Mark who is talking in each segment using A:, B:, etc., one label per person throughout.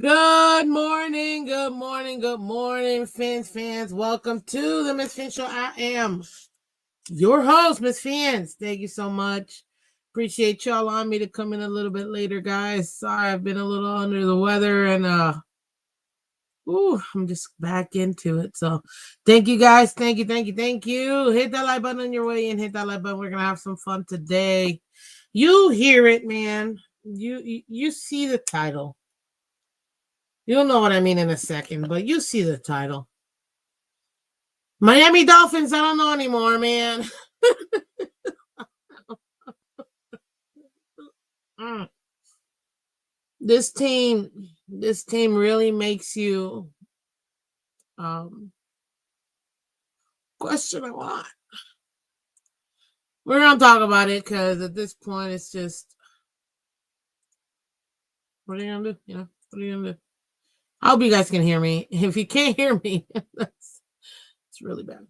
A: Good morning, good morning, good morning, Phins fans. Welcome to the Miss Phins Show. I am your host, Miss Phins. Thank you so much. Appreciate y'all allowing me to come in a little bit later, guys. Sorry, I've been a little under the weather and I'm just back into it. So thank you guys. Thank you. Hit that like button on your way in. Hit that like button. We're gonna have some fun today. You hear it, man. You see the title. You'll know what I mean in a second, but you see the title. Miami Dolphins, I don't know anymore, man. This team really makes you question a lot. We're gonna talk about it because at this point it's just what are you gonna do? What are you gonna do? I hope you guys can hear me. If you can't hear me, it's really bad.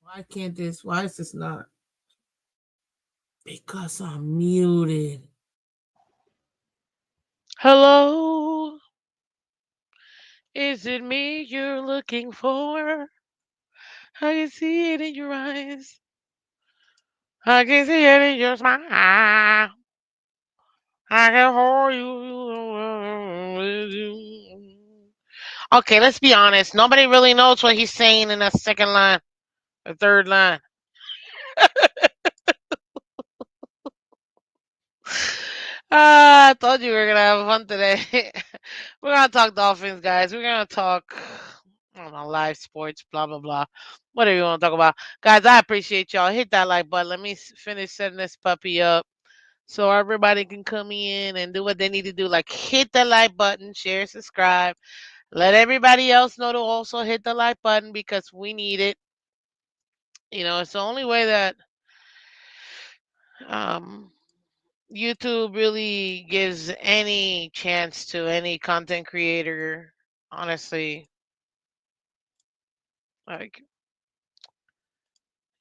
A: Why is this not? Because I'm muted.
B: Hello, is it me you're looking for? I can see it in your eyes. I can see it in your smile. I can hold you. Okay, let's be honest. Nobody really knows what he's saying in that second line, the third line. I told you we were gonna have fun today. We're gonna talk Dolphins, guys. We're gonna talk, I don't know, live sports, blah blah blah, whatever you want to talk about, guys. I appreciate y'all. Hit that like button. Let me finish setting this puppy up so everybody can come in and do what they need to do. Like hit the like button, share, subscribe. Let everybody else know to also hit the like button because we need it. It's the only way that um YouTube really gives any chance to any content creator. Honestly, like,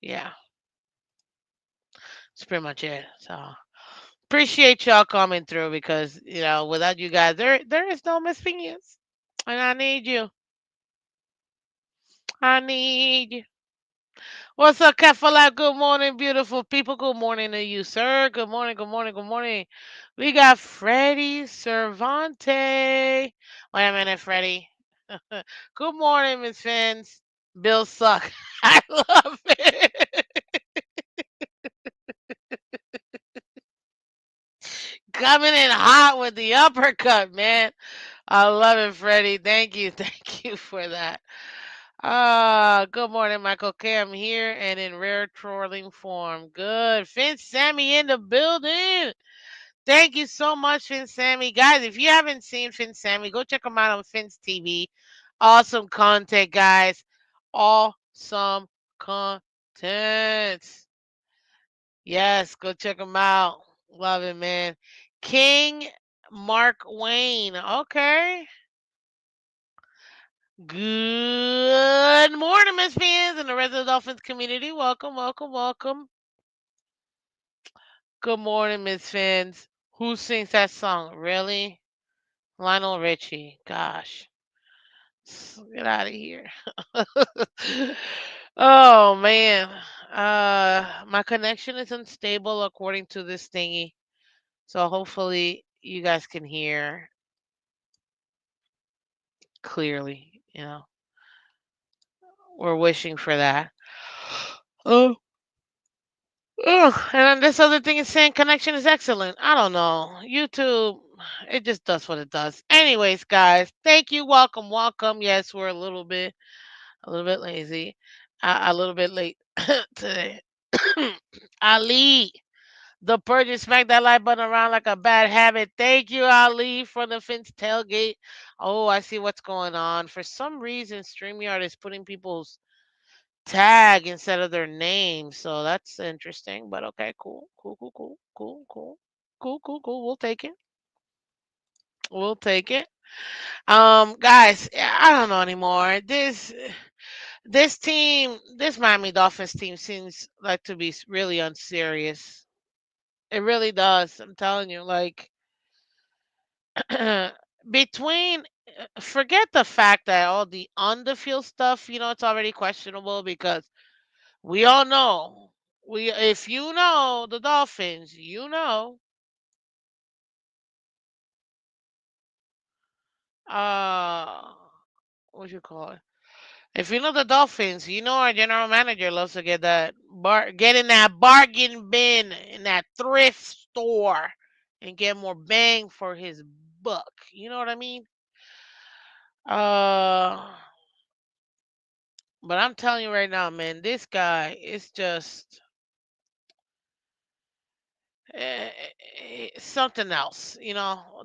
B: yeah, that's pretty much it. So appreciate y'all coming through because without you guys, there is no Miss Phineas, and I need you. I need you. What's up, Cat for Life? Good morning, beautiful people. Good morning to you, sir. Good morning, good morning, good morning. We got Freddie Cervante. Wait a minute, Freddie. Good morning, Miss Fins. Bill suck. I love it. Coming in hot with the uppercut, man. I love it, Freddie. Thank you. Thank you for that. Good morning, Michael K. I'm here and in rare trolling form. Good. Finn Sammy in the building. Thank you so much, Finn Sammy. Guys, if you haven't seen Finn Sammy, go check him out on Finn's TV. Awesome content, guys. Awesome content. Yes, go check him out. Love it, man. King Mark Wayne. Okay. Good morning, Miss Fans and the rest of the Dolphins community. Welcome, welcome, welcome. Good morning, Miss Fans. Who sings that song? Really? Lionel Richie. Gosh. Get out of here. Oh man. My connection is unstable according to this thingy. So hopefully you guys can hear clearly. We're wishing for that. Oh, and then this other thing is saying connection is excellent. I don't know. YouTube, it just does what it does. Anyways, guys, thank you. Welcome, welcome. Yes, we're a little bit lazy, a little bit late today. Ali, the purge smack that like button around like a bad habit. Thank you, Ali, for the Finch tailgate. Oh, I see what's going on. For some reason, StreamYard is putting people's tag instead of their name. So that's interesting. But okay, cool. Cool, cool, cool, cool, cool. Cool, cool, cool. We'll take it. We'll take it. Guys, I don't know anymore. This Miami Dolphins team seems like to be really unserious. It really does. I'm telling you, like between forget the fact that all the on the field stuff, it's already questionable because we all know we if you know the Dolphins, uh what you call it? If you know the Dolphins, you know our general manager loves to get in that bargain bin in that thrift store and get more bang for his buck. You know what I mean? Uh, but I'm telling you right now, man, this guy is just something else.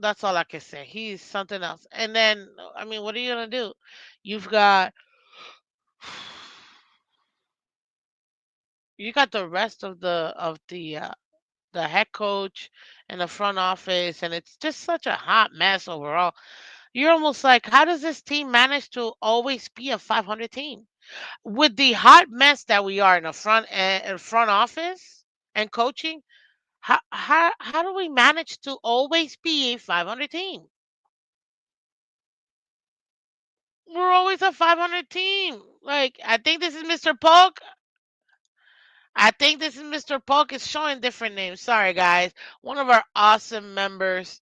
B: That's all I can say. He's something else. And then, I mean, what are you gonna do? You've got you got the rest of the head coach and the front office, and it's just such a hot mess overall. You're almost like, how does this team manage to always be a 500 team with the hot mess that we are in the front office and coaching? How do we manage to always be a 500 team? We're always a 500 team. Like, I think this is Mr. Polk. I think this is Mr. Polk is showing different names. Sorry, guys. One of our awesome members.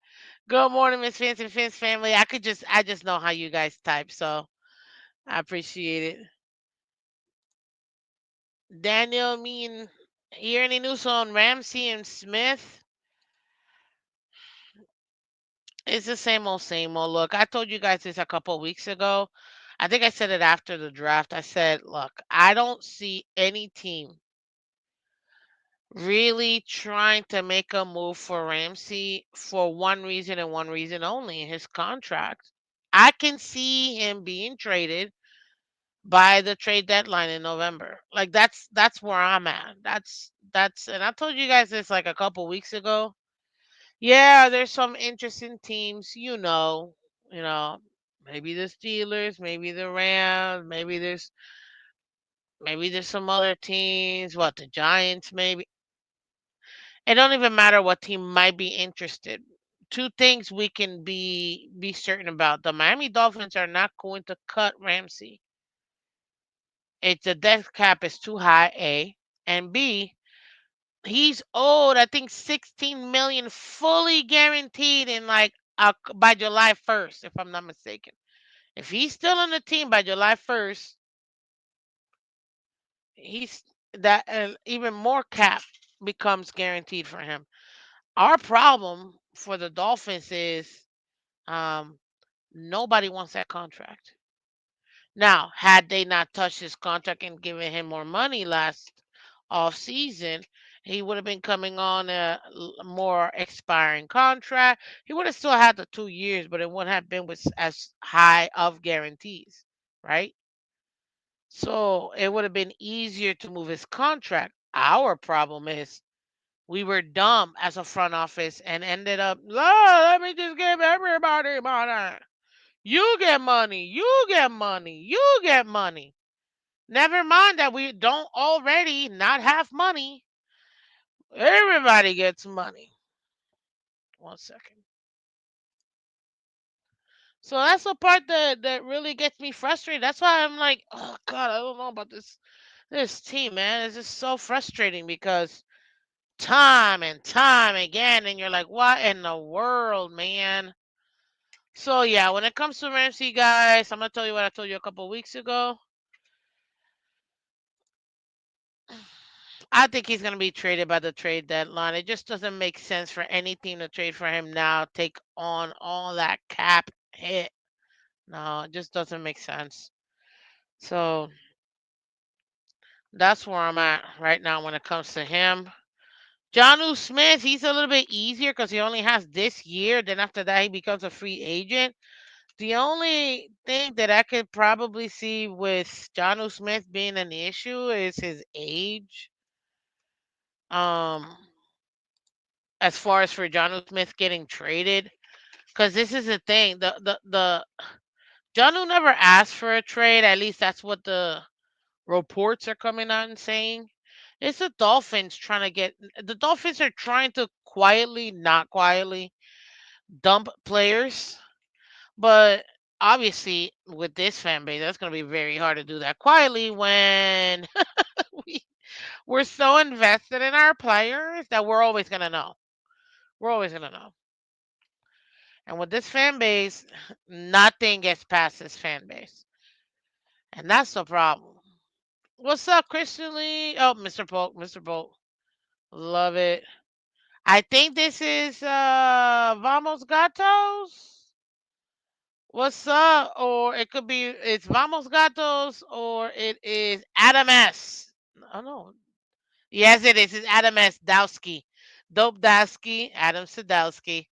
B: Good morning, Miss Phins and Phins family. I just know how you guys type, so I appreciate it. Daniel, mean, hear any news on Ramsey and Smith? It's the same old, same old. Look, I told you guys this a couple weeks ago. I think I said it after the draft. I said, look, I don't see any team really trying to make a move for Ramsey for one reason and one reason only, his contract. I can see him being traded by the trade deadline in November. Like that's where I'm at. That's and I told you guys this like a couple weeks ago. Yeah, there's some interesting teams, you know, maybe the Steelers, maybe the Rams, maybe there's some other teams, what the Giants maybe. It don't even matter what team might be interested. Two things we can be certain about. The Miami Dolphins are not going to cut Ramsey. It's the death cap is too high, A. And B, he's owed, I think 16 million fully guaranteed in like by July 1st, if I'm not mistaken. If he's still on the team by July 1st, he's that even more cap becomes guaranteed for him. Our problem for the Dolphins is um, nobody wants that contract. Now, had they not touched his contract and given him more money last off season, he would have been coming on a more expiring contract. He would have still had the 2 years, but it wouldn't have been with as high of guarantees, right? So it would have been easier to move his contract. Our problem is we were dumb as a front office and ended up, "Oh, let me just give everybody money. You get money, you get money, you get money." Never mind that we don't already not have money. Everybody gets money. One second. So that's the part that really gets me frustrated. That's why I'm like, oh God, I don't know about this team, man. It's just so frustrating because time and time again, and you're like, what in the world, man? So yeah, when it comes to Ramsey, guys, I'm gonna tell you what I told you a couple weeks ago. I think he's gonna be traded by the trade deadline. It just doesn't make sense for any team to trade for him now, take on all that cap hit. No, it just doesn't make sense. So that's where I'm at right now when it comes to him. Johnu Smith, he's a little bit easier because he only has this year. Then after that, he becomes a free agent. The only thing that I could probably see with Johnu Smith being an issue is his age. Um, as far as for Johnu Smith getting traded, because this is the thing. The Johnu never asked for a trade. At least that's what the reports are coming out and saying. It's the Dolphins trying to get the Dolphins are trying to quietly, not quietly, dump players. But obviously, with this fan base, that's going to be very hard to do that quietly when we, we're so invested in our players that we're always going to know. We're always going to know. And with this fan base, nothing gets past this fan base. And that's the problem. What's up, Christian Lee? Oh, Mr. Polk, Mr. Polk. Love it. I think this is Vamos Gatos. What's up? Or it could be it's Vamos Gatos or it is Adam S. Oh no. Yes, it is. It's Adam S. Dowski. Dope Dowski. Adam Sadowski.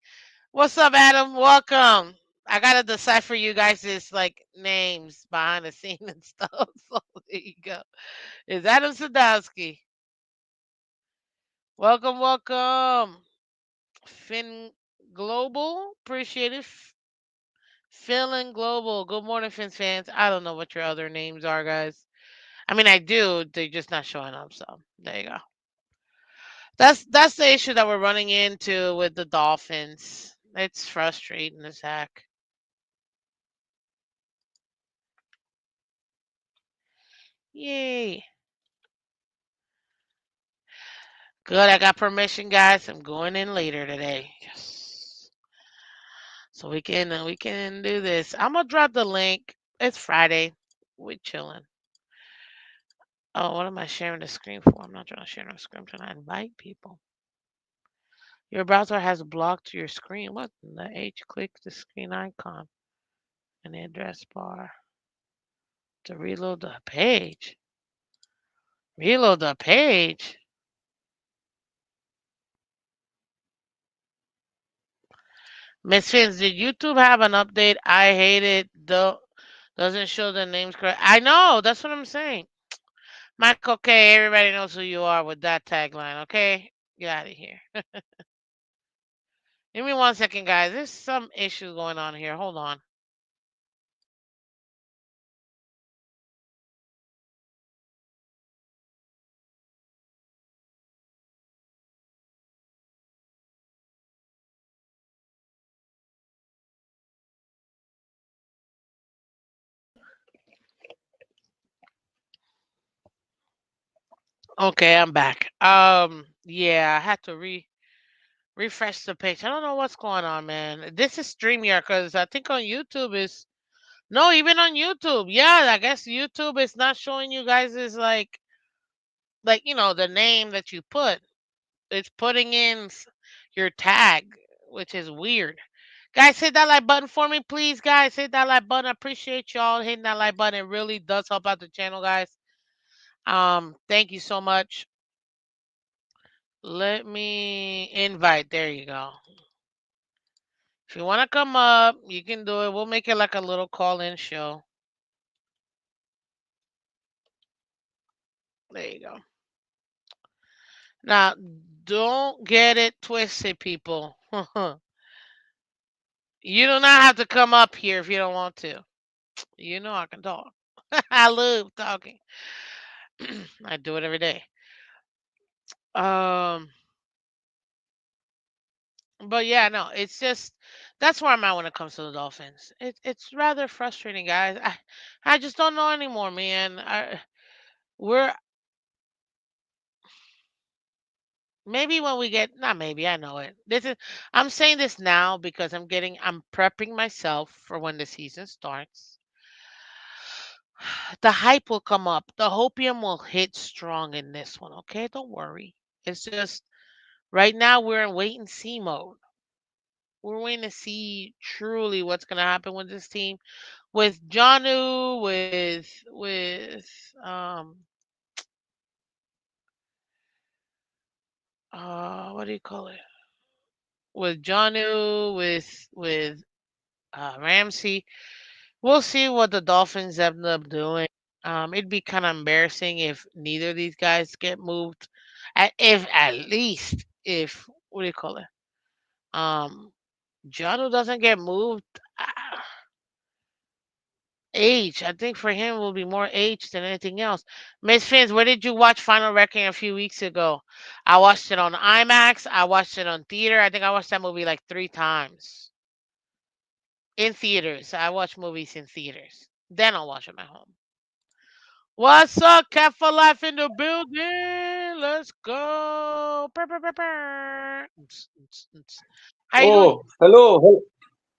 B: What's up, Adam? Welcome. I gotta decipher you guys' like names behind the scene and stuff. So there you go. It's Adam Sadowski. Welcome, welcome. Fin Global. Appreciate it. Feeling Global. Good morning, Fins fans. I don't know what your other names are, guys. I mean, I do. They're just not showing up. So there you go. That's the issue that we're running into with the Dolphins. It's frustrating as heck. Yay. Good. I got permission, guys. I'm going in later today. Yes. So we can do this. I'm gonna drop the link. It's Friday. We're chilling. Oh, what am I sharing the screen for? I'm not trying to share the screen. I'm trying to invite people. Your browser has blocked your screen. What in the H? Click the screen icon in the address bar to reload the page. Reload the page. Miss Fins, did YouTube have an update? I hate it. Doesn't show the names correct. I know. That's what I'm saying. Michael K. Everybody knows who you are with that tagline. Okay, get out of here. Give me 1 second, guys. There's some issue going on here. Hold on. Okay, I'm back. Yeah, I had to refresh the page. I don't know what's going on, man. This is StreamYard because I think on YouTube is no, even on YouTube. Yeah, I guess YouTube is not showing you guys is like the name that you put. It's putting in your tag, which is weird. Guys, hit that like button for me, please. Guys, hit that like button. I appreciate y'all hitting that like button. It really does help out the channel, guys. Thank you so much. Let me invite. There you go. If you want to come up, you can do it. We'll make it like a little call-in show. There you go. Now, don't get it twisted, people. You do not have to come up here if you don't want to. You know I can talk. I love talking. I do it every day. Um, but yeah, no, it's just that's where I'm at when it comes to the Dolphins. It's rather frustrating, guys. I just don't know anymore, man. We're maybe when we get not maybe I know it. This is I'm saying this now because I'm prepping myself for when the season starts. The hype will come up. The hopium will hit strong in this one. Okay, don't worry. It's just right now we're in wait and see mode. We're waiting to see truly what's gonna happen with this team, with Janu, with what do you call it? With Janu, with Ramsey. We'll see what the Dolphins end up doing. It'd be kind of embarrassing if neither of these guys get moved. If at least if what do you call it? Um, Janu doesn't get moved. age. I think for him it will be more age than anything else. Miss Fins, where did you watch Final Reckoning a few weeks ago? I watched it on IMAX. I watched it on theater. I think I watched that movie like 3 times in theaters. I watch movies in theaters. Then I'll watch them at home. What's up, Cat for Life in the building? Let's go. Brr, brr, brr, brr. How you doing?
C: Oh, hello.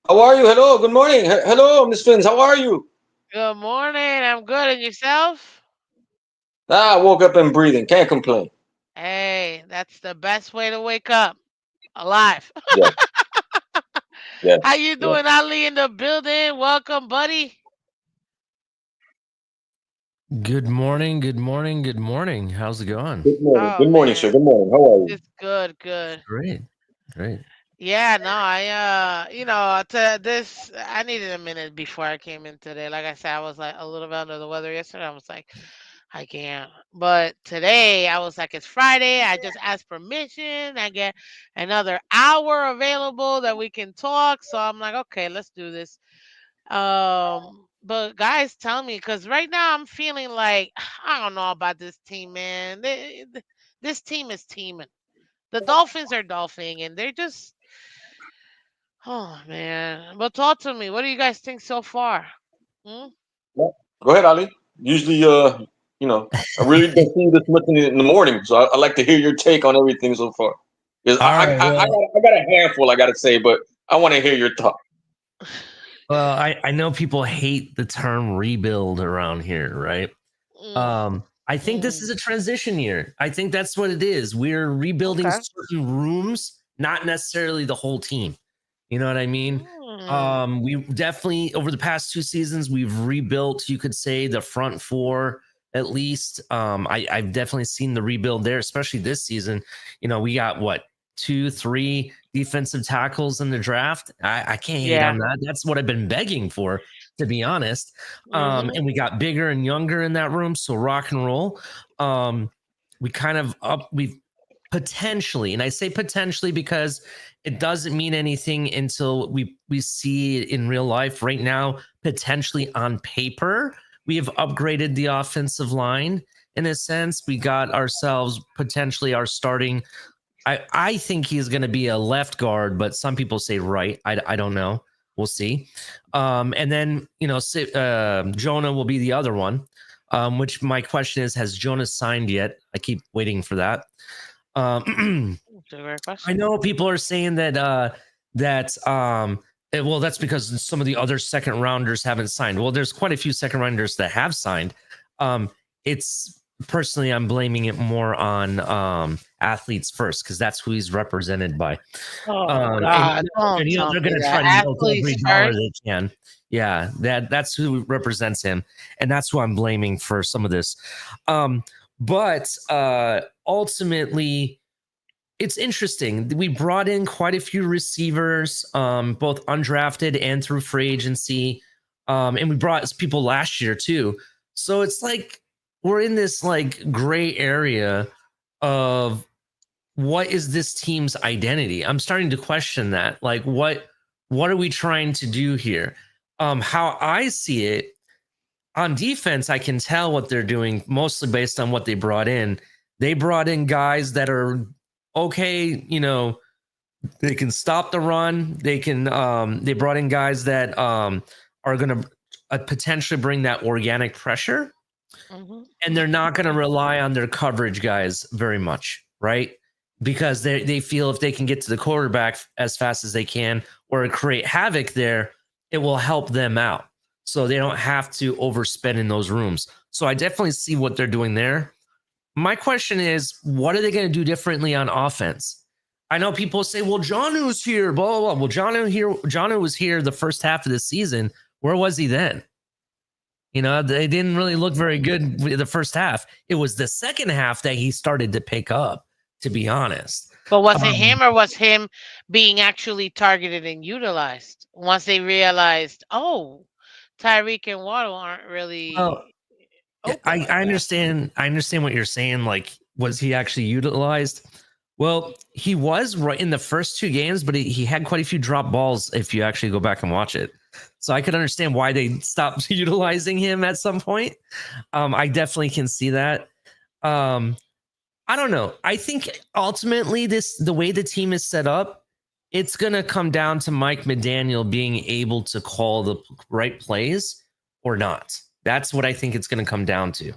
C: How are you? Hello. Good morning. Hello, Miss Phins. How are you?
B: Good morning. I'm good. And yourself?
C: Ah, I woke up and breathing. Can't complain.
B: Hey, that's the best way to wake up alive.
C: Yes,
B: How
C: yes,
B: you
C: yes.
B: doing, Ali, in the building? Welcome, buddy.
D: Good morning, good morning, good morning. How's it going?
C: Good morning.
B: Oh
C: Good morning, sir.
B: man,
C: Good morning. How are you?
B: it's good, good.
D: Great, great.
B: Yeah, no, to this I needed a minute before I came in today. Like I said, I was like a little bit under the weather yesterday. I was like, I can't. But today I was like, it's Friday. I just asked permission. I get another hour available that we can talk. So I'm like, okay, let's do this. But guys, tell me, because right now I'm feeling like I don't know about this team, man. This team is teaming. The Dolphins are dolphining, and they're just, oh man. But talk to me. What do you guys think so far? Hmm?
C: Yeah. Go ahead, Ali. Usually, I really don't see this much in the morning, so I like to hear your take on everything so far. Because
D: All right. Well,
C: I got a handful I got to say, but I want to hear your thought.
D: I know people hate the term rebuild around here, right?
B: Mm,
D: I think this
B: mm,
D: is a transition year. I think that's what it is. We're rebuilding
B: okay.
D: certain rooms, not necessarily the whole team. You know what I mean?
B: Mm,
D: We definitely over the past 2 seasons we've rebuilt. You could say the front four at least. I've definitely seen the rebuild there, especially this season. You know, we got what 2, 3 defensive tackles in the draft. I can't hate
B: yeah.
D: on that. That's what I've been begging for, to be honest.
B: Mm-hmm.
D: And we got bigger and younger in that room, so rock and roll. We kind of we've potentially, and I say potentially because it doesn't mean anything until we see it in real life. Right now, potentially on paper, we have upgraded the offensive line in a sense. We got ourselves potentially our starting. I think he's going to be a left guard, but some people say right. I don't know. We'll see. And then Jonah will be the other one. Which my question is: has Jonah signed yet? I keep waiting for that.
B: That's a great
D: I
B: question.
D: know people are saying well, that's because some of the other second rounders haven't signed. Well, there's quite a few second rounders that have signed. It's personally, I'm blaming it more on athletes first because that's who he's represented by.
B: Oh
D: And
B: God, don't tell
D: they're
B: me
D: going to try
B: that.
D: to milk every
B: Athletes
D: dollar
B: first.
D: they can. Yeah, that's who represents him, and that's who I'm blaming for some of this. But ultimately, it's interesting. We brought in quite a few receivers, both undrafted and through free agency. And we brought people last year too. So it's like we're in this like gray area of what is this team's identity? I'm starting to question that. Like what are we trying to do here? How I see it on defense, I can tell what they're doing mostly based on what they brought in. They brought in guys that are okay, they can stop the run. They brought in guys that are going to potentially bring that organic pressure,
B: Hmm.
D: and they're not going to rely on their coverage guys very much, right? Because they feel if they can get to the quarterback as fast as they can or create havoc there, it will help them out. So they don't have to overspend in those rooms. So I definitely see what they're doing there. My question is, what are they going to do differently on offense? I know people say, well, Jonnu's here, blah, blah, blah. Well, Jonnu was here the first half of the season. Where was he then? They didn't really look very good the first half. It was the second half that he started to pick up, to be honest.
B: But was it
D: Um,
B: him or was him being actually targeted and utilized once they realized, oh, Tyreek and Waddle aren't
D: well,
B: really
D: yeah,
B: open like
D: I
B: that?
D: understand. I understand what you're saying. Like, was he actually utilized? Well, he was right in the first 2 games, but he had quite a few drop balls if you actually go back and watch it. So I could understand why they stopped utilizing him at some point. I definitely can see that. I don't know. I think ultimately the way the team is set up, it's going to come down to Mike McDaniel being able to call the right plays or not. That's what I think it's going to come down to.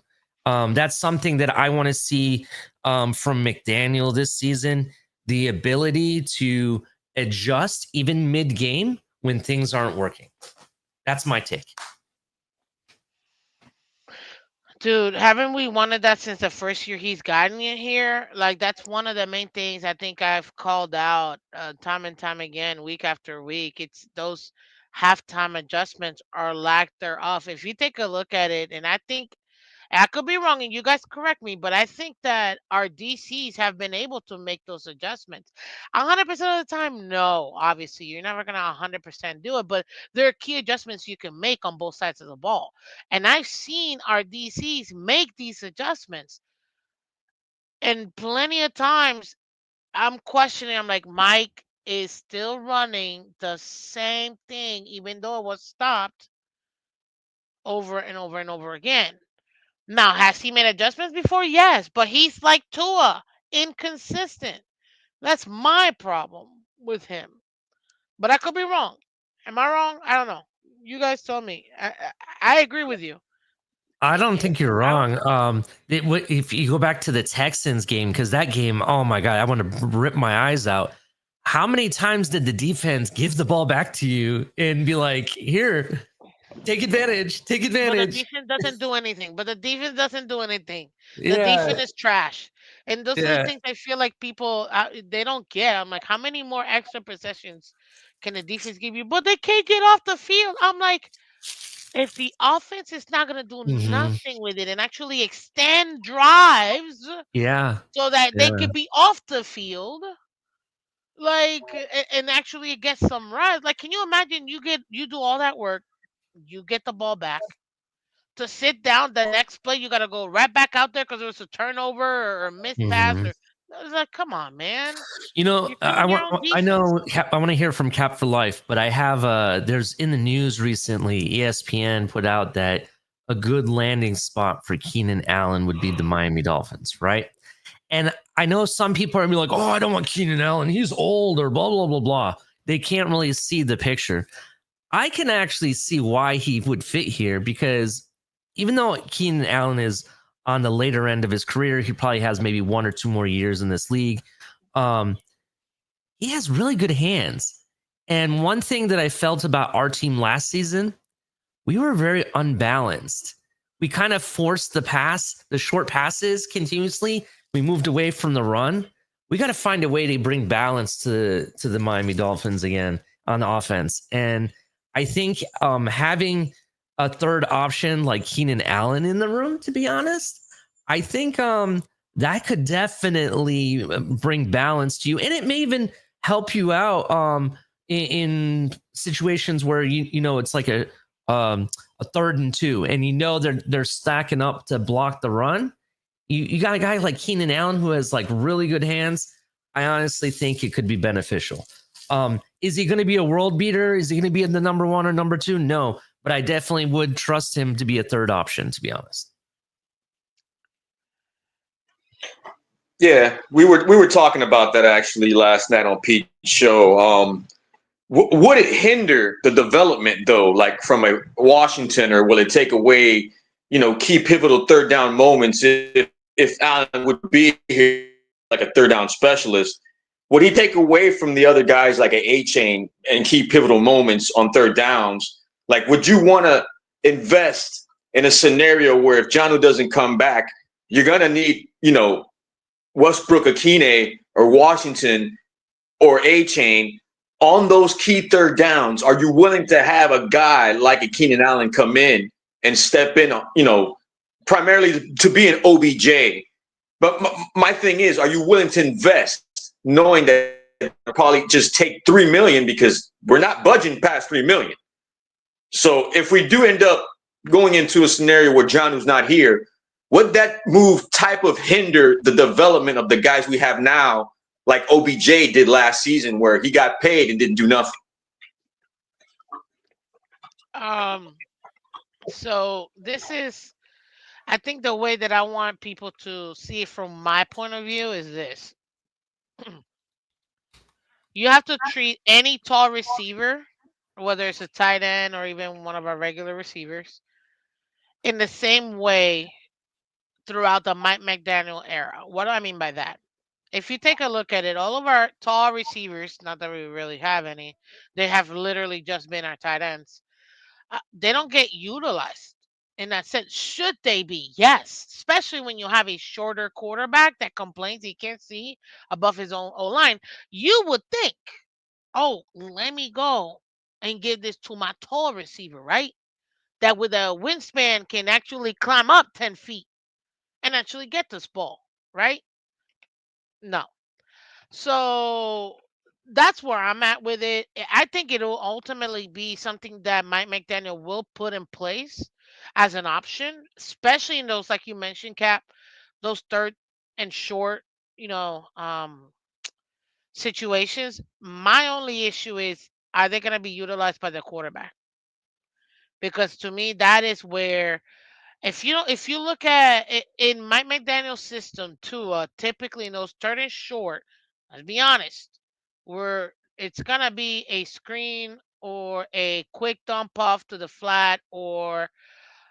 D: That's something that I want to see from McDaniel this season, the ability to adjust even mid-game when things aren't working. That's my take.
B: Dude, haven't we wanted that since the first year he's gotten it here? Like, that's one of the main things I think I've called out time and time again, week after week. It's those halftime adjustments are lack thereof. If you take a look at it, and I think I could be wrong, and you guys correct me, but I think that our DCs have been able to make those adjustments. 100% of the time, no. Obviously, you're never gonna 100% do it, but there are key adjustments you can make on both sides of the ball. And I've seen our DCs make these adjustments, and plenty of times I'm questioning. I'm like, Mike is still running the same thing, even though it was stopped over and over and over again. Now, has he made adjustments before? Yes, but he's like Tua, inconsistent. That's my problem with him. But I could be wrong. Am I wrong? I don't know. You guys tell me. I agree with you.
D: I don't
B: Yeah,
D: think you're
B: I don't.
D: wrong. If you go back to the Texans game, because that game, oh my God, I want to rip my eyes out. How many times did the defense give the ball back to you and be like, here, take advantage, take
B: But the
D: advantage?
B: defense doesn't do anything. But the defense doesn't do anything. The
D: Yeah,
B: defense is trash. And those are the
D: yeah.
B: things I feel like people they don't get. I'm like, how many more extra possessions can the defense give you? But they can't get off the field. I'm like, if the offense is not going to do
D: Hmm.
B: nothing with it and actually extend drives
D: Yeah,
B: so that they
D: yeah.
B: could be off the field, like and actually get some runs. Like, can you imagine you do all that work, you get the ball back to sit down the next play, you got to go right back out there because it was a turnover or a missed pass
D: Hmm.
B: or I was like, come on, man,
D: You know,
B: you're killing your own
D: I
B: defense.
D: know, I want to hear from Cap for Life, but I have, there's in the news recently, ESPN put out that a good landing spot for Keenan Allen would be the Miami Dolphins, right? And I know some people are gonna be like, oh, I don't want Keenan Allen. He's old or blah, blah, blah, blah. They can't really see the picture. I can actually see why he would fit here because even though Keenan Allen is on the later end of his career, he probably has maybe 1 or 2 more years in this league. Um, he has really good hands. And one thing that I felt about our team last season, we were very unbalanced. We kind of forced the short passes continuously. We moved away from the run. We got to find a way to bring balance to the Miami Dolphins again on offense. And I think having a third option like Keenan Allen in the room, to be honest, I think that could definitely bring balance to you. And it may even help you out in situations where you know it's like a 3rd and 2, and you know they're stacking up to block the run. You got a guy like Keenan Allen who has like really good hands. I honestly think it could be beneficial. Is he going to be a world beater? Is he going to be in the number 1 or number 2? No, but I definitely would trust him to be a third option, to be honest.
C: Yeah, we were talking about that actually last night on Pete's show. Would it hinder the development though, like from a Washington, or will it take away, key pivotal third down moments if Allen would be here like a third down specialist? Would he take away from the other guys like a chain and key pivotal moments on third downs? Like, would you want to invest in a scenario where if Jonnu doesn't come back, you're gonna need, Westbrook Akine or Washington or A-Chain on those key third downs? Are you willing to have a guy like a Keenan Allen come in and step in, primarily to be an OBJ? But my thing is, are you willing to invest knowing that it'll probably just take $3 million because we're not budging past $3 million? So if we do end up going into a scenario where Jonnu's not here, would that move type of hinder the development of the guys we have now, like OBJ did last season, where he got paid and didn't do nothing?
B: Um, so this is, I think the way that I want people to see it from my point of view is this. You have to treat any tall receiver, whether it's a tight end or even one of our regular receivers, in the same way throughout the Mike McDaniel era. What do I mean by that? If you take a look at it, all of our tall receivers, not that we really have any, they have literally just been our tight ends. They don't get utilized in that sense. Should they be? Yes, especially when you have a shorter quarterback that complains he can't see above his own O line. You would think, oh, let me go and give this to my tall receiver, right? That with a wingspan can actually climb up 10 feet and actually get this ball, right? No. So that's where I'm at with it. I think it'll ultimately be something that Mike McDaniel will put in place as an option, especially in those, like you mentioned, Cap, those third and short, you know, situations. My only issue is, are they going to be utilized by the quarterback? Because to me, that is where, if you look at it in Mike McDaniel's system too, typically in those third and short, let's be honest, where it's gonna be a screen or a quick dump off to the flat or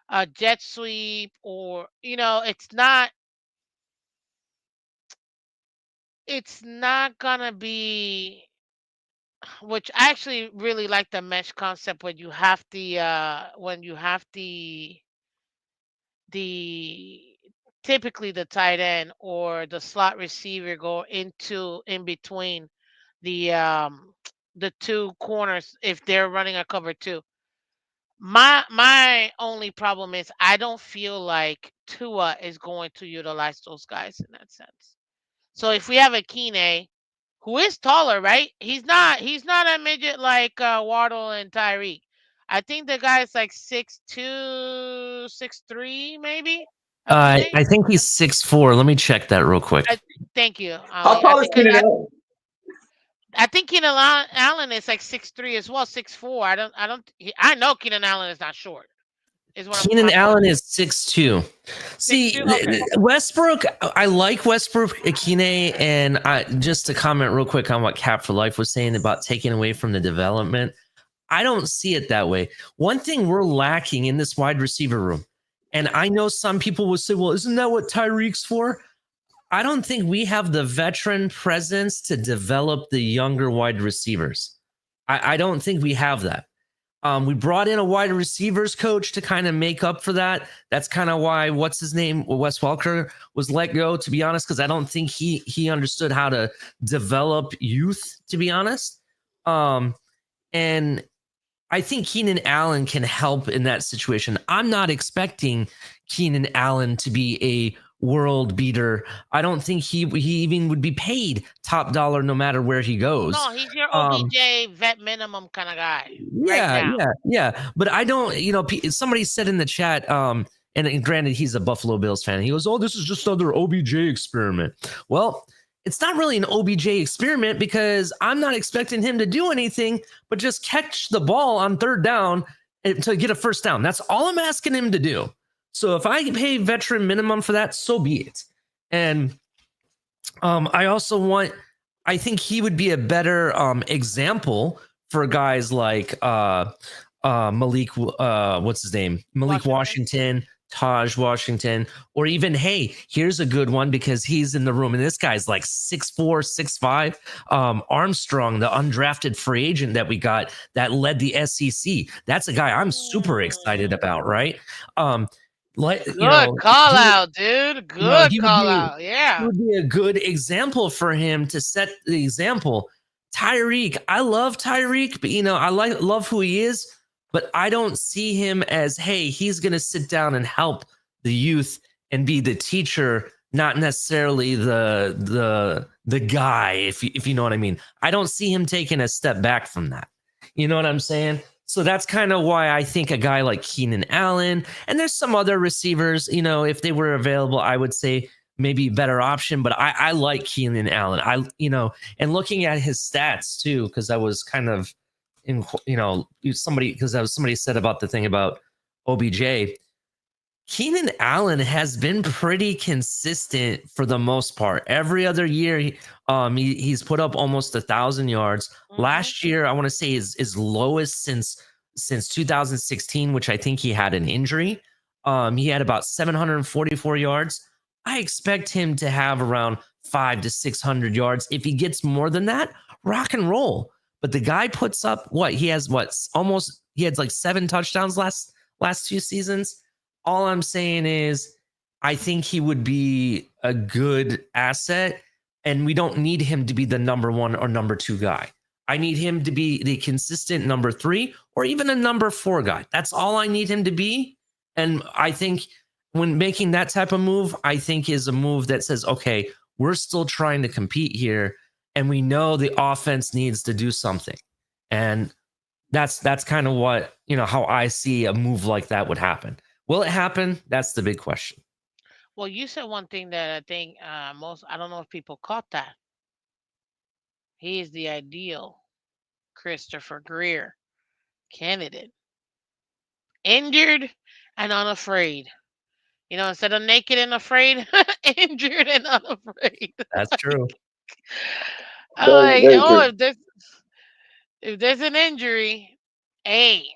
B: a jet sweep, or it's not gonna be, which I actually really like the mesh concept when you have the typically the tight end or the slot receiver go in between the the two corners if they're running a cover two. My only problem is I don't feel like Tua is going to utilize those guys in that sense. So if we have a Kine who is taller, right? He's not a midget like Waddle and Tyreek. I think the guy is like 6'2", 6'3", maybe. Kine.
D: I think he's 6'4". Let me check that real quick.
B: Thank you,
C: How
B: Ali. I
C: tall is
B: think
C: Keenan
B: I,
C: Allen?
B: I think Keenan Allen is like 6'3" as well, 6'4". I know Keenan Allen is not short. Is what
D: Keenan
B: I'm going
D: Allen
B: for.
D: is 6'2". See,
B: 6'2". Okay.
D: Westbrook, I like Westbrook Akine, and just to comment real quick on what Cap for Life was saying about taking away from the development, I don't see it that way. One thing we're lacking in this wide receiver room, and I know some people will say, well, isn't that what Tyreek's for? I don't think we have the veteran presence to develop the younger wide receivers. I don't think we have that. We brought in a wide receivers coach to kind of make up for that. That's kind of why what's his name, Wes Welker, was let go. To be honest, because I don't think he understood how to develop youth. To be honest, and I think Keenan Allen can help in that situation. I'm not expecting Keenan Allen to be a world beater. I don't think he even would be paid top dollar no matter where he goes.
B: No, he's your OBJ vet minimum kind of guy right
D: Yeah,
B: now.
D: yeah. But I don't, somebody said in the chat, and granted, he's a Buffalo Bills fan. He goes, "Oh, this is just another OBJ experiment." Well, it's not really an OBJ experiment because I'm not expecting him to do anything but just catch the ball on third down to get a first down. That's all I'm asking him to do. So if I pay veteran minimum for that, so be it. And I think he would be a better example for guys like Malik, what's his name? Malik Washington, Taj Washington, or even, hey, here's a good one because he's in the room. And this guy's like 6'4", 6'5". Armstrong, the undrafted free agent that we got that led the SEC. That's a guy I'm super excited about, right?
B: Good call out, dude. Good call out.
D: It
B: Yeah.
D: would be a good example for him to set the example. Tyreek, I love Tyreek, but I love who he is, but I don't see him as, hey, he's going to sit down and help the youth and be the teacher, not necessarily the guy, if you know what I mean. I don't see him taking a step back from that. You know what I'm saying? So that's kind of why I think a guy like Keenan Allen, and there's some other receivers, if they were available, I would say maybe better option, but I like Keenan Allen. And looking at his stats too, because I was kind of somebody, because somebody said about the thing about OBJ. Keenan Allen has been pretty consistent for the most part. Every other year, he's put up almost 1,000 yards. Last year, I want to say is lowest since 2016, which I think he had an injury. He had about 744 yards. I expect him to have around 500 to 600 yards. If he gets more than that, rock and roll. But the guy puts up he had like 7 touchdowns last 2 seasons. All I'm saying is I think he would be a good asset, and we don't need him to be the number 1 or number 2 guy. I need him to be the consistent number 3 or even a number 4 guy. That's all I need him to be. And I think when making that type of move, I think is a move that says, okay, we're still trying to compete here, and we know the offense needs to do something. And that's kind of what, how I see a move like that would happen. Will it happen? That's the big question.
B: Well, you said one thing that I think I don't know if people caught that. He is the ideal Christopher Greer candidate. Injured and unafraid. Instead of naked and afraid, injured and unafraid.
D: That's true.
C: Very, very true.
B: If there's an injury, hey,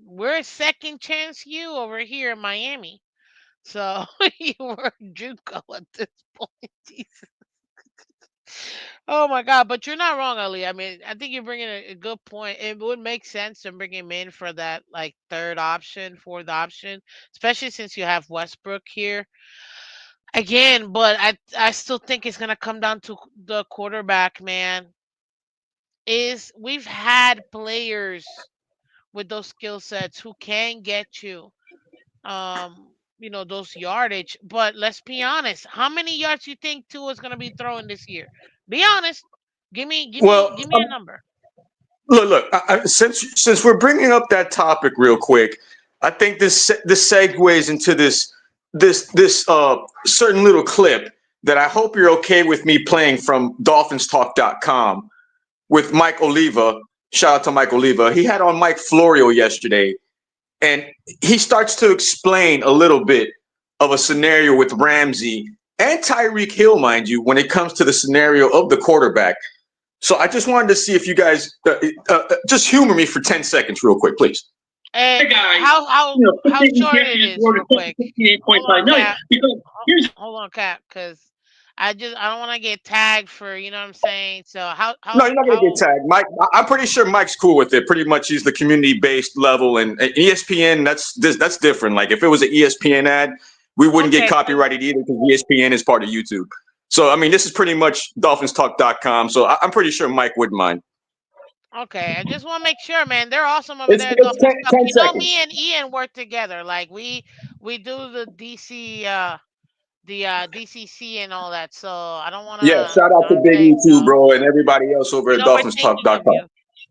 B: we're a second chance you over here in Miami. So you were JUCO at this point. Jesus. Oh my God! But you're not wrong, Ali. I mean, I think you're bringing a good point. It would make sense to bring him in for that like third option, fourth option, especially since you have Westbrook here again. But I still think it's gonna come down to the quarterback, man. We've had players with those skill sets who can get you those yardage. But let's be honest, how many yards you think Tua is gonna be throwing this year? Be honest. Give me
C: Well,
B: a number.
C: look. Since we're bringing up that topic real quick, I think this segues into this certain little clip that I hope you're okay with me playing from DolphinsTalk.com with Mike Oliva. Shout out to Mike Oliva. He had on Mike Florio yesterday, and he starts to explain a little bit of a scenario with Ramsey and Tyreek Hill, mind you, when it comes to the scenario of the quarterback. So I just wanted to see if you guys just humor me for 10 seconds real quick, please.
B: And how short it is, real quick. Hold on, Cap, because I don't want to get tagged for, you know what I'm saying? So how
C: No, you're not going to get tagged. Mike, I'm pretty sure Mike's cool with it. Pretty much he's the community-based level, and ESPN, that's different. Like if it was an ESPN ad, we wouldn't get copyrighted either because ESPN is part of YouTube. So, I mean, this is pretty much DolphinsTalk.com. So I'm pretty sure Mike wouldn't mind.
B: Okay, I just want to make sure, man. They're awesome over there.
C: 10
B: me and Ian work together. Like we do the DC DCC and all that. So I don't want to.
C: Yeah, shout out to Big E too, bro, and everybody else over at DolphinsTalk.com.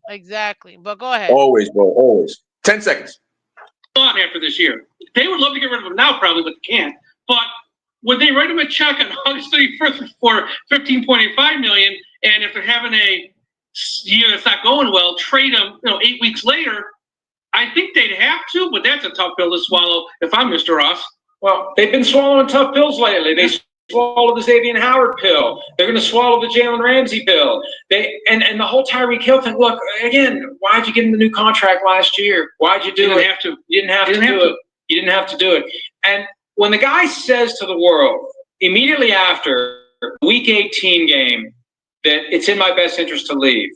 B: Exactly, but go ahead.
C: Always, bro, always. 10 seconds.
E: On after this year, they would love to get rid of him now, probably, but they can't. But when they write him a check on August 31st for $15.85 million, and if they're having a year that's not going well, trade him, 8 weeks later, I think they'd have to, but that's a tough pill to swallow if I'm Mr. Ross.
F: Well, they've been swallowing tough pills lately. They swallowed the Xavier Howard pill. They're going to swallow the Jalen Ramsey pill. And the whole Tyreek Hill thing. Look, again, why'd you give him the new contract last year? Why'd you do it? You didn't have to do it. You didn't have to do it. And when the guy says to the world immediately after Week 18 game that it's in my best interest to leave,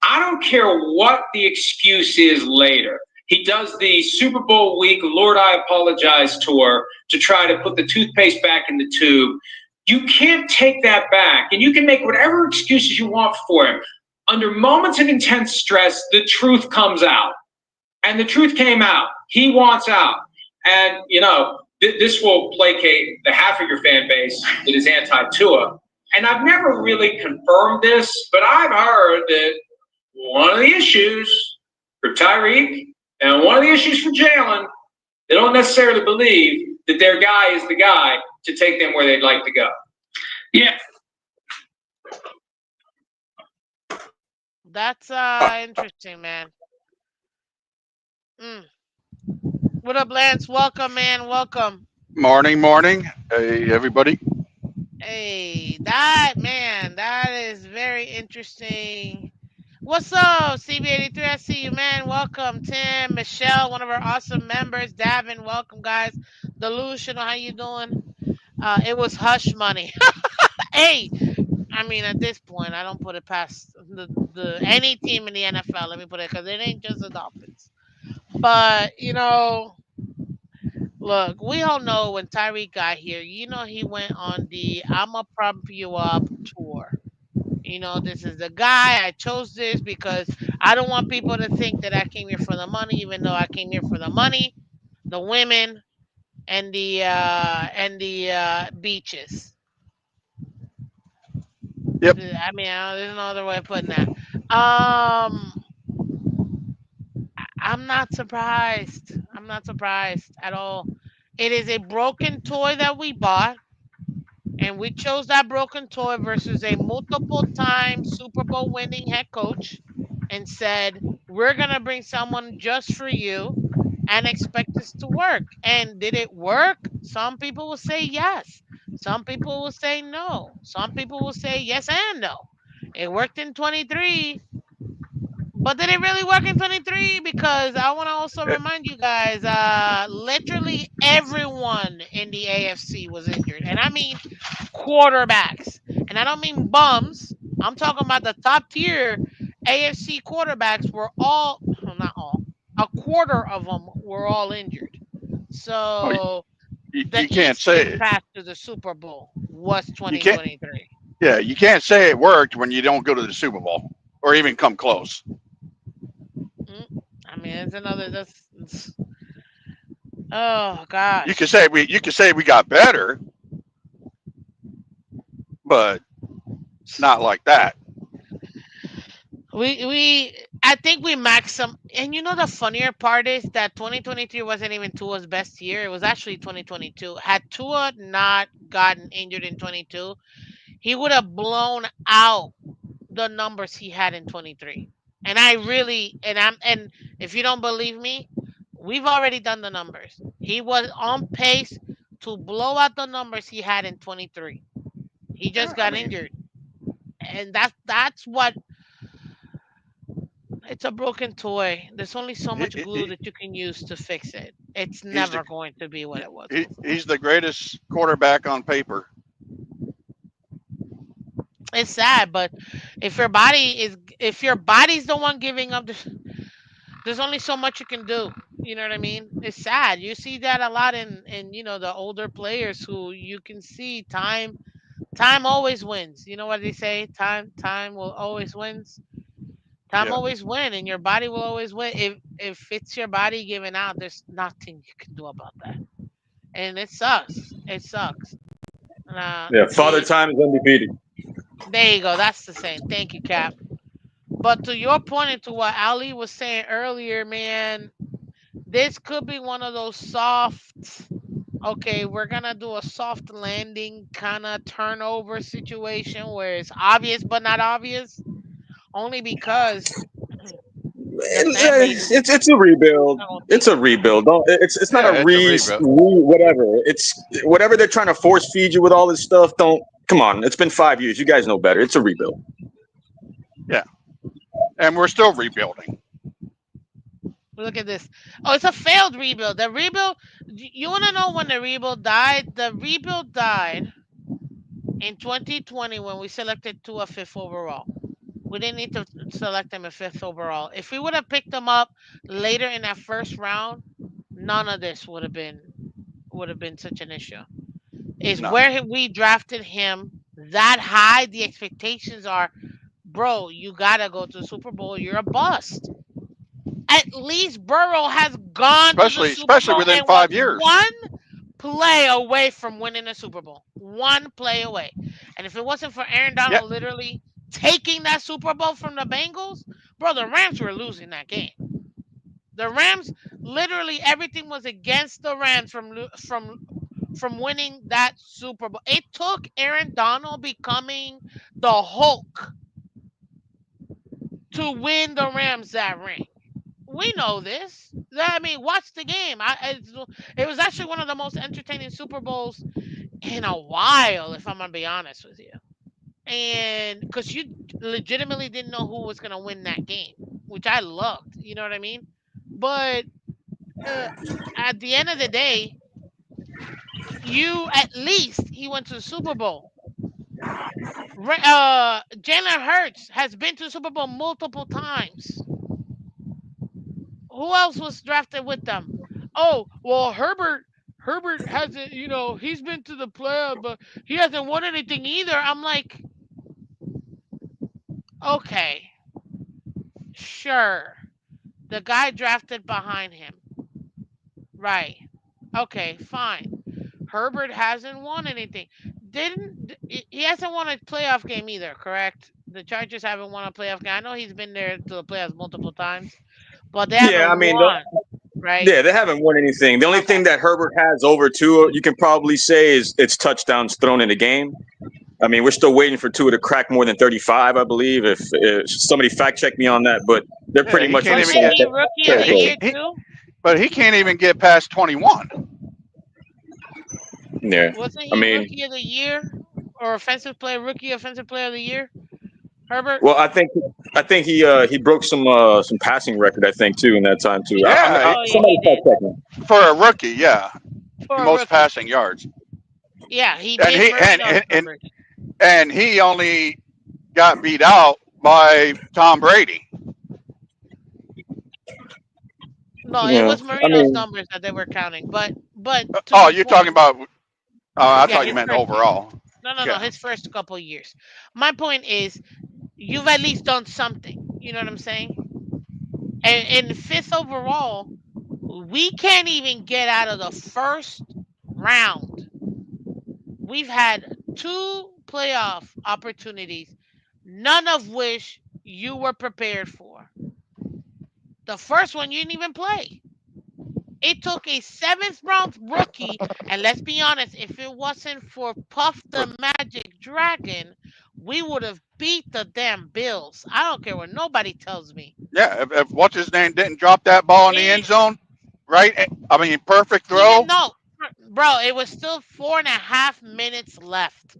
F: I don't care what the excuse is later. He does the Super Bowl week Lord I Apologize tour to try to put the toothpaste back in the tube. You can't take that back, and you can make whatever excuses you want for him. Under moments of intense stress, the truth comes out. And the truth came out. He wants out. And, this will placate the half of your fan base that is anti-Tua. And I've never really confirmed this, but I've heard that one of the issues for Tyreek and one of the issues for Jalen, they don't necessarily believe that their guy is the guy to take them where they'd like to go.
E: Yeah.
B: That's interesting, man. Mm. What up, Lance? Welcome, man. Welcome.
G: Morning, morning. Hey, everybody.
B: Hey, that man, that is very interesting. What's up, CB83? I see you, man. Welcome, Tim, Michelle, one of our awesome members. Davin, welcome, guys. Delusional, how you doing? It was hush money. Hey, I mean, at this point, I don't put it past the any team in the NFL. Let me put it because it ain't just the Dolphins. But look, we all know when Tyreek got here. He went on the "I'ma pump you up" tour. This is the guy. I chose this because I don't want people to think that I came here for the money, even though I came here for the money, the women, and the beaches.
G: Yep.
B: I mean, there's no other way of putting that. Um, I'm not surprised. I'm not surprised at all. It is a broken toy that we bought, and we chose that broken toy versus a multiple time Super Bowl winning head coach and said, we're going to bring someone just for you and expect this to work. And did it work? Some people will say yes. Some people will say no. Some people will say yes and no. It worked in 23, but did it really work in 23? Because I want to also
G: Eh,
B: remind you guys, literally everyone in the AFC was injured. And I mean quarterbacks. And I don't mean bums. I'm talking about the top tier AFC quarterbacks were all, well, not all, a quarter of them were all injured.
G: Oh,
B: So the
G: you can't
B: easiest
G: say
B: path to the Super Bowl was
G: you can't.
B: 2023.
G: Yeah, you can't say it worked when you don't go to the Super Bowl or even come close.
B: Mm, I mean, it's another, oh
G: You could
B: gosh.
G: say we got better, but not like that.
B: I think we maxed some. And the funnier part is that 2023 wasn't even Tua's best year. It was actually 2022. Had Tua not gotten injured in 22, he would have blown out the numbers he had in 23. And I really, and if you don't believe me, we've already done the numbers. He was on pace to blow out the numbers he had in 23. He just
G: Yeah, I
B: got
G: mean,
B: injured. And that's what. It's a broken toy. There's only so
G: he,
B: much glue
G: he,
B: that you can use to fix it. It's
G: he's the
B: never going to be what it was before.
G: he's the greatest quarterback on paper.
B: It's sad, but if your body's the one giving up, there's only so much you can do. You know what I mean? It's sad. You see that a lot in the older players who you can see time always wins. You know what they say? Time will always wins. Time
G: Yeah,
B: always win, and your body will always win. If it's your body giving out, there's nothing you can do about that, and it sucks. It sucks.
C: Yeah, Father
B: The
C: Time is undefeated.
B: There you go. That's the same. Thank you, Cap. But to your point and to what Ali was saying earlier, man, this could be one of those soft. Okay, we're gonna do a soft landing kind of turnover situation where it's obvious but not obvious, only because the fan base
C: It's a rebuild.
B: not gonna
C: It's
B: take
C: a
B: it.
C: rebuild. It's not a
G: yeah, it's a rebuild.
C: whatever. It's whatever they're trying to force feed you with all this stuff. Don't come on. It's been 5 years. You guys know better. It's a rebuild.
G: Yeah, and we're still rebuilding.
B: Look at this. Oh, it's a failed rebuild. The rebuild. You want to know when the rebuild died? The rebuild died in 2020 when we selected Tua fifth overall. We didn't need to select him at fifth overall. If we would have picked him up later in that first round, none of this would have been such an issue. Is
G: No,
B: where we drafted him that high. The expectations are, bro, you gotta go to the Super Bowl. You're a bust. At least Burrow has gone to the Super
G: especially
B: Bowl
G: within
B: and was
G: 5 years.
B: one play away from winning a Super Bowl. One play away. And if it wasn't for Aaron
G: Yeah,
B: Donald literally taking that Super Bowl from the Bengals, bro, the Rams were losing that game. The Rams, literally everything was against the Rams from winning that Super Bowl. It took Aaron Donald becoming the Hulk to win the Rams that ring. We know this. I mean, watch the game. It was actually one of the most entertaining Super Bowls in a while, if I'm gonna be honest with you. And because you legitimately didn't know who was gonna win that game, which I loved. You know what I mean? But uh, at the end of the day, you at least he went to the Super Bowl. Jalen Hurts has been to the Super Bowl multiple times. Who else was drafted with them? Oh, well, Herbert hasn't, he's been to the playoff, but he hasn't won anything either. I'm like, okay, sure. The guy drafted behind him. Right. Okay, fine. Herbert hasn't won anything. He hasn't won a playoff game either, correct? The Chargers haven't won a playoff game. I know he's been there to the playoffs multiple times, but they
C: Yeah,
B: haven't
C: I mean,
B: won, right?
C: yeah, they haven't won anything. The only
B: Okay.
C: thing that Herbert has over Tua, you can probably say, is it's touchdowns thrown in the game. I mean, we're still waiting for Tua to crack more than 35, I believe. If somebody fact check me on that, but they're
G: Yeah,
C: pretty
G: he
C: much
G: can't
C: in the
G: even
B: Wasn't
C: same
G: get.
B: he rookie of
G: Yeah,
B: the year
C: territory.
B: too?
G: but he can't even get past 21.
C: Yeah,
B: Wasn't
C: I
B: he
C: mean,
B: rookie of the year or rookie offensive player of the year? Herbert?
C: well, I think he broke some passing record, I think, too, in that time too.
G: Yeah,
B: Oh yeah,
C: Somebody
B: he
C: fact
B: did.
C: check me.
G: for a rookie, yeah,
B: For a
G: most
B: rookie.
G: passing yards,
B: Yeah, he
G: and
B: did
G: he
B: murder those
G: and
B: numbers.
G: and he only got beat out by Tom Brady.
B: No, it
C: Yeah,
B: was
C: I
B: Marino's
C: mean,
B: numbers that they were counting. But to
G: Oh,
B: the
G: you're talking
B: point,
G: about? I
B: yeah,
G: thought you
B: his
G: meant
B: first year.
G: overall.
B: No,
G: Yeah,
B: his first couple years. My point is, you've at least done something. You know what I'm saying? And in fifth overall, we can't even get out of the first round. We've had two playoff opportunities, none of which you were prepared for. The first one you didn't even play. It took a seventh round rookie, and let's be honest, if it wasn't for Puff
G: for
B: the Magic Dragon, we would have beat the damn Bills. I don't care what nobody tells me.
G: yeah. If what's his name didn't drop that ball in the
B: It
G: end zone, right? I mean, perfect
B: even
G: throw.
B: though, bro, it was still 4.5 minutes left.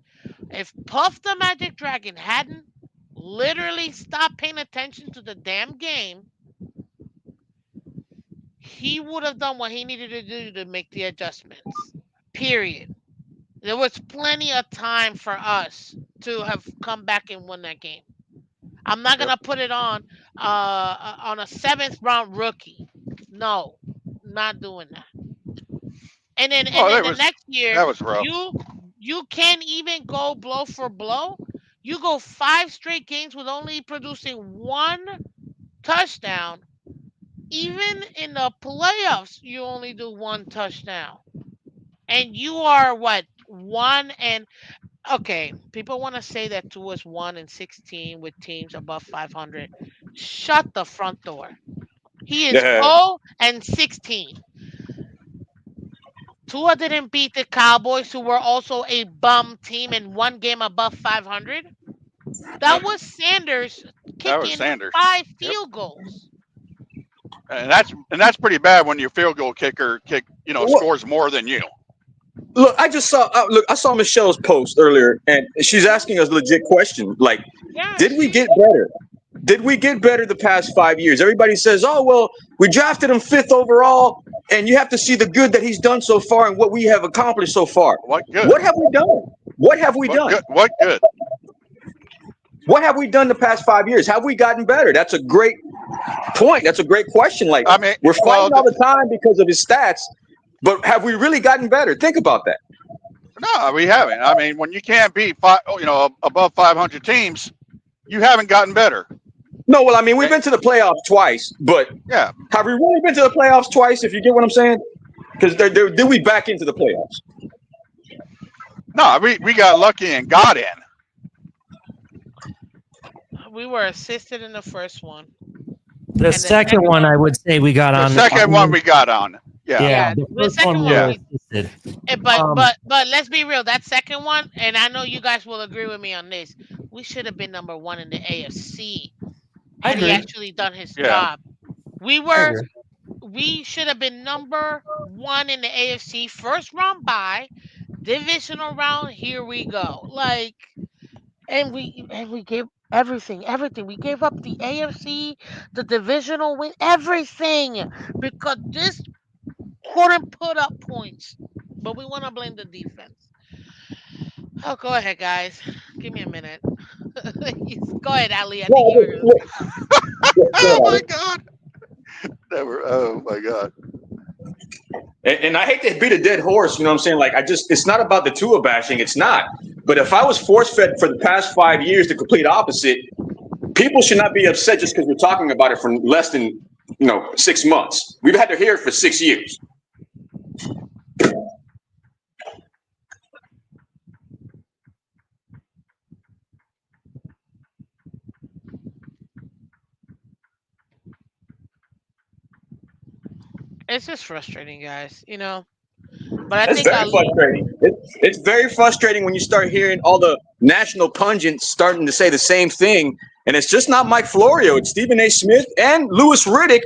B: If Puff the Magic Dragon hadn't literally stopped paying attention to the damn game, he would have done what he needed to do to make the adjustments. Period. There was plenty of time for us to have come back and won that game. I'm not
G: Yep.
B: gonna put it on a seventh round rookie. No, not doing that. And
G: Oh,
B: then the next year,
G: that was rough.
B: you can't even go blow for blow. You go 5 straight games with only producing one touchdown. Even in the playoffs, you only do one touchdown. And you are what? One and okay, people want to say that Tua is 1-16 with teams above 500. Shut the front door. He is
C: yeah.
B: 0-16. Tua didn't beat the Cowboys, who were also a bum team and one game above 500. That was Sanders
G: That was
B: kicking
G: Sanders.
B: 5
G: Yep.
B: field goals.
G: And that's pretty bad when your field goal kicker
C: What,
G: scores more than you.
C: look, I saw Michelle's post earlier, and she's
B: Hmm.
C: asking us legit questions like,
B: Yeah,
C: did we
B: she.
C: get better? Did we get better the past 5 years? Everybody says, "Oh well, we drafted him fifth overall," and you have to see the good that he's done so far and what we have accomplished so far.
G: What good?
C: What have we done? What have we
G: What
C: done?
G: good? What good?
C: What have we done the past 5 years? Have we gotten better? That's a great point. That's a great question. Like,
G: I mean,
C: we're
G: well,
C: fighting all the time because of his stats, but have we really gotten better? Think about that.
G: no, we haven't. I mean, when you can't beat above 500 teams, you haven't gotten better.
C: No, well, I mean, we've
G: Eh,
C: been to the playoffs twice, but
G: Yeah,
C: have we really been to the playoffs twice? If you get what I'm saying, because then we back into the playoffs.
G: no, we got lucky and got in.
B: We were assisted in the first one.
D: The
B: And the
D: second
B: second
D: one,
B: one,
D: I would say we got
G: The
D: on.
G: second one we got on. Yeah,
D: Yeah,
B: yeah,
D: the
B: the
D: first one
B: second
D: we
B: one
D: were
G: yeah.
B: we.
D: assisted.
B: But
D: Um,
B: let's be real. That second one, and I know you guys will agree with me on this. We should have been number one in the AFC,
D: I
B: had he
D: agree.
B: actually done his
G: Yeah.
B: job. We
D: I
B: were
D: agree.
B: we should have been number one in the AFC, first round bye, divisional round. Here we go. Like, and we gave everything. We gave up the AFC, the divisional win, everything because this couldn't put up points. But we want to blame the defense. Oh, go ahead, guys. Give me a minute. Go ahead, Ali. I think
C: No,
B: you were gonna.
G: Oh my
C: yeah.
G: God. Never. Oh my God.
C: And I hate to beat a dead horse, you know what I'm saying? Like, it's not about the Tua bashing. It's not. But if I was force fed for the past 5 years the complete opposite, people should not be upset just because we're talking about it for less than, 6 months. We've had to hear it for 6 years.
B: It's just frustrating, guys. But I
C: It's
B: think
C: very
B: Ali.
C: frustrating. It's very frustrating when you start hearing all the national pundits starting to say the same thing. And it's just not Mike Florio. It's Stephen A. Smith and Louis Riddick,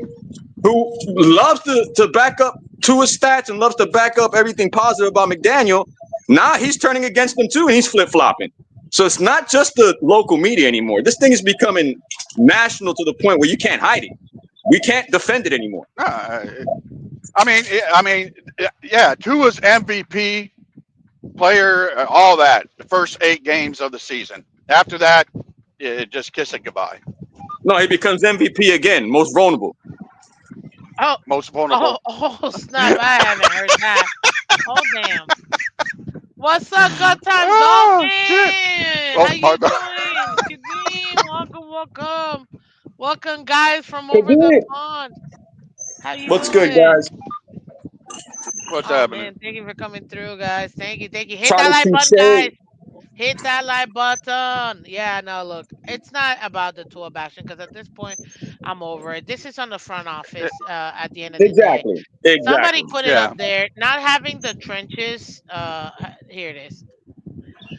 C: who loves to back up Tua's stats and loves to back up everything positive about McDaniel. Now he's turning against them too, and he's flip flopping. So it's not just the local media anymore. This thing is becoming national to the point where you can't hide it. We can't defend it anymore.
G: No, I mean, yeah. Tua's MVP player, all that. The first 8 games of the season. After that, just kiss it goodbye.
C: No, he becomes MVP again, most vulnerable.
B: Oh,
G: Most
B: oh,
G: vulnerable.
B: oh, snap! I haven't heard that. Oh, damn. What's up, Good Times
G: Oh shit.
B: Dolphin?
G: Oh
B: How
G: my
B: you
G: bad.
B: doing? Kadeem, welcome, guys from over the pond. How you
C: What's good,
B: doing?
C: guys?
G: What's
B: Oh
G: happening?
B: man, thank you for coming through, guys. Thank you. Hit that
C: Charlie
B: like button, guys.
C: Touche.
B: Hit that like button. Yeah, no, look, it's not about the tour bashing because at this point, I'm over it. This is on the front office. At the end of the day,
C: Exactly.
B: somebody
C: Exactly.
B: put it up
G: Yeah.
B: there. Not having the trenches. Here it is.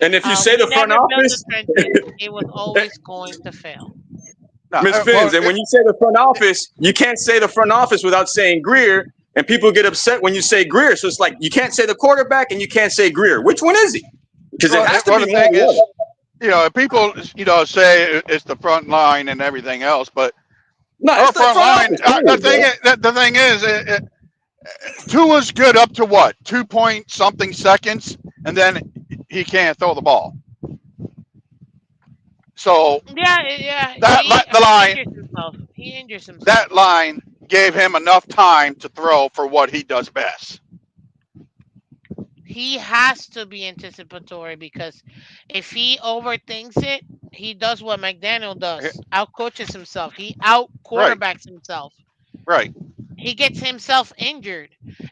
C: And if you say
B: When you
C: the front
B: never build the
C: office,
B: trenches, it was always going to fail.
G: No.
C: Miss
G: Well,
C: Finns, and when you say the front office, you can't say the front office without saying Greer, and people get upset when you say Greer. So it's like you can't say the quarterback and you can't say Greer. Which one is he? Because it has to
G: well,
C: be
G: the
C: one or
G: thing
C: the
G: is,
C: other.
G: people, say it's the front line and everything else, but
C: No, it's
G: our
C: the
G: front
C: front
G: line.
C: office, period, bro.
G: The thing is, Tua's good up to what 2 point something seconds, and then he can't throw the ball. So
B: Yeah, yeah.
G: the
B: He
G: line
B: injures himself. He injures
G: that
B: himself.
G: line gave him enough time to throw for what he does best.
B: He has to be anticipatory because if he overthinks it, he does what McDaniel does. Out coaches himself. He out
G: Right,
B: quarterbacks himself.
G: right,
B: He gets himself injured.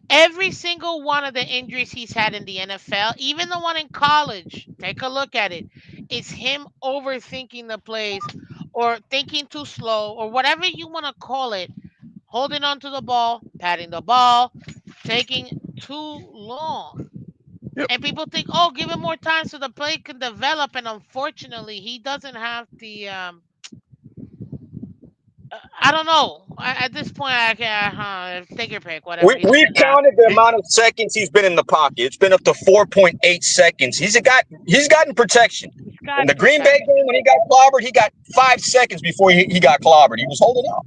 B: Every single one of the injuries he's had in the NFL, even the one in college, take a look at it. It's him overthinking the plays or thinking too slow or whatever you want to call it, holding on to the ball, patting the ball, taking too long.
G: yep.
B: And people think, oh, give him more time so the play can develop. And unfortunately, he doesn't have the. I don't know. At this point, I can take your pick, whatever. He
C: We've
B: doesn't have.
C: counted the
G: He
C: amount of seconds he's been in the pocket. It's been up to 4.8 seconds. He's gotten protection.
B: He's
C: In
B: gotten
C: the Green Bay
B: protection.
C: game, when he got clobbered, he got 5 seconds before he got clobbered. He was holding on.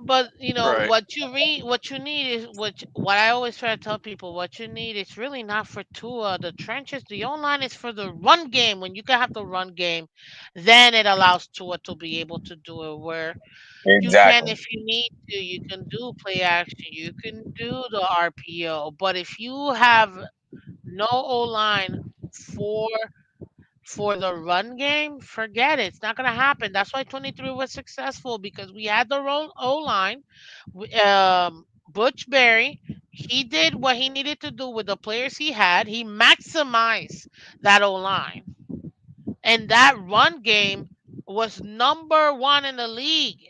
B: But
G: right.
B: what you need is what I always try to tell people. What you need is really not for Tua. The trenches, the online is for the run game. When you can have the run game, then it allows Tua to be able to do it. Where you can,
C: Exactly.
B: if you need to, you can do play action, you can do the RPO. But if you have no O line for for the run game, forget it. It's not gonna happen. That's why 23 was successful because we had the O line. Butch Berry, he did what he needed to do with the players he had. He maximized that O line, and that run game was number one in the league.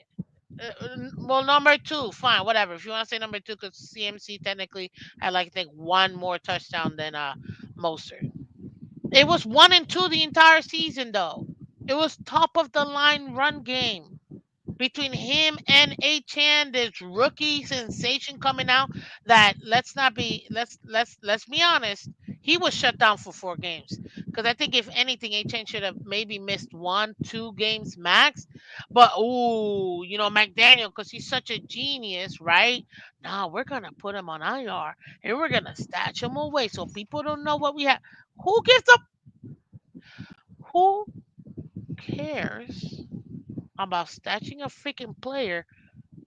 B: Well, number two, fine, whatever. If you want to say number two, because CMC technically had like I think one more touchdown than Mostert. It was one and two the entire season though. It was top of the line run game between him and Achan, this rookie sensation coming out. That let's be honest, he was shut down for 4 games. Because I think if anything, Achan should have maybe missed 1, 2 games max. But ooh, McDaniel, because he's such a genius, right? Now we're gonna put him on IR and we're gonna stash him away so people don't know what we have. Who gives up? Who cares about stashing a freaking player?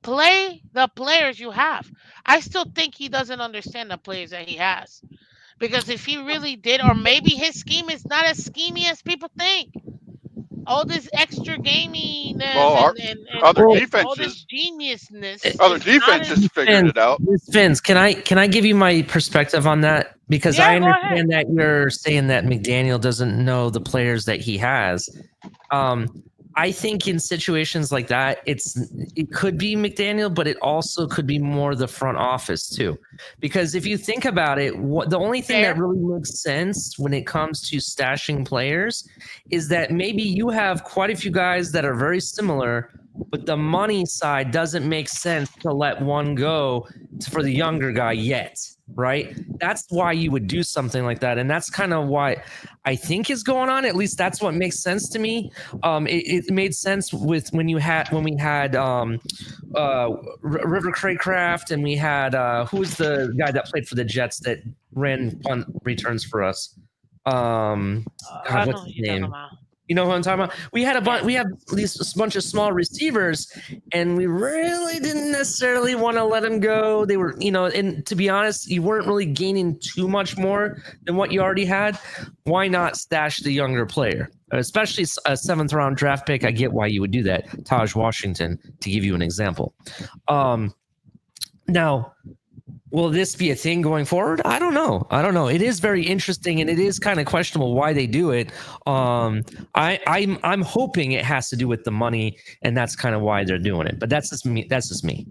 B: Play the players you have. I still think he doesn't understand the players that he has. Because if he really did, or maybe his scheme is not as schemy as people think. All this extra gaminess
G: Well, our
B: and
G: other
D: Well,
B: all this
G: defenses,
B: geniusness
G: other
B: is not as.
G: defenses figured
D: Finn,
G: it out.
D: Finn, can I give you my perspective on that? Because I
B: Yeah, go ahead.
D: understand that you're saying that McDaniel doesn't know the players that he has. Um, I think in situations like that, it could be McDaniel, but it also could be more the front office too. Because if you think about it, the only thing that
B: Fair.
D: really makes sense when it comes to stashing players is that maybe you have quite a few guys that are very similar, but the money side doesn't make sense to let one go for the younger guy yet, right? That's why you would do something like that, and that's kind of why I think is going on. At least that's what makes sense to me. It made sense with when we had River Craycraft, and we had who was the guy that played for the Jets that ran punt returns for us?
B: I
D: God,
B: know
D: what's
B: what
D: his
B: you're talking
D: name?
B: about.
D: You know who I'm talking about? We had
B: Yeah.
D: we have these bunch of small receivers, and we really didn't necessarily want to let them go. They were, and to be honest, you weren't really gaining too much more than what you already had. Why not stash the younger player, especially a seventh round draft pick? I get why you would do that. Taj Washington, to give you an example. Now, will this be a thing going forward? I don't know. It is very interesting, and it is kind of questionable why they do it. I'm hoping it has to do with the money, and that's kind of why they're doing it. But that's just me. That's just me.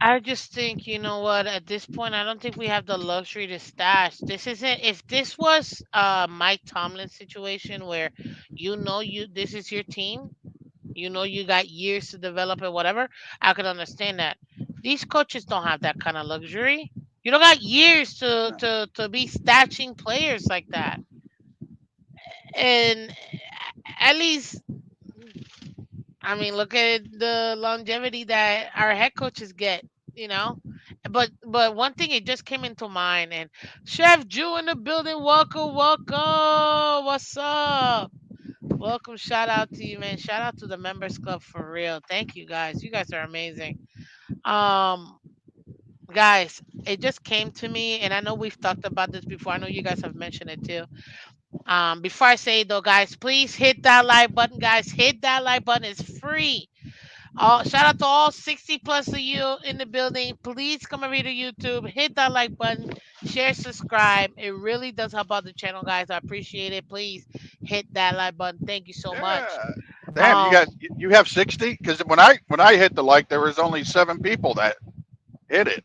B: I just think, you know what, at this point I don't think we have the luxury to stash. This isn't if this was Mike Tomlin situation where this is your team, you got years to develop it, whatever, I could understand that. These coaches don't have that kind of luxury. You don't got years
G: No.
B: to be stashing players like that. And at least, I mean, look at the longevity that our head coaches get, you know. But one thing it just came into mind, and Chef Jew in the building, welcome, welcome. What's up? Welcome, shout out to you, man. Shout out to the members club for real. Thank you guys. You guys are amazing. Um, guys, it just came to me, and I know we've talked about this before. I know you guys have mentioned it too. Before I say it though, guys, please hit that like button, guys. Hit that like button. It's free. Shout out to all 60 plus of you in the building. Please come over to YouTube, hit that like button, share, subscribe. It really does help out the channel, guys. I appreciate it. Please hit that like button. Thank you so much.
G: Yeah. Damn,
B: Um,
G: you have 60? Because when I hit the like, there was only 7 people that hit it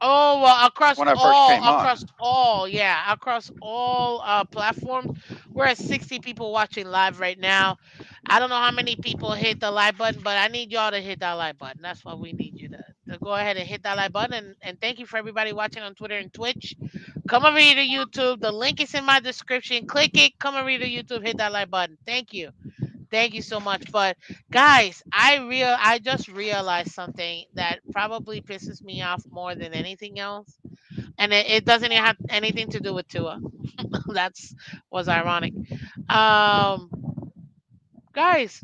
B: Oh, well,
G: when I first came
B: across
G: on.
B: all, yeah, across all platforms. We're at 60 people watching live right now. I don't know how many people hit the like button, but I need y'all to hit that like button. That's what we need you to go ahead and hit that like button. And thank you for everybody watching on Twitter and Twitch. Come over here to YouTube. The link is in my description. Click it. Come over here to YouTube. Hit that like button. Thank you. Thank you so much. But guys, I just realized something that probably pisses me off more than anything else. And it doesn't even have anything to do with Tua. That's was ironic. Um guys,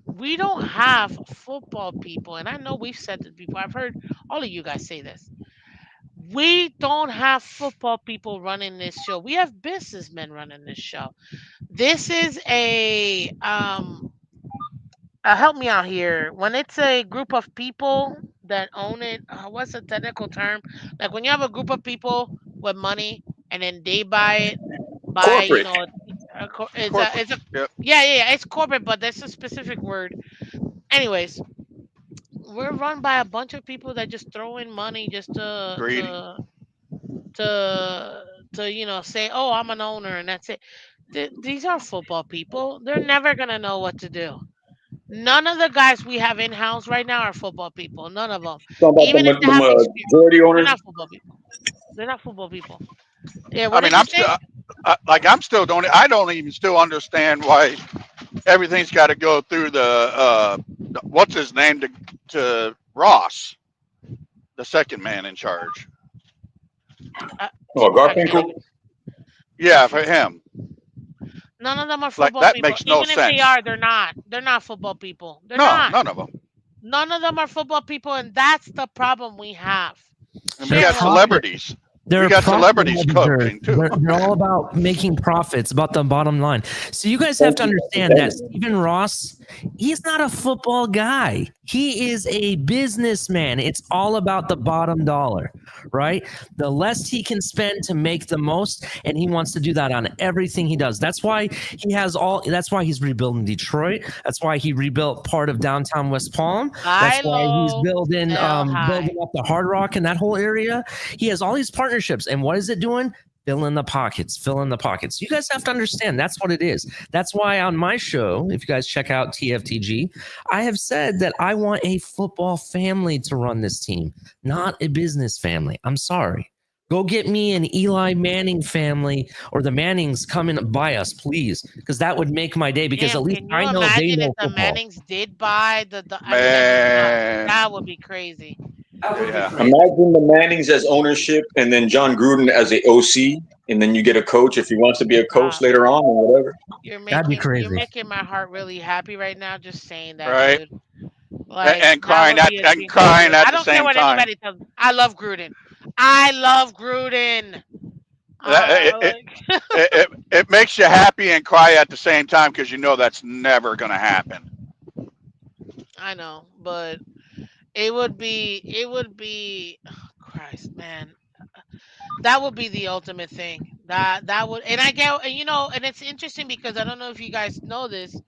B: we don't have football people, and I know we've said this before. I've heard all of you guys say this. We don't have football people running this show. We have businessmen running this show. This is a help me out here. When it's a group of people that own it, what's the technical term? Like when you have a group of people with money and then they buy it by,
C: Corporate.
G: Corporate.
B: it's a
G: Yep.
B: yeah, it's corporate, but there's a specific word. Anyways, we're run by a bunch of people that just throw in money just to
G: Greedy.
B: to say, oh, I'm an owner and that's it. These are football people. They're never gonna know what to do. None of the guys we have in house right now are football people. None of them.
C: Talking about
B: Even if they
C: the
B: have experience,
C: majority
B: they're
C: owners.
B: not football people. They're not football people. Yeah.
G: I
B: What
G: mean,
B: did you
G: I'm still
B: say?
G: like I'm still don't I don't even still understand why everything's got to go through what's his name to Ross, the second man in charge.
B: Uh,
C: Oh,
B: I can't.
C: Garfinkel.
G: Yeah, for him.
B: None of them are
G: Like
B: football
G: that
B: people.
G: makes no
B: Even if they
G: sense.
B: are, they're not. They're not football people. They're
G: No,
B: not.
G: none of them.
B: None of them are football people, and that's the problem we have.
G: And we
D: They're
G: got
B: Shareholders.
D: profit.
G: celebrities. We
D: They're
G: got
D: profit
G: celebrities
D: managers.
G: coaching too.
D: They're all about making profits, about the bottom line. So you guys have to understand that Stephen Ross, he's not a football guy. He is a businessman. It's all about the bottom dollar, right? The less he can spend to make the most, and he wants to do that on everything he does. That's why that's why he's rebuilding Detroit. That's why he rebuilt part of downtown West Palm.
B: Buy
D: That's why he's
B: low,
D: building
B: sell high.
D: up the Hard Rock and that whole area. He has all these partnerships. And what is it doing? Fill in the pockets. You guys have to understand that's what it is. That's why on my show, if you guys check out TFTG, I have said that I want a football family to run this team, not a business family. I'm sorry. Go get me an Eli Manning family or the Mannings coming by us, please, because that would make my day. Because
B: Damn,
D: at least
B: can you
D: I know they
B: imagine if
D: know
B: the
D: football.
B: Mannings did buy the I mean,
G: Man,
B: that would be crazy.
G: yeah.
C: Imagine the Mannings as ownership, and then John Gruden as a OC, and then you get a coach if he wants to be a coach
B: Uh,
C: later on or whatever.
D: That'd be
B: you're
D: crazy.
B: making my heart really happy right now just saying that,
G: Right.
B: dude. Like
G: And
B: that
G: crying
B: would be a dream come true.
G: at
B: I
G: the
B: don't care
G: same
B: what
G: time.
B: anybody tells me. I love Gruden. I love Gruden.
G: It, it,
B: Like
G: it makes you happy and cry at the same time because you know that's never going to happen.
B: I know, but it would be oh, Christ, man. That would be the ultimate thing. That would and I get and and it's interesting because I don't know if you guys know this,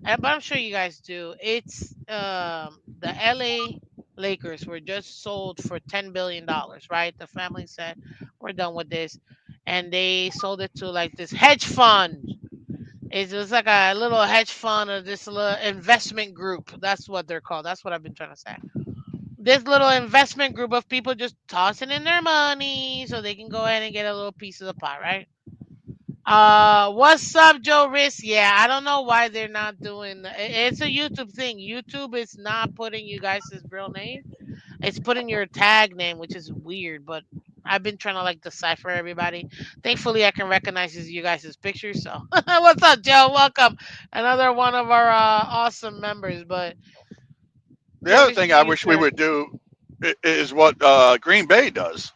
B: but I'm sure you guys do. It's the LA Lakers were just sold for $10 billion, right? The family said, "We're done with this." And they sold it to like this hedge fund. It was like a little hedge fund or this little investment group. That's what they're called. That's what I've been trying to say. This little investment group of people just tossing in their money so they can go ahead and get a little piece of the pie, right? What's up, Joe Riss? Yeah, I don't know why they're not doing. It's a YouTube thing. YouTube is not putting you guys' real name. It's putting your tag name, which is weird. But I've been trying to like decipher everybody. Thankfully, I can recognize you guys' pictures. So, what's up, Joe? Welcome, another one of our awesome members. But
G: The
B: Joe
G: other
B: Riss,
G: thing
B: what
G: I
B: do you
G: wish we
B: say?
G: would do is what Green Bay does.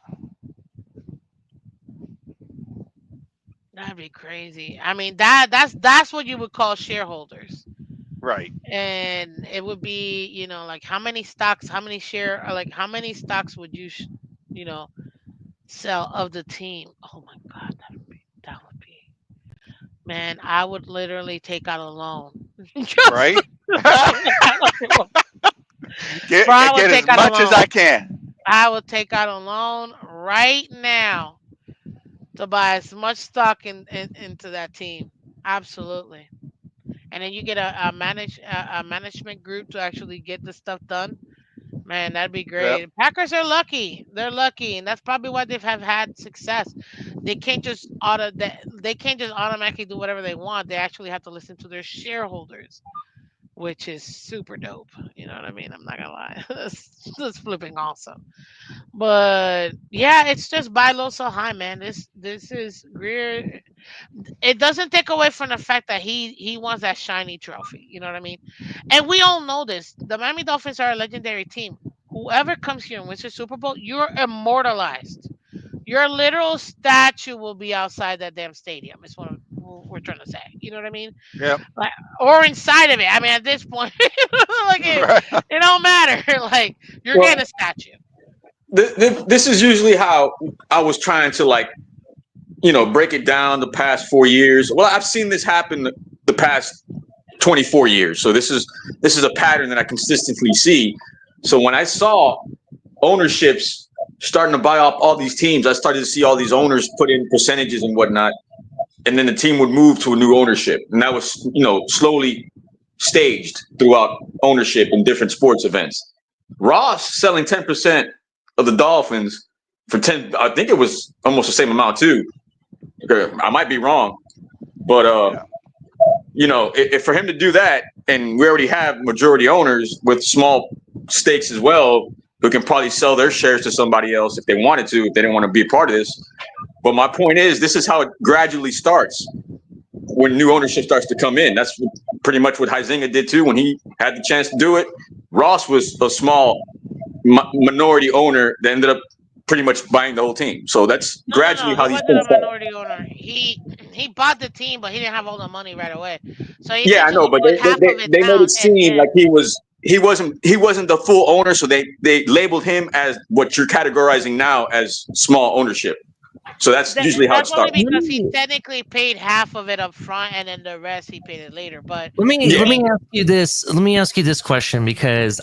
B: That'd be crazy. I mean, that's what you would call shareholders.
G: Right.
B: And it would be like how many stocks, how many share, or like how many stocks would you you know sell of the team. Oh my god, that would be man, I would literally take out a loan. Just
G: Right.
B: bro, I would
G: Get as
B: take out a
G: much as
B: loan.
G: I can.
B: I would take out a loan right now to buy as much stock into that team. Absolutely. And then you get a management group to actually get the stuff done. Man, that'd be
G: Yep.
B: great. Packers are lucky. They're lucky, and that's probably why they've have had success. They can't just automatically do whatever they want. They actually have to listen to their shareholders, which is super dope. You know what I mean? I'm not gonna lie. That's flipping awesome. But yeah, it's just buy low, sell high, man. This is Greer. It doesn't take away from the fact that he wants that shiny trophy. You know what I mean? And we all know this. The Miami Dolphins are a legendary team. Whoever comes here and wins the Super Bowl, you're immortalized. Your literal statue will be outside that damn stadium. Is what we're trying to say. You know what I mean?
G: Yep.
B: Like, or inside of it. I mean, at this point, like
G: Right.
B: it don't matter. Like you're
C: Well,
B: getting a statue.
C: this is usually how I was trying to break it down the past 4 years. Well, I've seen this happen the past 24 years. So this is a pattern that I consistently see. So when I saw ownerships starting to buy up all these teams, I started to see all these owners put in percentages and whatnot. and then the team would move to a new ownership, and that was slowly staged throughout ownership in different sports events. Ross selling 10% of the Dolphins for 10, I think it was almost the same amount too. I might be wrong, but if for him to do that, and we already have majority owners with small stakes as well, who can probably sell their shares to somebody else if they wanted to, if they didn't want to be a part of this. But my point is, this is how it gradually starts when new ownership starts to come in. That's pretty much what Huizinga did too when he had the chance to do it. Ross was a small minority owner that ended up pretty much buying the whole team. So that's gradually how
B: he
C: these
B: wasn't
C: things
B: a
C: start.
B: minority owner. He bought the team, but he didn't have all the money right away. So he
C: Yeah, I know,
B: essentially
C: but
B: bought half of it
C: they made
B: down,
C: it seem like he wasn't the full owner, so they labeled him as what you're categorizing now as small ownership. So that's usually how it
B: that's only
C: starts.
B: because he technically paid half of it up front, and then the rest he paid it later. But
D: Let me
C: Yeah.
D: let me ask you this. Let me ask you this question because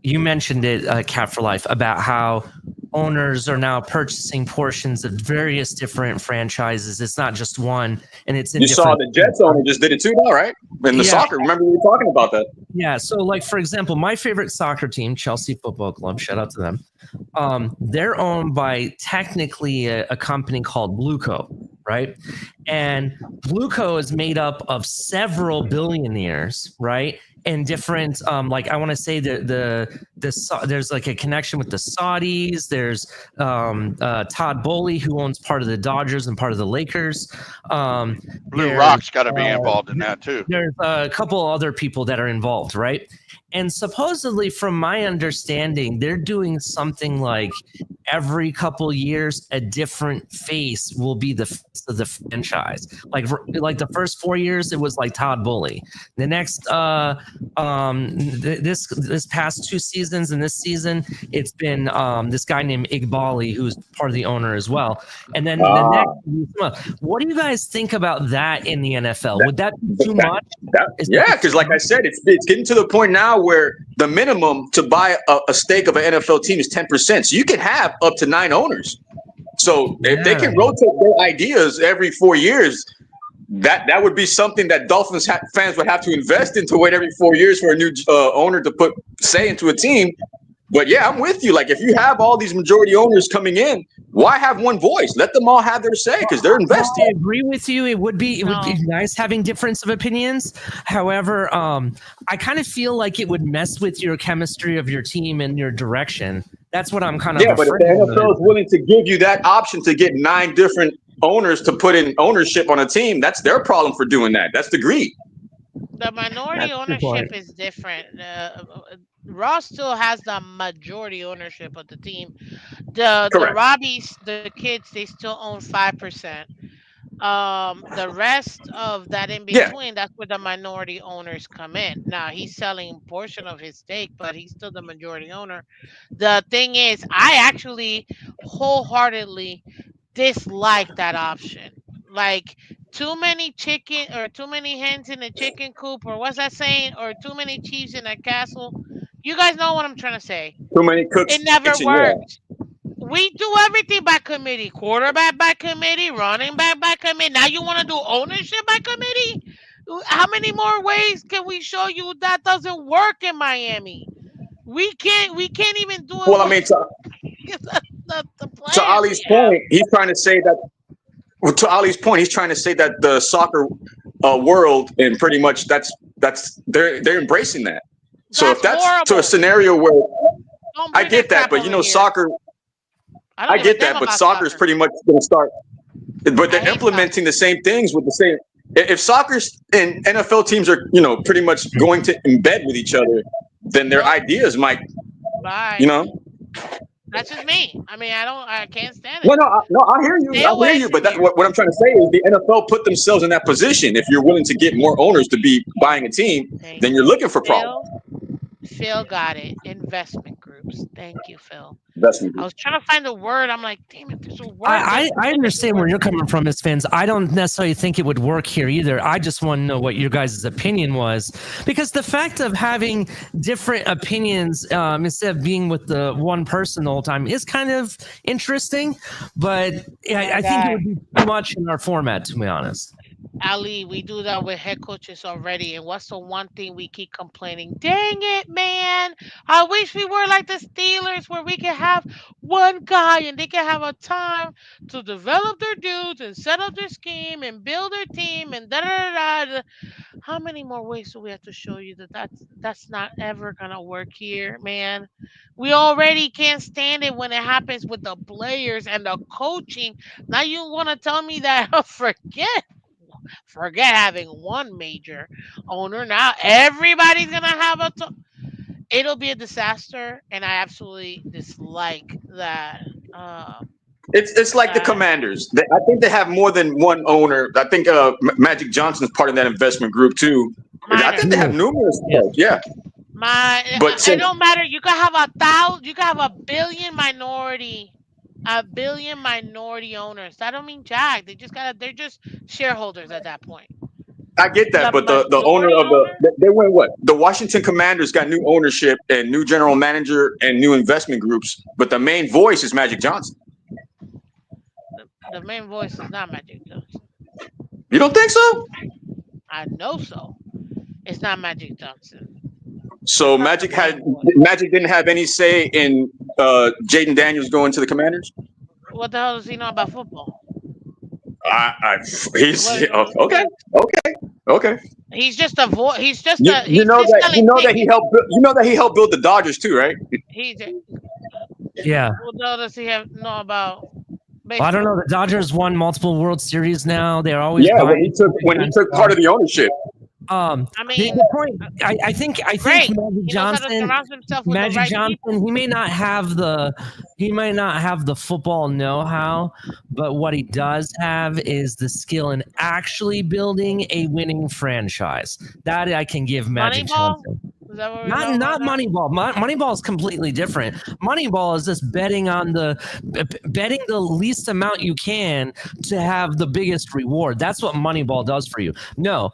D: you mentioned it, Cat for Life, about how owners are now purchasing portions of various different franchises. It's not just one, and it's in
C: You saw
D: different.
C: the Jets owner just did it too now, right? In the
D: Yeah.
C: soccer. Remember we were talking about that.
D: Yeah. So, like for example, my favorite soccer team, Chelsea Football Club. Shout out to them. They're owned by technically a company called Blueco, right? And Blueco is made up of several billionaires, right? And different, like I want to say there's like a connection with the Saudis. There's Todd Bowley, who owns part of the Dodgers and part of the Lakers.
G: Blue Rock's got to be involved in that too.
D: There's a couple other people that are involved, right? And supposedly, from my understanding, they're doing something like every couple years, a different face will be the face of the franchise. Like the first 4 years, it was like Todd Bowley. The next, this past 2 seasons and this season, it's been this guy named Igbali, who's part of the owner as well. And then the next, what do you guys think about that in the NFL? Would that be too much?
C: Yeah, because like I said, it's getting to the point now where the minimum to buy a stake of an NFL team is 10%. So you can have up to 9 owners. So if they can rotate their ideas every 4 years, that would be something that Dolphins fans would have to invest in, to wait every 4 years for a new owner to put say into a team. But yeah, I'm with you. Like, if you have all these majority owners coming in, why have one voice? Let them all have their say, because they're investing.
D: I agree with you. It would be nice having difference of opinions. However, I kind of feel like it would mess with your chemistry of your team and your direction. That's what I'm kind of
C: but if the NFL is willing to give you that option to get 9 different owners to put in ownership on a team, that's their problem for doing that. That's the greed.
B: the minority ownership is different. Ross still has the majority ownership of the team. The Robbies, the kids, they still own 5%. The rest of that in between, that's where the minority owners come in. Now he's selling a portion of his stake, but he's still the majority owner. The thing is, I actually wholeheartedly dislike that option. Like, too many chicken or too many hens in a chicken coop, or what's that saying? Or too many chiefs in a castle. You guys know what I'm trying to say.
C: Too many cooks.
B: It never
C: kitchen,
B: worked. We do everything by committee. Quarterback by committee, running back by committee. Now you want to do ownership by committee? How many more ways can we show you that doesn't work in Miami? We can't even do it.
C: Well, I mean, to Ali's point, he's trying to say that. Well, to Ali's point, he's trying to say that the soccer world, and pretty much that's they're embracing that. So if that's
B: horrible.
C: to a scenario where
B: Don't
C: I
B: bring
C: get that,
B: crap
C: but you
B: over
C: know,
B: here.
C: soccer. I get that, but soccer is pretty much going to start. But they're implementing the same things with the same. If soccer's and NFL teams are, pretty much going to embed with each other, then their ideas might,
B: That's just me. I mean, I can't stand it.
C: No, I hear you. I hear you. But what I'm trying to say is the NFL put themselves in that position. If you're willing to get more owners to be buying a team, then you're looking for problems.
B: Phil got it. Investment group. groups. Thank you, Phil.
C: Investment
B: I
C: group.
B: was trying to find a word. I'm like, damn it, there's a word. There's
D: I
B: a
D: understand where
B: word.
D: you're coming from, Miss Fins. I don't necessarily think it would work here either. I just want to know what your guys' opinion was, because the fact of having different opinions instead of being with the one person the whole time is kind of interesting. But I think it would be too much in our format, to be honest.
B: Ali, we do that with head coaches already. And what's the one thing we keep complaining? Dang it, man. I wish we were like the Steelers where we can have one guy and they can have a time to develop their dudes and set up their scheme and build their team and da da da da. How many more ways do we have to show you that that's not ever gonna work here, man? We already can't stand it when it happens with the players and the coaching. Now you want to tell me that forget having one major owner. Now everybody's gonna have it'll be a disaster, and I absolutely dislike that.
C: It's like the
B: That
C: Commanders. I think they have more than one owner. I think Magic Johnson is part of that investment group too. I
B: minor.
C: think they have numerous. Yeah, but
B: It
C: since
B: don't matter. You can have you can have a billion minority owners. That don't mean jack. They're just shareholders at that point.
C: I get
B: The
C: that, but the owner
B: majority
C: of
B: owner,
C: they went what? The Washington Commanders got new ownership and new general manager and new investment groups, but the main voice is Magic Johnson.
B: the main voice is not Magic Johnson.
C: You don't think so?
B: I know so. It's not Magic Johnson.
C: So
B: That's not the main voice.
C: Magic didn't have any say in Jaden Daniels going to the Commanders.
B: What the hell does he know about football?
C: He's
B: What,
C: okay, okay.
B: he's just a voice.
C: You
B: He's
C: know
B: just
C: that
B: telling
C: he helped build the Dodgers too, right?
B: he's
D: Yeah.
B: what the hell does he know about
D: Well, I don't
B: baseball?
D: know. The Dodgers won multiple World Series now. They're always
C: Yeah, when
D: buying
C: he took part of the ownership.
B: I
D: The
B: mean,
D: point, I think
B: great.
D: Magic
B: He knows how to
D: Johnson,
B: surround himself with the
D: Magic
B: right
D: Johnson,
B: people.
D: he might not have the football know-how, but what he does have is the skill in actually building a winning franchise. That I can give Magic
B: Moneyball?
D: Johnson.
B: Is that what we're
D: Not
B: talking
D: not
B: about now?
D: Moneyball. Moneyball is completely different. Moneyball is just betting the least amount you can to have the biggest reward. That's what Moneyball does for you. No,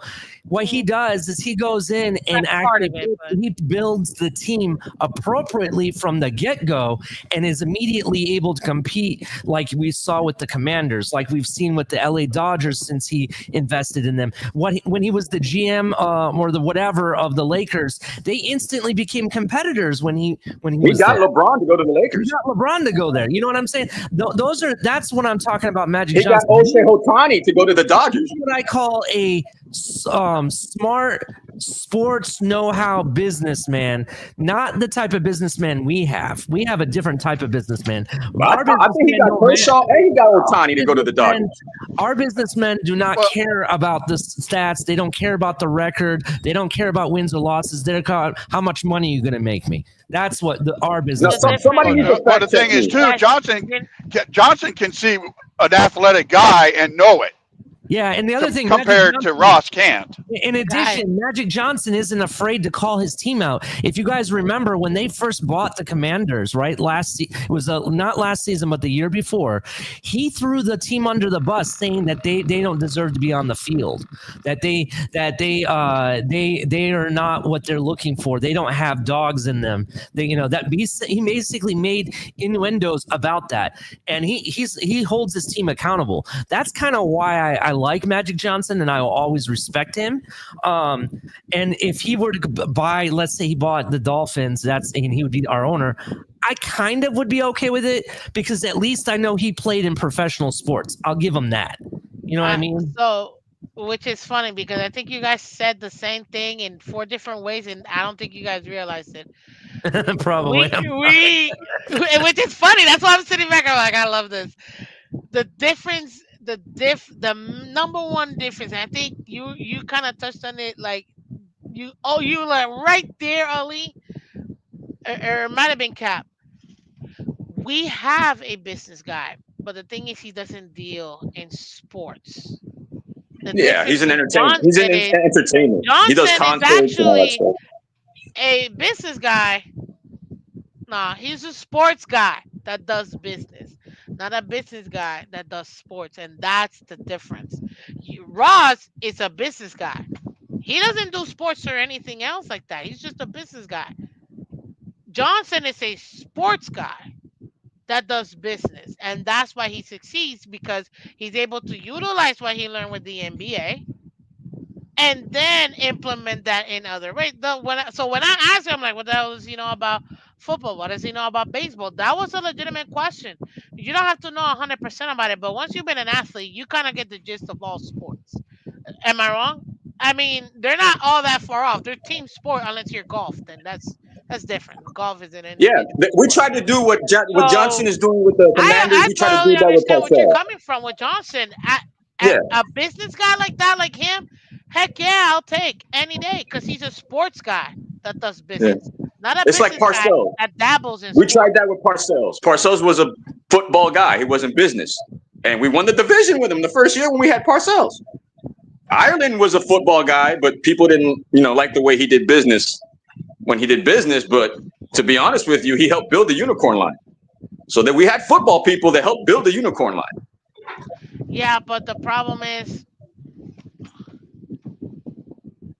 D: what he does is he goes in and
B: That's part
D: actually
B: of it, but
D: he builds the team appropriately from the get-go and is immediately able to compete, like we saw with the Commanders, like we've seen with the LA Dodgers since he invested in them. When he was the GM or the whatever of the Lakers, they instantly became competitors when he
C: He
D: was
C: got
D: there.
C: LeBron to go to the
D: He
C: Lakers.
D: got LeBron to go there. You know what I'm saying? That's what I'm talking about. Magic
C: He got
D: Johnson.
C: Osei Otani to go to the Dodgers.
D: What I call a smart sports know-how businessman, not the type of businessman we have. We have a different type of businessman.
C: I think he got Kershaw and he got Otani to go to the Dodgers.
D: Our businessmen do not care about the stats. They don't care about the record. They don't care about wins or losses. They're about how much money you're going to make me. That's what our business.
C: No, somebody needs to
G: But the thing is, too, Johnson can see an athletic guy and know it.
D: Yeah, and the other thing
G: compared to Ross can't.
D: In addition, Magic Johnson isn't afraid to call his team out. If you guys remember when they first bought the Commanders, right? It was not last season, but the year before, he threw the team under the bus, saying that they don't deserve to be on the field, that they are not what they're looking for. They don't have dogs in them. He basically made innuendos about that, and he holds his team accountable. That's kind of why I like Magic Johnson, and I will always respect him. And if he were to buy, let's say he bought the Dolphins, and he would be our owner, I kind of would be okay with it because at least I know he played in professional sports. I'll give him that. You know what I mean?
B: So, which is funny because I think you guys said the same thing in 4 different ways, and I don't think you guys realized it.
D: Probably.
B: Which is funny. That's why I'm sitting back. I'm like, I love this. The difference. The number one difference, and I think you kind of touched on it, like you like right there, Ali, or it might have been Cap. We have a business guy, but the thing is, he doesn't deal in sports.
C: He's an entertainer. He's an entertainer. He does
B: Johnson is
C: concerts and all that
B: actually
C: stuff.
B: a business guy, Nah, he's a sports guy that does business, not a business guy that does sports, and that's the difference. Ross is a business guy. He doesn't do sports or anything else like that. He's just a business guy. Johnson is a sports guy that does business, and that's why he succeeds because he's able to utilize what he learned with the NBA and then implement that in other ways. So when I asked him, I'm like, what the hell does he know about football? What does he know about baseball? That was a legitimate question. You don't have to know 100% about it, but once you've been an athlete, you kind of get the gist of all sports. Am I wrong? I mean, they're not all that far off. They're team sport unless you're golf. Then that's different. Golf is an
C: Yeah,
B: individual
C: we
B: sport.
C: tried to do what Johnson
B: So
C: is doing with the Commanders.
B: I
C: We tried to
B: totally
C: do that with
B: understand what you're
C: Parcells.
B: coming from with Johnson.
C: Yeah,
B: A business guy like that, like him, heck yeah, I'll take any day because he's a sports guy that does
C: yeah.
B: business, not a
C: It's like
B: business guy
C: Parcells.
B: that dabbles in
C: We tried
B: sports.
C: that with Parcells. Parcells was a football guy. He wasn't business, and we won the division with him the first year when we had Parcells. Ireland was a football guy, but people didn't, like the way he did business when he did business. But to be honest with you, he helped build the unicorn line. So that we had football people that helped build the unicorn line.
B: Yeah, but the problem is,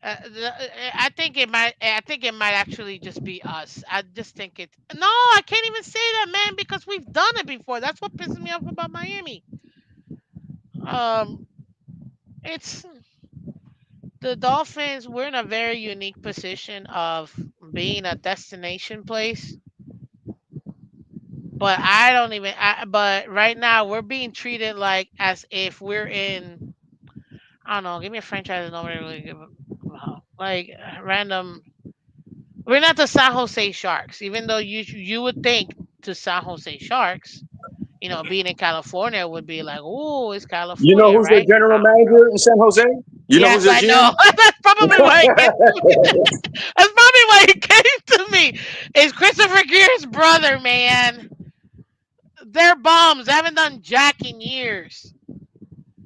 B: I think it might actually just be us. I just think it. No, I can't even say that, man, because we've done it before. That's what pisses me off about Miami. Um, it's the Dolphins. We're in a very unique position of being a destination place, but I don't even. But right now, we're being treated like as if we're in. I don't know. Give me a franchise that nobody really give like random. We're not the San Jose Sharks, even though you would think to San Jose Sharks, being in California would be like, oh, it's
C: You know
B: California,
C: who's their
B: right?
C: general manager in San Jose? You know who's
B: Yes,
C: their
B: I
C: GM?
B: know. That's probably why it gets to me. That's probably why it came to me. It's Christopher Gere's brother, man. They're bums. They haven't done jack in years.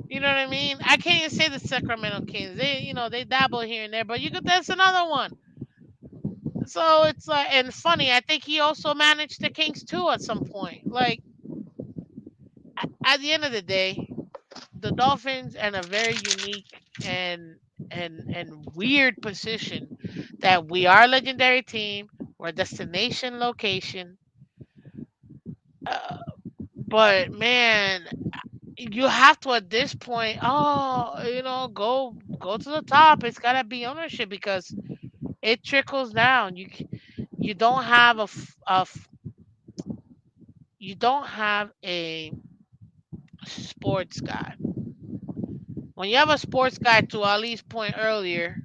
B: You know what I mean? I can't even say the Sacramento Kings. They dabble here and there, but you could. That's another one. So it's like, and funny. I think he also managed the Kings too at some point. Like at the end of the day, the Dolphins in a very unique and weird position that we are a legendary team. We're a destination location. Uh, but man, you have to at this point, go to the top. It's gotta be ownership because it trickles down. You don't have you don't have a sports guy. When you have a sports guy, to Ali's point earlier,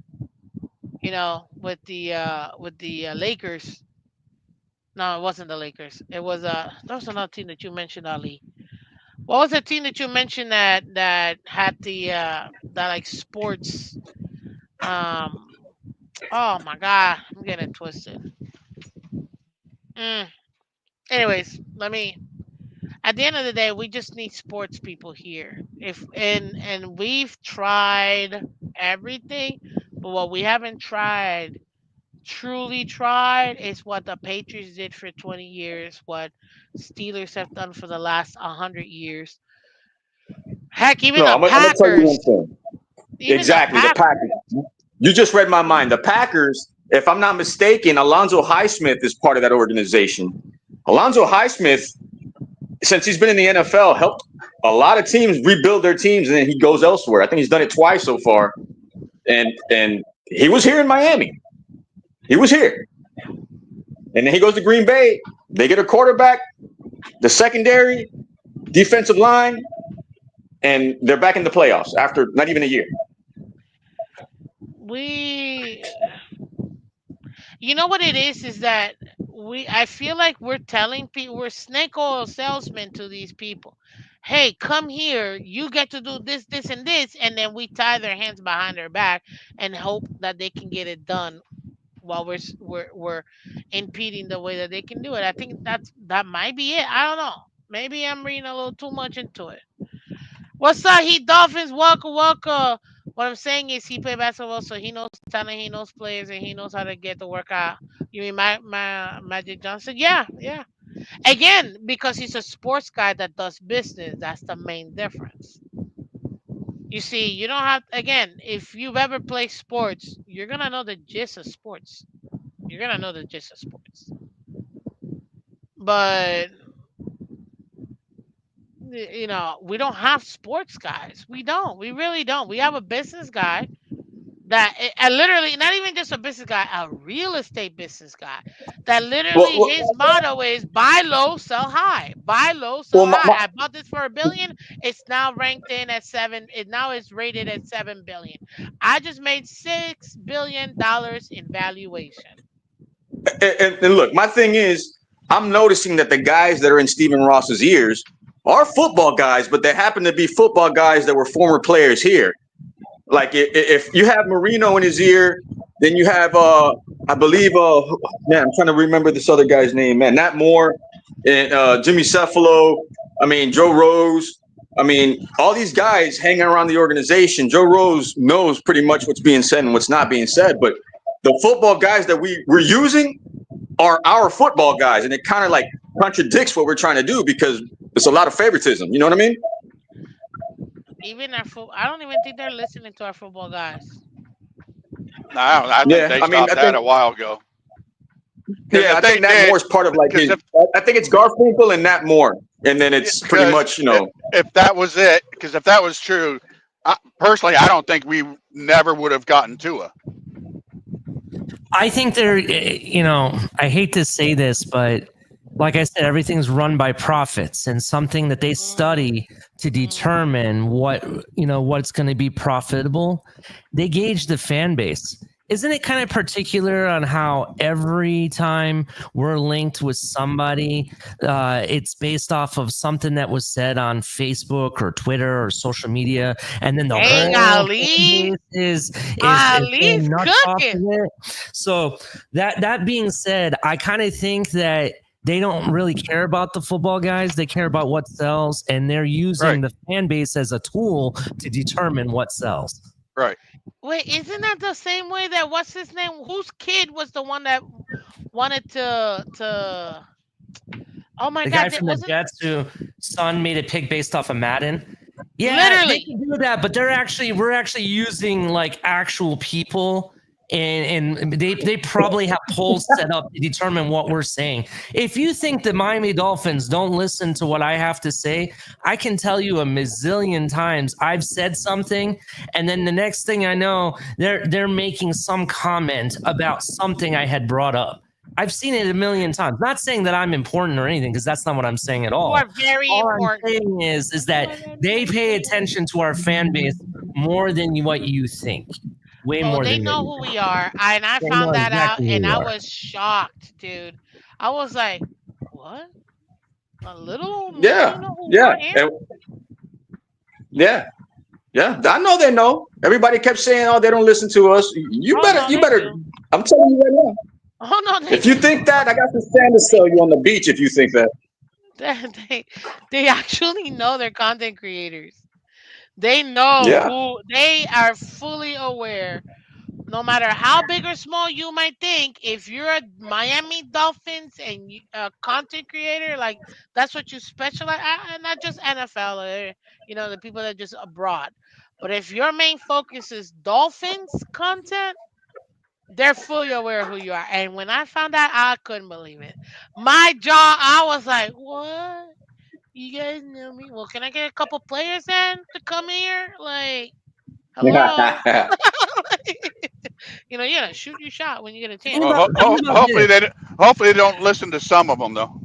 B: with the Lakers. No, it wasn't the Lakers. It was there was another team that you mentioned, Ali. What was the team that you mentioned that had that like sports? Um. Oh my God, I'm getting it twisted. Mm. Anyways, let me. At the end of the day, we just need sports people here. If and we've tried everything, but what we haven't truly tried is what the Patriots did for 20 years, what Steelers have done for the last 100 years. Heck, even
C: No,
B: the
C: I'm gonna tell you
B: Packers,
C: one thing.
B: even the
C: Exactly, the
B: Packers.
C: Packers. You just read my mind. The Packers, if I'm not mistaken, Alonzo Highsmith is part of that organization. Alonzo Highsmith, since he's been in the NFL, helped a lot of teams rebuild their teams, and then he goes elsewhere. I think he's done it twice so far, and he was here in Miami. He was here, and then he goes to Green Bay. They get a quarterback, the secondary, defensive line, and they're back in the playoffs after not even a year.
B: We, you know what it is that I feel like we're telling people, we're snake oil salesmen to these people. Hey, come here. You get to do this, this, and this, and then we tie their hands behind their back and hope that they can get it done while we're impeding the way that they can do it. I think that might be it. I don't know. Maybe I'm reading a little too much into it. What's up, Heat Dolphins? Welcome, welcome. What I'm saying is he played basketball, so he knows talent, he knows players, and he knows how to get the workout. You mean Magic Johnson? Yeah, yeah. Again, because he's a sports guy that does business. That's the main difference. You see, you don't have, again, if you've ever played sports, you're gonna know the gist of sports. You're gonna know the gist of sports. But we don't have sports guys. We don't. We really don't. We have a business guy that literally, not even just a business guy, a real estate business guy. That
C: Well,
B: literally
C: well,
B: his motto is buy low, sell high. Buy low,
C: well
B: sell high. I bought this for $1 billion. It's now ranked in at 7. It now is rated at 7 billion. I just made $6 billion in valuation.
C: and look, my thing is, I'm noticing that the guys that are in Stephen Ross's ears are football guys, but they happen to be football guys that were former players here. Like if you have Marino in his ear, then you have I believe man, I'm trying to remember this other guy's name, man, Nat Moore and Jimmy Cephalo. I mean Joe Rose. I mean all these guys hanging around the organization. Joe Rose knows pretty much what's being said and what's not being said, but the football guys that we're using are our football guys, and it kind of like contradicts what we're trying to do because it's a lot of favoritism. You know what I mean?
B: Even I don't even think they're listening to our football guys.
G: I think they stopped that a while ago.
C: Yeah, I think Nat Moore's part of like his. I think it's Garfinkel and Nat Moore, and then it's pretty much
G: If that was it, because if that was true, personally, I don't think we never would have gotten Tua.
D: I think I hate to say this, but like I said, everything's run by profits and something that they study to determine what's going to be profitable. They gauge the fan base. Isn't it kind of particular on how every time we're linked with somebody, it's based off of something that was said on Facebook or Twitter or social media, and then the whole
B: Ali
D: is
B: Ali's cooking.
D: So that being said, I kind of think that they don't really care about the football guys. They care about what sells, and they're using the fan base as a tool to determine what sells.
G: Right.
B: Wait, isn't that the same way that what's his name? Whose kid was the one that wanted to? Oh my
D: God! The
B: God!
D: guy from the Jets whose son made a pick based off of Madden. Yeah,
B: literally,
D: they can do that, but we're actually using like actual people. And they probably have polls set up to determine what we're saying. If you think the Miami Dolphins don't listen to what I have to say, I can tell you a million times I've said something, and then the next thing I know, they're making some comment about something I had brought up. I've seen it a million times. Not saying that I'm important or anything, because that's not what I'm saying at all.
B: You are very important.
D: I'm saying is that they pay attention to our fan base more than what you think. Way more
B: they
D: than
B: know who we are, and I found that out, and I was shocked, dude. I was like, "What? A little?
C: Yeah, I know they know. Everybody kept saying, "Oh, they don't listen to us." You better. I'm telling you right now.
B: Oh no!
C: If you think that, I got some sand to sell you on the beach. If you think that,
B: they actually know they're content creators. They know who they are, fully aware. No matter how big or small you might think, if you're a Miami Dolphins and a content creator, like that's what you specialize, not just NFL or the people that are just abroad. But if your main focus is Dolphins content, they're fully aware of who you are. And when I found out, I couldn't believe it. My jaw, I was like, "What? You guys know me? Well, can I get a couple players then to come here? Like, hello." You gotta shoot your shot when you get a chance.
G: Well, hopefully they don't listen to some of them though.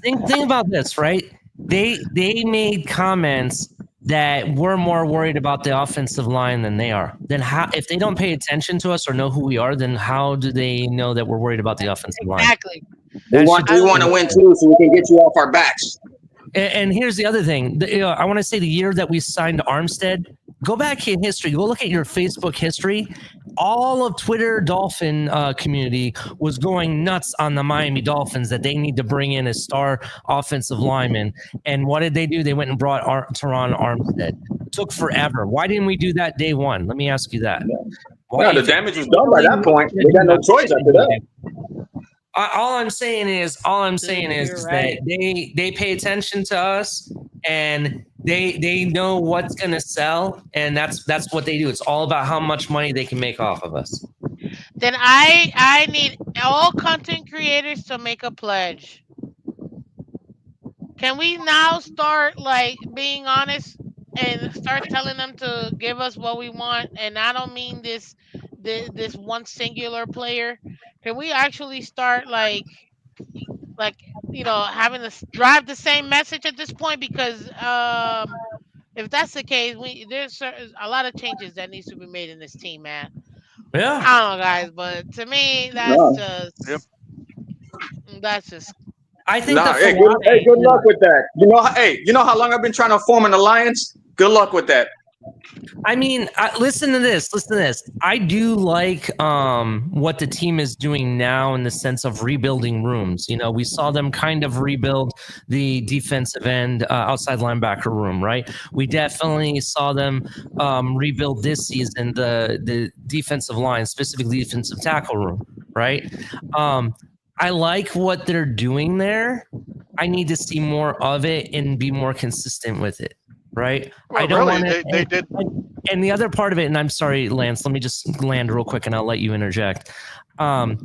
D: Think about this, right? They made comments that we're more worried about the offensive line than they are. Then how, if they don't pay attention to us or know who we are, then how do they know that we're worried about the offensive line?
B: Exactly.
C: We want to win too, so we can get you off our backs.
D: And here's the other thing. I want to say the year that we signed Armstead, go back in history. Go look at your Facebook history. All of Twitter Dolphin community was going nuts on the Miami Dolphins that they need to bring in a star offensive lineman. And what did they do? They went and brought Teron Armstead. took forever. Why didn't we do that day one? Let me ask you that.
C: Yeah, the damage was done by that point. They got no choice after that.
D: All I'm saying is
B: You're right.
D: that they pay attention to us, and they know what's gonna sell, and that's what they do. It's all about how much money they can make off of us.
B: Then I need all content creators to make a pledge. Can we now start like being honest and start telling them to give us what we want? And I don't mean this one singular player. Can we actually start like having to drive the same message at this point? Because if that's the case, there's a lot of changes that needs to be made in this team, man.
D: Yeah.
B: I don't know, guys, but to me,
G: Yep.
B: that's just.
D: I think
C: Nah,
D: the
C: hey, good luck with that. You know how long I've been trying to form an alliance? Good luck with that.
D: I mean, listen to this. I do like what the team is doing now in the sense of rebuilding rooms. You know, we saw them kind of rebuild the defensive end, outside linebacker room, right? We definitely saw them rebuild this season the defensive line, specifically defensive tackle room, right? I like what they're doing there. I need to see more of it and be more consistent with it, right?
G: Well,
D: I don't
G: really,
D: want
G: they did.
D: And the other part of it, and I'm sorry, Lance, let me just land real quick and I'll let you interject. I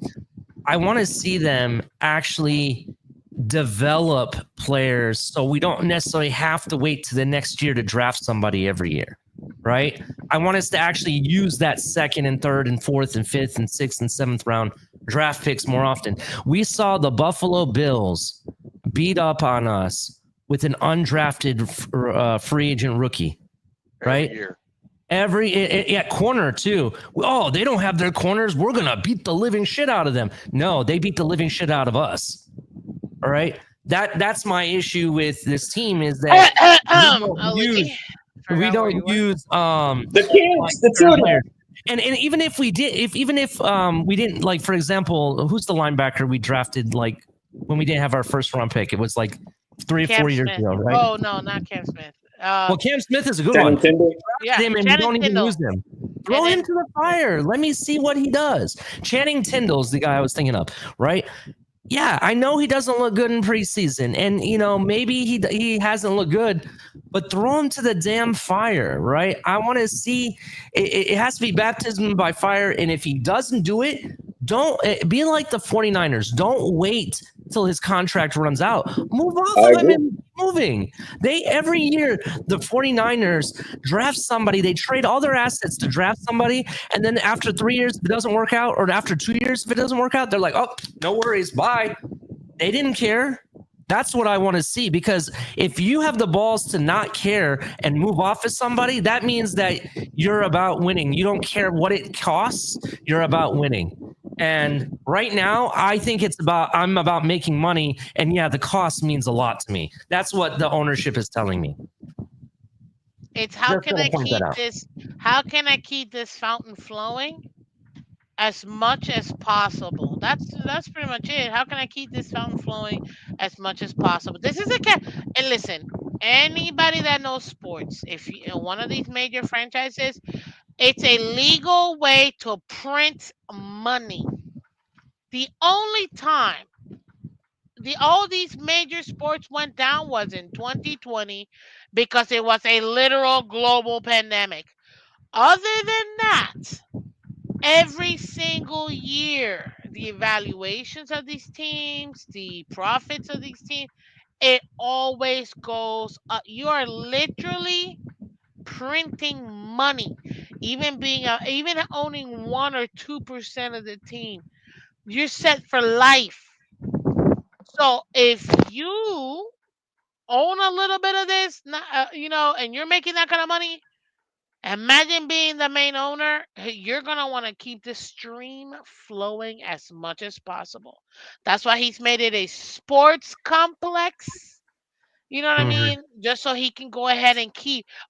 D: want to see them actually develop players so we don't necessarily have to wait to the next year to draft somebody every year, right? I want us to actually use that second and third and fourth and fifth and sixth and seventh round draft picks more often. We saw the Buffalo Bills beat up on us with an undrafted free agent rookie, right?
G: Every year.
D: At corner too. Oh, they don't have their corners. We're gonna beat the living shit out of them. No, they beat the living shit out of us. All right. That's my issue with this team is that we don't use
C: the kids, the children.
D: And even if we did, even if we didn't, like, for example, who's the linebacker we drafted like when we didn't have our first round pick? It was like 3 or 4 years ago, right?
B: Oh no, not Cam Smith.
D: Well, Cam Smith is a good one.
B: Yeah,
D: him and we don't even use him. Throw him to the fire. Let me see what he does. Channing Tindall's the guy I was thinking of, right? Yeah, I know he doesn't look good in preseason, and maybe he hasn't looked good, but throw him to the damn fire, right? I want to see. It has to be baptism by fire, and if he doesn't do it, don't be like the 49ers. Don't wait till his contract runs out. Move off of him and moving. Every year the 49ers draft somebody, they trade all their assets to draft somebody, and then after 3 years if it doesn't work out, or after 2 years if it doesn't work out, they're like, oh, no worries, bye. They didn't care. That's what I want to see, because if you have the balls to not care and move off of somebody, that means that you're about winning. You don't care what it costs. You're about winning. And right now, I think I'm about making money. And yeah, the cost means a lot to me. That's what the ownership is telling me.
B: It's how can I keep this fountain flowing as much as possible? That's pretty much it. How can I keep this fountain flowing as much as possible? This is and listen, anybody that knows sports, if one of these major franchises, it's a legal way to print money. The only time all these major sports went down was in 2020 because it was a literal global pandemic. Other than that, every single year, the evaluations of these teams, the profits of these teams, it always goes up. You are literally printing money. Even owning 1 or 2% of the team, you're set for life. So if you own a little bit of this, and you're making that kind of money, imagine being the main owner. You're going to want to keep the stream flowing as much as possible. That's why he's made it a sports complex. You know what I mean? Just so he can go ahead and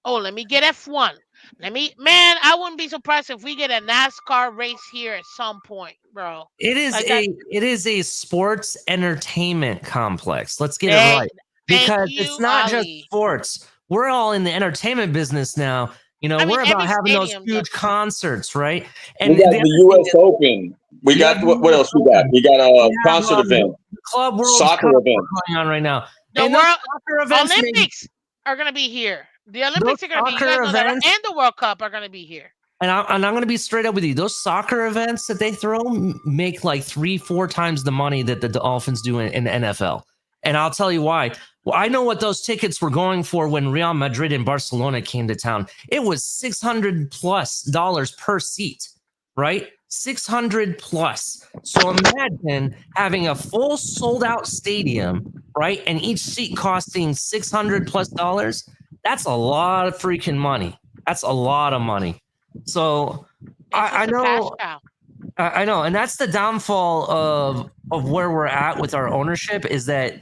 B: let me get F1. I wouldn't be surprised if we get a NASCAR race here at some point, bro.
D: It is a sports entertainment complex. Let's get it right. Because it's not just sports. We're all in the entertainment business now.
B: I mean,
D: We're about
B: every
D: having those
B: stadium
D: huge
B: does.
D: concerts, right?
C: We
D: And
C: got
D: the
C: the
D: other thing
C: U.S.
D: is
C: Open. We
D: we have
C: got
D: the
C: what
D: US
C: else we got?
D: Open.
C: We got
D: We
C: a
D: have
C: concert event,
D: Club World
C: soccer
D: Cup
C: event.
D: going on right now,
B: The
D: and those
B: World
D: soccer events make
B: Olympics are gonna be here. The
D: those
B: Olympics are gonna be. You guys
D: soccer
B: know that, right?
D: events.
B: And the World Cup are gonna be here.
D: And I'm going to be straight up with you. Those soccer events that they throw make like 3-4 times the money that the Dolphins do in the NFL. And I'll tell you why. Well, I know what those tickets were going for when Real Madrid and Barcelona came to town. It was $600+ per seat, right? 600 plus. So imagine having a full sold out stadium, right? And each seat costing $600+. That's a lot of freaking money. That's a lot of money. So
B: It's
D: I
B: just a cash
D: know,
B: cow.
D: I know, and that's the downfall of where we're at with our ownership is that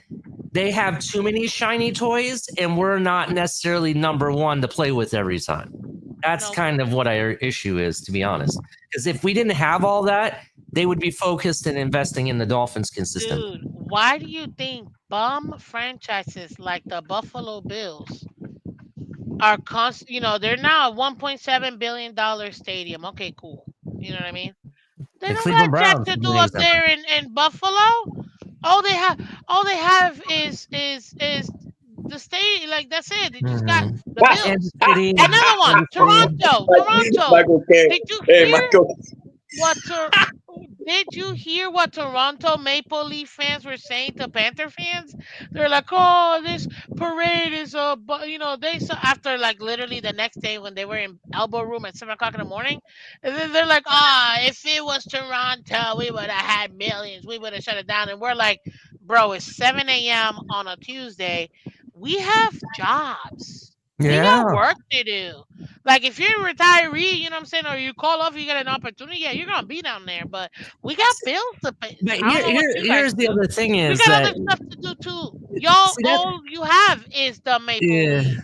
D: they have too many shiny toys, and we're not necessarily number one to play with every time. That's
B: No,
D: kind of what our issue is, to be honest. Because if we didn't have all that, they would be focused in investing in the Dolphins consistently.
B: dude. Why do you think bum franchises like the Buffalo Bills are they're now a $1.7 billion stadium. Okay, cool. You know what I mean? They
D: The
B: don't got
D: Cleveland
B: jack
D: Browns
B: to
D: is
B: do
D: an
B: up
D: example.
B: there in Buffalo. All they have is the state. Like that's it. They just got
D: Mhm.
B: the
D: Kansas
B: Bills.
D: City,
B: Another one,
D: Kansas City.
B: Toronto.
C: Michael K.
B: Did you
C: Hey,
B: hear
C: Michael.
B: what did you hear what Toronto Maple Leaf fans were saying to Panther fans? They're like, "Oh, this parade is they saw after like literally the next day when they were in elbow room at 7 o'clock in the morning, and then they're like, "Ah, if it was Toronto, we would have had millions. We would have shut it down." And we're like, "Bro, it's 7 a.m. on a Tuesday. We have jobs. We got
D: Yeah.
B: work to do." Like if you're a retiree, you know what I'm saying, or you call off, you get an opportunity, yeah, you're gonna be down there. But we got bills to pay.
D: But
B: I don't know what you guys
D: here's the
B: do.
D: other thing
B: We
D: is
B: got
D: that
B: other stuff to do too. Y'all,
D: see that
B: all you have is the Maple
D: yeah.
B: Leaf.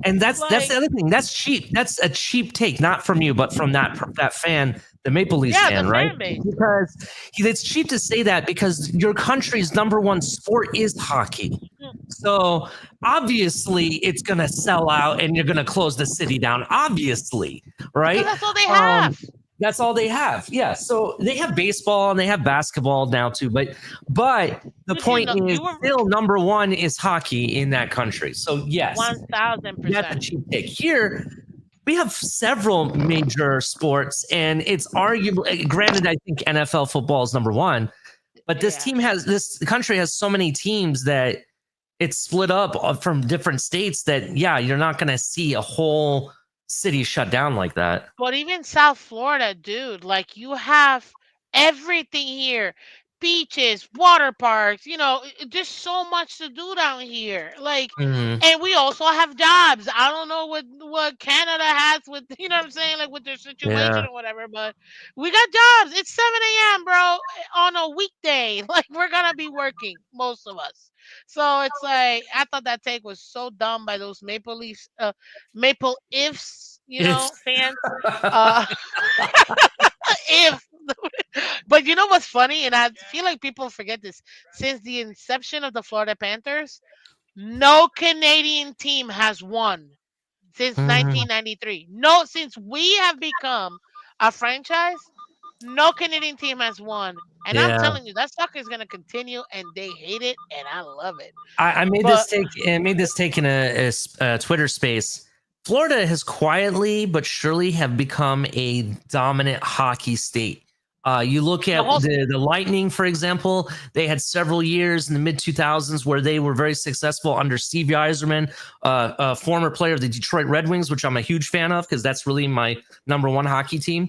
D: And that's
B: Like,
D: the other thing. That's cheap. That's a cheap take, not from you, but from that fan, the Maple Leafs
B: yeah, the
D: fan, right?
B: fan base.
D: Because it's cheap to say that because your country's number one sport is hockey.
B: Mm,
D: So obviously it's gonna sell out and you're gonna close the city down. Obviously,
B: because
D: right?
B: that's all they
D: Um,
B: have.
D: that's all they have. Yeah. So they have baseball and they have basketball now too. But the
B: But you
D: point
B: know,
D: is
B: you were
D: still number one is hockey in that country. So yes,
B: one thousand
D: that's a
B: percent.
D: cheap take. Here, we have several major sports, and it's arguable. Granted, I think NFL football is number one, but
B: Yeah.
D: this country has so many teams that it's split up from different states that yeah, you're not going to see a whole city shut down like that.
B: But even South Florida, dude, like you have everything here. Beaches, water parks, just so much to do down here. Like,
D: Mhm.
B: and we also have jobs. I don't know what Canada has with, you know what I'm saying, like with their situation
D: Yeah.
B: or whatever, but we got jobs. It's 7 a.m., bro, on a weekday. Like we're gonna be working, most of us. So it's like I thought that take was so dumb by those Maple Leafs, Maple Ifs,
D: It's
B: fans. Uh, if, but you know what's funny, and I feel like people forget this. Since the inception of the Florida Panthers, no Canadian team has won since
D: Mhm.
B: 1993. No, since we have become a franchise, no Canadian team has won. And I'm
D: Yeah.
B: telling you, that soccer is going to continue, and they hate it, and I love it.
D: I made
B: But
D: this take. I made this take in a Twitter space. Florida has quietly but surely have become a dominant hockey state. You look
B: the
D: at
B: whole,
D: the Lightning, for example. They had several years in the mid 2000s where they were very successful under Steve Yzerman, a former player of the Detroit Red Wings, which I'm a huge fan of because that's really my number one hockey team.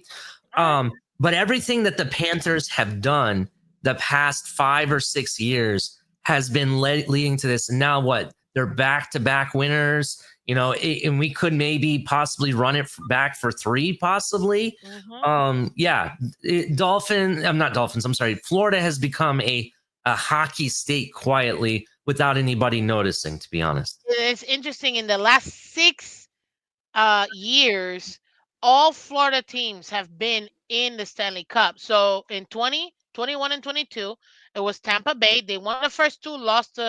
B: all right.
D: But everything that the Panthers have done the past 5 or 6 years has been leading to this. And now what? They're back to back winners, and we could maybe possibly run it back for three, possibly.
B: Mhm.
D: Yeah, I'm not Dolphins. I'm sorry. Florida has become a hockey state quietly without anybody noticing, to be honest.
B: It's interesting in the last 6 years, all Florida teams have been in the Stanley Cup. So in 20, 21, and 22, it was Tampa Bay. They won the first two, lost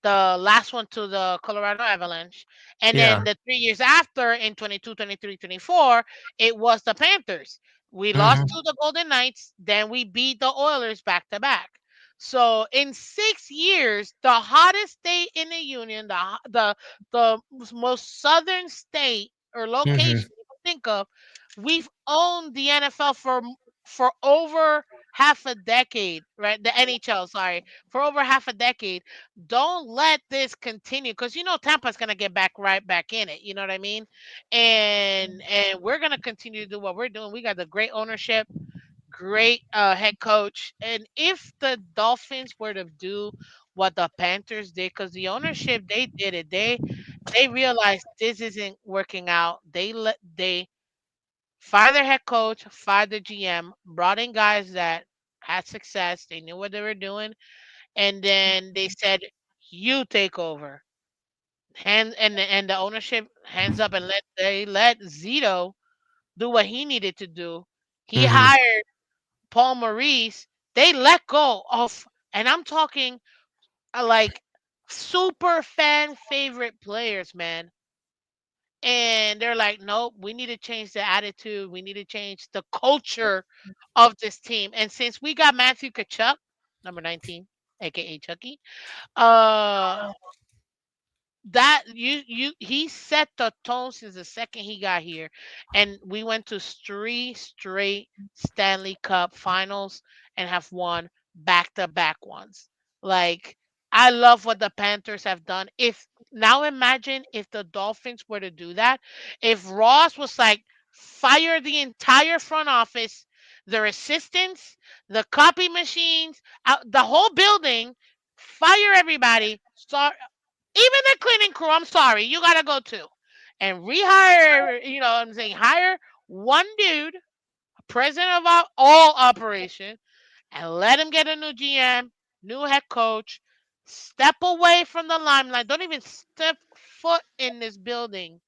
B: the last one to the Colorado Avalanche. And then
D: Yeah.
B: the 3 years after, in 22, 23, 24, it was the Panthers. We lost
D: Hmm.
B: to the Golden Knights, then we beat the Oilers back to back. So in 6 years, the hottest state in the union, the most southern state or
D: Hmm.
B: location you can think of, we've owned the NFL for over half a decade, right? The NHL, sorry, for over half a decade. Don't let this continue, because Tampa's gonna get back right back in it. You know what I mean? And we're gonna continue to do what we're doing. We got the great ownership, great head coach, and if the Dolphins were to do what the Panthers did, because the ownership, they did it. They realized this isn't working out. They fired their head coach, fired the GM, brought in guys that had success. They knew what they were doing, and then they said, "You take over." And the ownership hands up and let Zito do what he needed to do. He
D: Hmm.
B: hired Paul Maurice. They let go of, and I'm talking like super fan favorite players, man. And they're like, nope, we need to change the attitude. We need to change the culture of this team. And since we got Matthew Kachuk, number 19, aka Chucky, uh that you he set the tone since the second he got here, and we went to three straight Stanley Cup finals and have won back-to-back ones. Like, I love what the Panthers have done. If Now imagine if the Dolphins were to do that. If Ross was like, fire the entire front office, their assistants, the copy machines, the whole building, fire everybody, start even the cleaning crew, I'm sorry, you gotta go too. And rehire, what I'm saying, hire one dude, president of all operation, and let him get a new GM, new head coach, step away from the limelight. Don't even step foot in this building.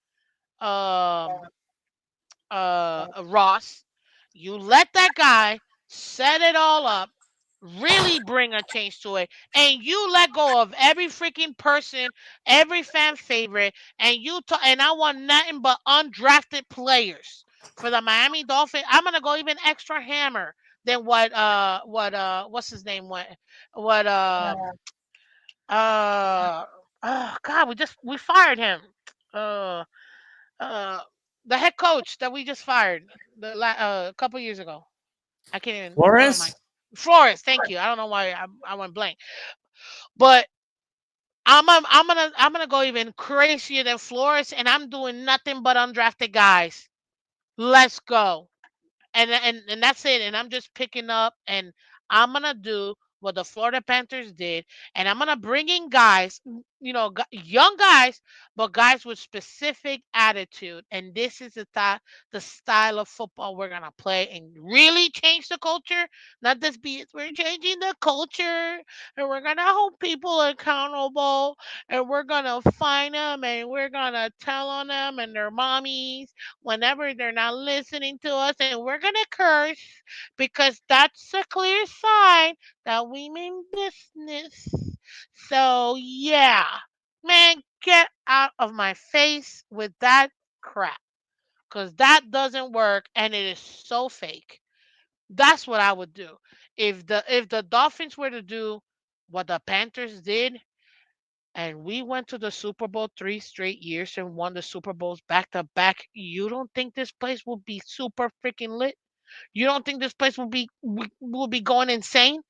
B: Um Ross. You let that guy set it all up, really bring a change to it, and you let go of every freaking person, every fan favorite, and and I want nothing but undrafted players for the Miami Dolphins. I'm gonna go even extra hammer than what's his name what uh oh God, we fired him. Uh uh the head coach that we just fired a couple years ago. I can't even. Oh my,
D: Flores.
B: Flores. Thank you. I don't know why I went blank, but I'm gonna go even crazier than Flores, and I'm doing nothing but undrafted guys. Let's go. And that's it. And I'm just picking up, and I'm gonna do what the Florida Panthers did, and I'm gonna bring in guys, young guys, but guys with specific attitude. And this is the style of football we're gonna play, and really change the culture. Not just we're changing the culture, and we're gonna hold people accountable, and we're gonna find them, and we're gonna tell on them and their mommies whenever they're not listening to us, and we're gonna curse because that's a clear sign that we mean business. So yeah, man, get out of my face with that crap, because that doesn't work and it is so fake. That's what I would do if the Dolphins were to do what the Panthers did, and we went to the Super Bowl 3 straight years and won the Super Bowls back to back. You don't think this place will be super freaking lit? You don't think this place will be going insane?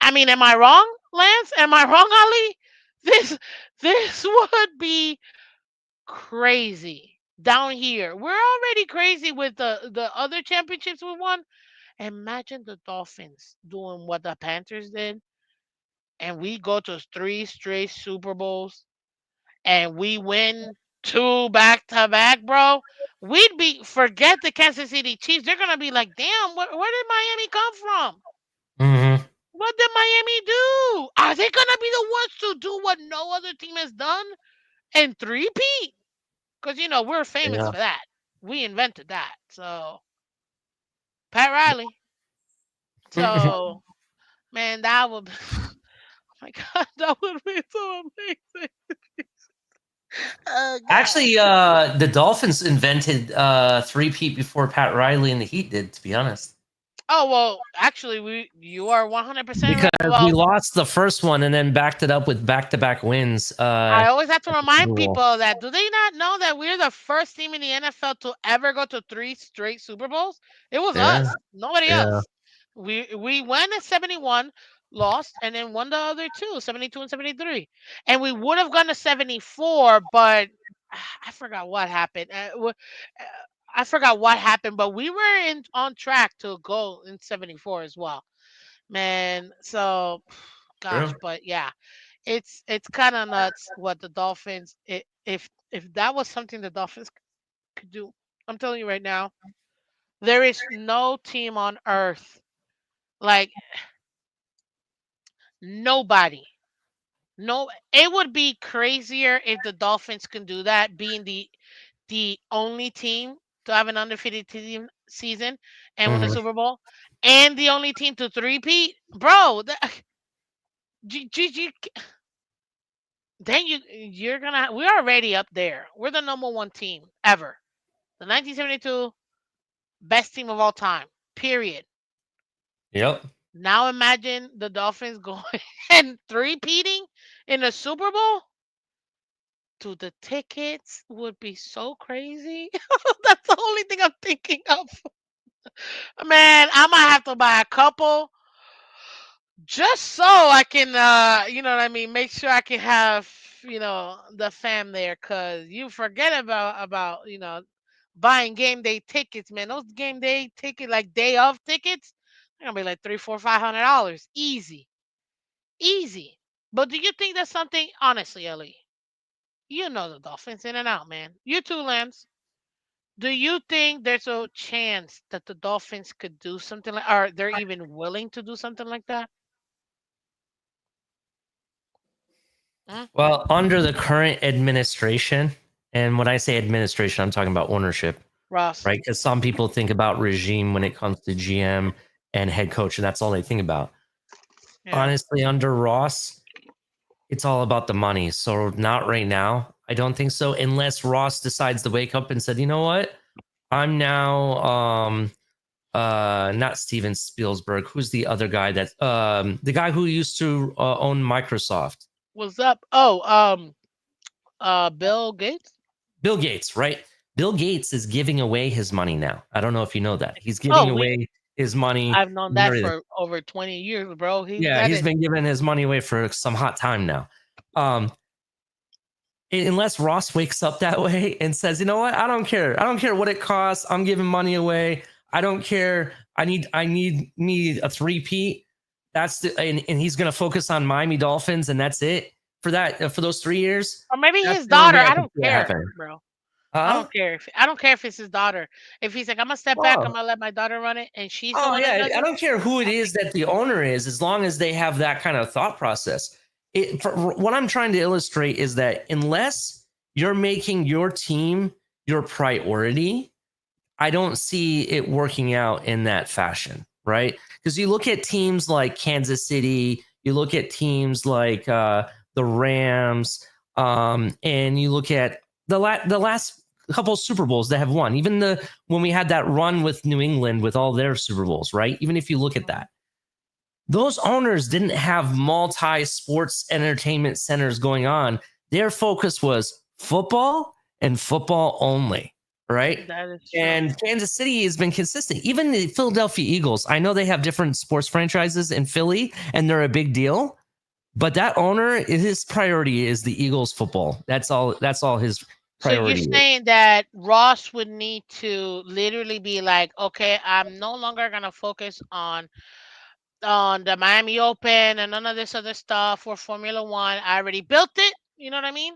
B: I mean, am I wrong, Lance? Am I wrong, Ali? This this would be crazy down here. We're already crazy with the other championships we won. Imagine the Dolphins doing what the Panthers did, and we go to 3 straight Super Bowls and we win two back to back, bro. We'd be forget the Kansas City Chiefs. They're gonna be like, damn, where did Miami come from?
D: Hmm.
B: What did Miami do? Are they gonna be the ones to do what no other team has done and three-peat? Because we're famous
D: Yeah.
B: for that. We invented that. So Pat Riley. So man, that would my God, that would be so amazing. Oh God.
D: Actually, the Dolphins invented three-peat before Pat Riley and the Heat did, to be honest.
B: Oh well, actually, you are 100% right.
D: Because we
B: Well,
D: lost the first one and then backed it up with back-to-back wins.
B: I always have to remind
D: Super Bowl.
B: people that do they not know that we're the first team in the NFL to ever go to 3 straight Super Bowls? It was
D: Yeah,
B: us, nobody
D: yeah,
B: else. We went in 71, lost, and then won the other two, 72 and 73. And we would have gone to 74, but I forgot what happened. I forgot what happened, but we were on track to go in 74 as well. Man, so gosh,
D: true.
B: but yeah, it's kind of nuts what the Dolphins if that was something the Dolphins could do. I'm telling you right now, there is no team on earth like nobody. No, it would be crazier if the Dolphins can do that, being the only team to have an undefeated team season and win a
D: Mhm.
B: Super Bowl, and the only team to three-peat, bro. Then you're gonna we're already up there. We're the number one team ever. The 1972 best team of all time. Period.
D: Yep.
B: Now imagine the Dolphins going and three-peating in the Super Bowl. Dude, the tickets would be so crazy. That's the only thing I'm thinking of. Man, I might have to buy a couple just so I can you know what I mean, make sure I can have, the fam there, cuz you forget about buying game day tickets, man. Those game day ticket like day of tickets, they're gonna be like three, four, $500. Easy. Easy. But do you think that's something honestly, Ellie? You know the Dolphins in and out, man. You too, Lance. Do you think there's a chance that the Dolphins could do something like, or they're even willing to do something like that? Hmm?
D: Well, under the current administration, and when I say administration, I'm talking about ownership,
B: Ross.
D: right? Because some people think about regime when it comes to GM and head coach, and that's all they think about.
B: Yeah.
D: Honestly, under Ross, it's all about the money. So not right now. I don't think so, unless Ross decides to wake up and said, you know what? I'm now not Steven Spielberg. Who's the other guy that the guy who used to own Microsoft?
B: What's up? Oh, Bill Gates.
D: Bill Gates, right? Bill Gates is giving away his money now. I don't know if you know that. He's giving
B: Oh,
D: away his money.
B: I've known that for over 20 years, bro. He's
D: Yeah,
B: got
D: he's
B: it.
D: been giving his money away for some hot time now. Um, unless Ross wakes up that way and says, you know what? I don't care. I don't care what it costs. I'm giving money away. I don't care. I need a three-peat. That's and he's gonna focus on Miami Dolphins, and that's it for that for those 3 years.
B: Or maybe
D: That's
B: his
D: the only
B: daughter.
D: way I
B: I
D: can
B: don't
D: see that
B: care,
D: happen.
B: bro.
D: Huh?
B: I don't care if it's his daughter. If he's like, I'm gonna step back, I'm
D: Oh,
B: gonna let my daughter run it, and she's the
D: oh
B: one that
D: yeah.
B: does
D: I
B: it.
D: don't care who it is that the owner is, as long as they have that kind of thought process. What I'm trying to illustrate is that unless you're making your team your priority, I don't see it working out in that fashion, right? Because you look at teams like Kansas City, you look at teams like the Rams, and you look at the last couple of Super Bowls that have won. Even when we had that run with New England with all their Super Bowls, right? Even if you look at that, those owners didn't have multi sports entertainment centers going on. Their focus was football and football only, right?
B: That is true.
D: And Kansas City has been consistent. Even the Philadelphia Eagles, I know they have different sports franchises in Philly and they're a big deal, but that owner, his priority is the Eagles football. That's all his
B: So you're
D: priority is.
B: saying that Ross would need to literally be like, okay, I'm no longer gonna focus on the Miami Open and none of this other stuff or Formula One. I already built it. You know what I mean?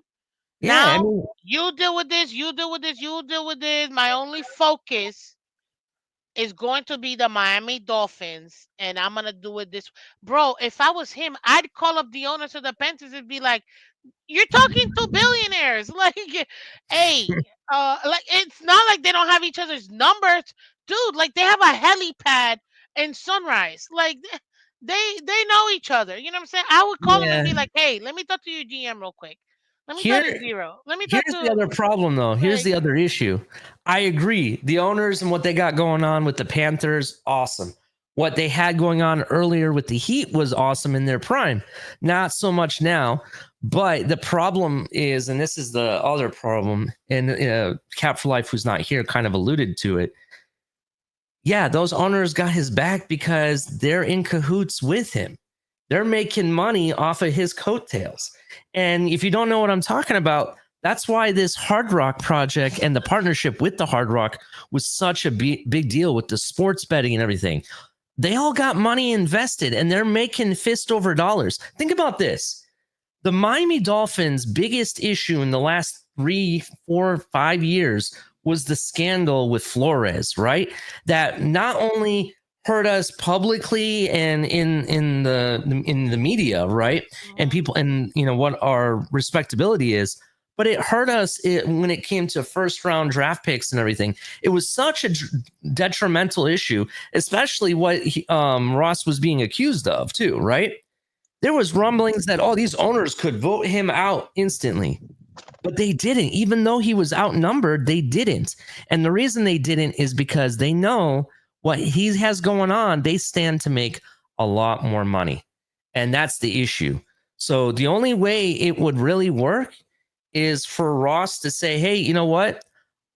D: Yeah, I
B: Now
D: mean,
B: you deal with this, you deal with this, you deal with this. My only focus is going to be the Miami Dolphins, and I'm gonna do it this. Bro, if I was him, I'd call up the owners of the Panthers and be like, "You're talking to billionaires, like, hey, like it's not like they don't have each other's numbers, dude. Like they have a helipad in Sunrise, like." they know each other. You know what I'm saying? I would call him and
D: Yeah.
B: be like, "Hey, let me talk to your GM real quick. Let me talk
D: Here
B: to Zero. Let me talk
D: here's the
B: to
D: other problem though. Here's
B: like."
D: the other issue. I agree. The owners and what they got going on with the Panthers, awesome. What they had going on earlier with the Heat was awesome in their prime. Not so much now. But the problem is, and this is the other problem, and Cap for Life, who's not here, kind of alluded to it. Yeah, those owners got his back because they're in cahoots with him. They're making money off of his coattails. And if you don't know what I'm talking about, that's why this Hard Rock project and the partnership with the Hard Rock was such a big deal with the sports betting and everything. They all got money invested and they're making fist over dollars. Think about this. The Miami Dolphins' biggest issue in the last 3, 4, 5 years was the scandal with Flores, right? That not only hurt us publicly and in the media, right? And
B: Mhm.
D: people, and what our respectability is, but it hurt us when it came to first round draft picks and everything. It was such a detrimental issue, especially what Ross was being accused of too, right? There was rumblings that these owners could vote him out instantly, but they didn't. Even though he was outnumbered, they didn't. And the reason they didn't is because they know what he has going on. They stand to make a lot more money. And that's the issue. So the only way it would really work is for Ross to say, hey, you know what?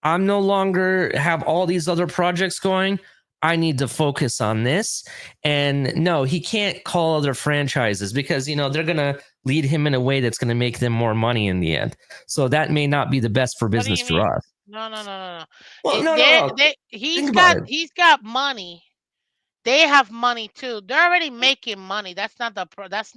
D: I'm no longer have all these other projects going. I need to focus on this. And no, he can't call other franchises because, they're going to lead him in a way that's going to make them more money in the end. So that may not be the best for
B: What do
D: business
B: you
D: for
B: mean?
D: us.
B: No, no, no, no, no.
D: Well,
B: It,
D: no, no, no.
B: he's
D: Think about
B: got
D: it.
B: he's got money. They have money too. They're already making money. That's not the pro.
D: No,
B: That's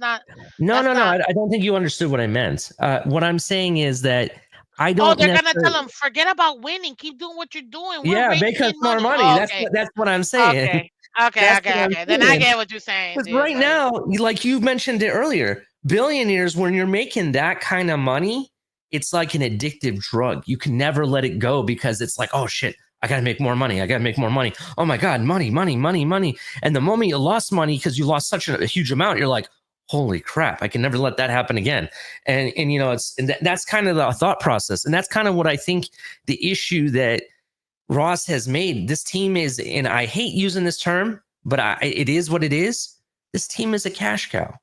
D: no, no.
B: not.
D: I don't think you understood what I meant. What I'm saying is that I
B: Oh,
D: don't
B: they're gonna tell
D: necessarily.
B: him, forget about winning. Keep doing what you're doing. We're
D: Yeah, make
B: raking
D: us
B: in
D: more
B: money.
D: money.
B: Oh,
D: That's
B: okay,
D: what I'm saying.
B: okay, okay,
D: That's
B: okay,
D: what I'm
B: okay. Then I
D: saying.
B: get what you're saying,
D: Because
B: dude.
D: right
B: Like,
D: now, like you mentioned it earlier, billionaires, when you're making that kind of money, it's like an addictive drug. You can never let it go because it's like, oh shit, I gotta make more money. I gotta make more money. Oh my God, money, money, money, money. And the moment you lost money because you lost such a huge amount, you're like, holy crap, I can never let that happen again. And that's kind of the thought process. And that's kind of what I think the issue that Ross has made. This team is, and I hate using this term, but it is what it is. This team is a cash cow.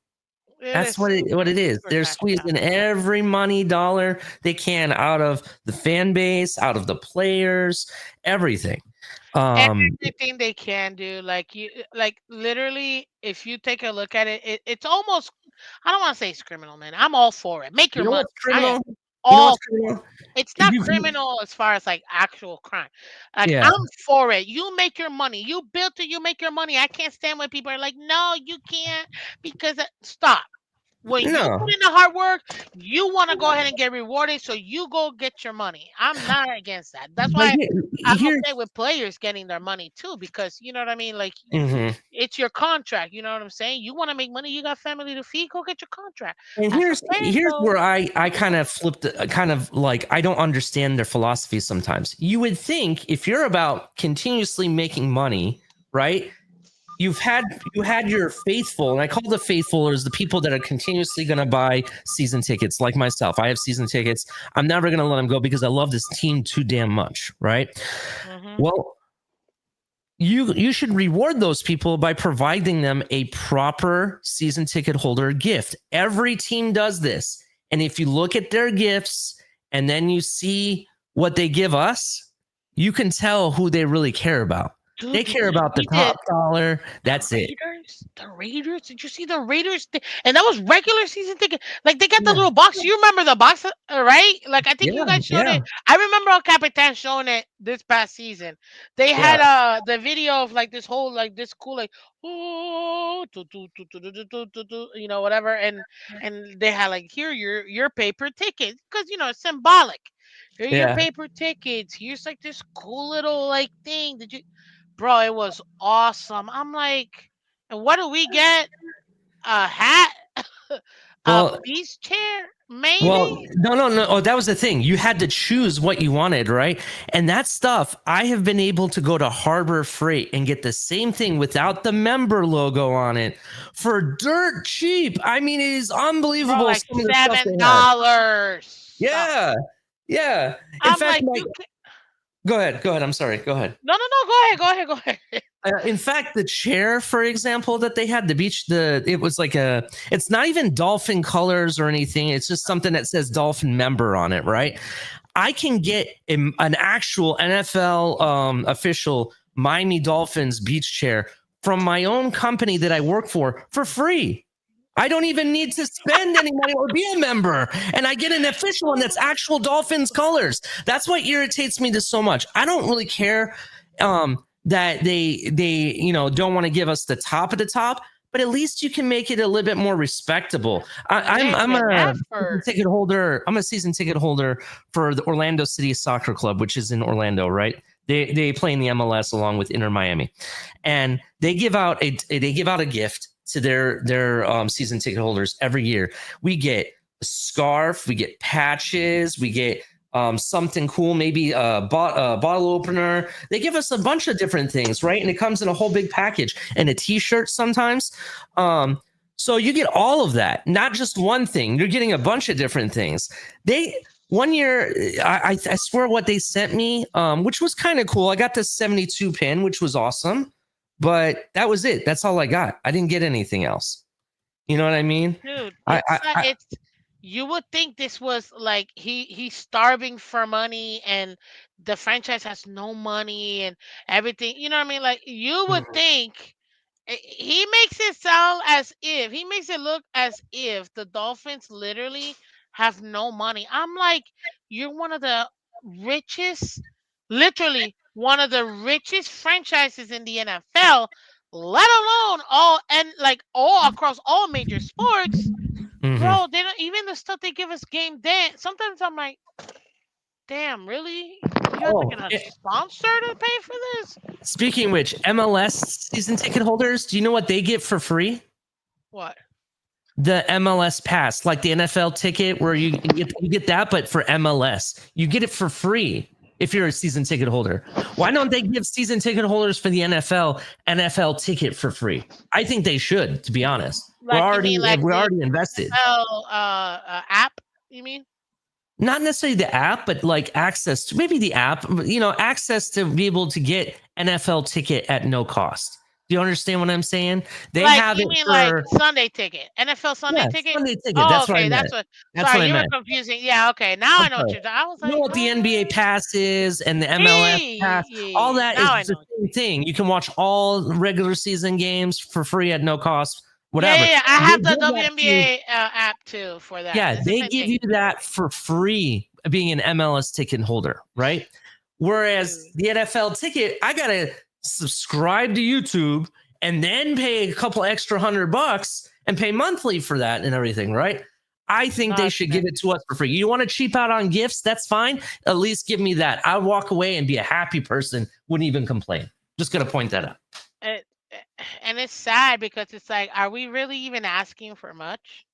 B: it
D: That's
B: is
D: what it is.
B: super
D: They're
B: cash cow.
D: squeezing every money dollar they can out of the fan base, out of the players, everything. Um,
B: Everything they can do, like like literally, if you take a look at it, it's almost. I don't want to say it's criminal, man. I'm all for it. Make
D: you
B: your
D: know
B: money.
D: what's
B: I am
D: criminal? You know what's
B: all for it.
D: criminal?
B: It's
D: If
B: not
D: you,
B: criminal as far as like actual crime. Like
D: yeah,
B: I'm for it. You make your money. You built it. You make your money. I can't stand when people are like, "No, you can't," because stop. When you put
D: no,
B: in the hard work, you want to go ahead and get rewarded, so you go get your money. I'm not against that. That's
D: but
B: why I'm
D: here,
B: okay with players getting their money too, because you know what I mean. Like
D: mhm.
B: it's your contract. You know what I'm saying? You want to make money. You got family to feed. Go get your contract.
D: And
B: As a fan,
D: here's
B: though,
D: where I kind of flipped, kind of like I don't understand their philosophy sometimes. You would think if you're about continuously making money, right? You've had you had your faithful, and I call the faithful as the people that are continuously going to buy season tickets, like myself. I have season tickets. I'm never going to let them go because I love this team too damn much, right?
B: hmm
D: Well, you should reward those people by providing them a proper season ticket holder gift. Every team does this. And if you look at their gifts and then you see what they give us, you can tell who they really care about. They
B: dude, did
D: care
B: you
D: about the
B: see the
D: top dollar.
B: The
D: That's it.
B: Raiders? The Raiders? Did you see the Raiders? And that was regular season ticket. Like they got the
D: Yeah.
B: little box. You remember the box, right? Like I think you
D: Yeah.
B: guys showed
D: Yeah.
B: it. I remember El Capitan showing it this past season. They
D: Yeah.
B: had the video of like this whole like this cool like oh whatever, and they had like here your paper tickets, because it's symbolic. Here are your
D: Yeah.
B: paper tickets. Here's like this cool little like thing. Did you Bro, it was awesome. I'm like, and what do we get? A hat? A
D: Well,
B: beach chair, maybe.
D: no. Oh, that was the thing. You had to choose what you wanted, right? And that stuff, I have been able to go to Harbor Freight and get the same thing without the member logo on it for dirt cheap. I mean, it is
B: Bro,
D: unbelievable
B: like
D: some of the stuff they have.
B: $7.
D: Yeah, yeah. In
B: I'm
D: fact,
B: like,
D: like, go ahead. I'm sorry. Go ahead.
B: no. Go ahead.
D: In fact, the chair, for example, that they had, it was like it's not even dolphin colors or anything. It's just something that says dolphin member on it, right? I can get an actual NFL official Miami Dolphins beach chair from my own company that I work for free. I don't even need to spend any money or be a member. And I get an official one that's actual Dolphins colors. That's what irritates me so much. I don't really care that they don't want to give us the top of the top, but at least you can make it a little bit more respectable. I'm a season ticket holder. I'm a season ticket holder for the Orlando City Soccer Club, which is in Orlando, right? They play in the MLS along with Inter Miami, and they give out a gift to their season ticket holders every year. We get a scarf, we get patches, we get something cool, maybe a bottle opener. They give us a bunch of different things, right? And it comes in a whole big package, and a t-shirt sometimes. So you get all of that, not just one thing. You're getting a bunch of different things. One year, I swear what they sent me, which was kind of cool. I got the 72 pin, which was awesome, but that was it. That's all I got. I didn't get anything else. You know what I mean?
B: Dude,
D: I
B: you would think this was like he's starving for money and the franchise has no money and everything. You know what I mean? Like you would think he makes it look as if the Dolphins literally have no money. I'm like, you're one of the richest, literally one of the richest franchises in the NFL, let alone all across all major sports. Bro, they don't even the stuff they give us game day. Sometimes I'm like, damn, really? You have to get a sponsor to pay for this?
D: Speaking of which, MLS season ticket holders, do you know what they get for free?
B: What?
D: The MLS pass, like the NFL ticket, where you get that, but for MLS, you get it for free if you're a season ticket holder. Why don't they give season ticket holders for the NFL ticket for free? I think they should, to be honest.
B: Like,
D: we're already invested.
B: App, you mean?
D: Not necessarily the app, but like access to maybe the app, access to be able to get NFL ticket at no cost. Do you understand what I'm saying? They have it for
B: like Sunday ticket, NFL Sunday ticket.
D: Sunday ticket.
B: Oh,
D: That's
B: okay,
D: what I
B: that's
D: meant.
B: what.
D: That's
B: Sorry,
D: what I
B: you were
D: meant.
B: confusing. Yeah, okay, now I know what you're talking. I was like,
D: you know what the NBA pass is and the MLS pass, all that is the same thing. You can watch all regular season games for free at no cost. Whatever.
B: Yeah. I have the WNBA app too for that.
D: Yeah, they give you that for free being an MLS ticket holder, right? Whereas the NFL ticket, I gotta subscribe to YouTube and then pay a couple extra $100 and pay monthly for that and everything, right? I think they should give it to us for free. You want to cheap out on gifts? That's fine. At least give me that. I'll walk away and be a happy person. Wouldn't even complain. Just gonna point that out.
B: And it's sad because it's like, are we really even asking for much?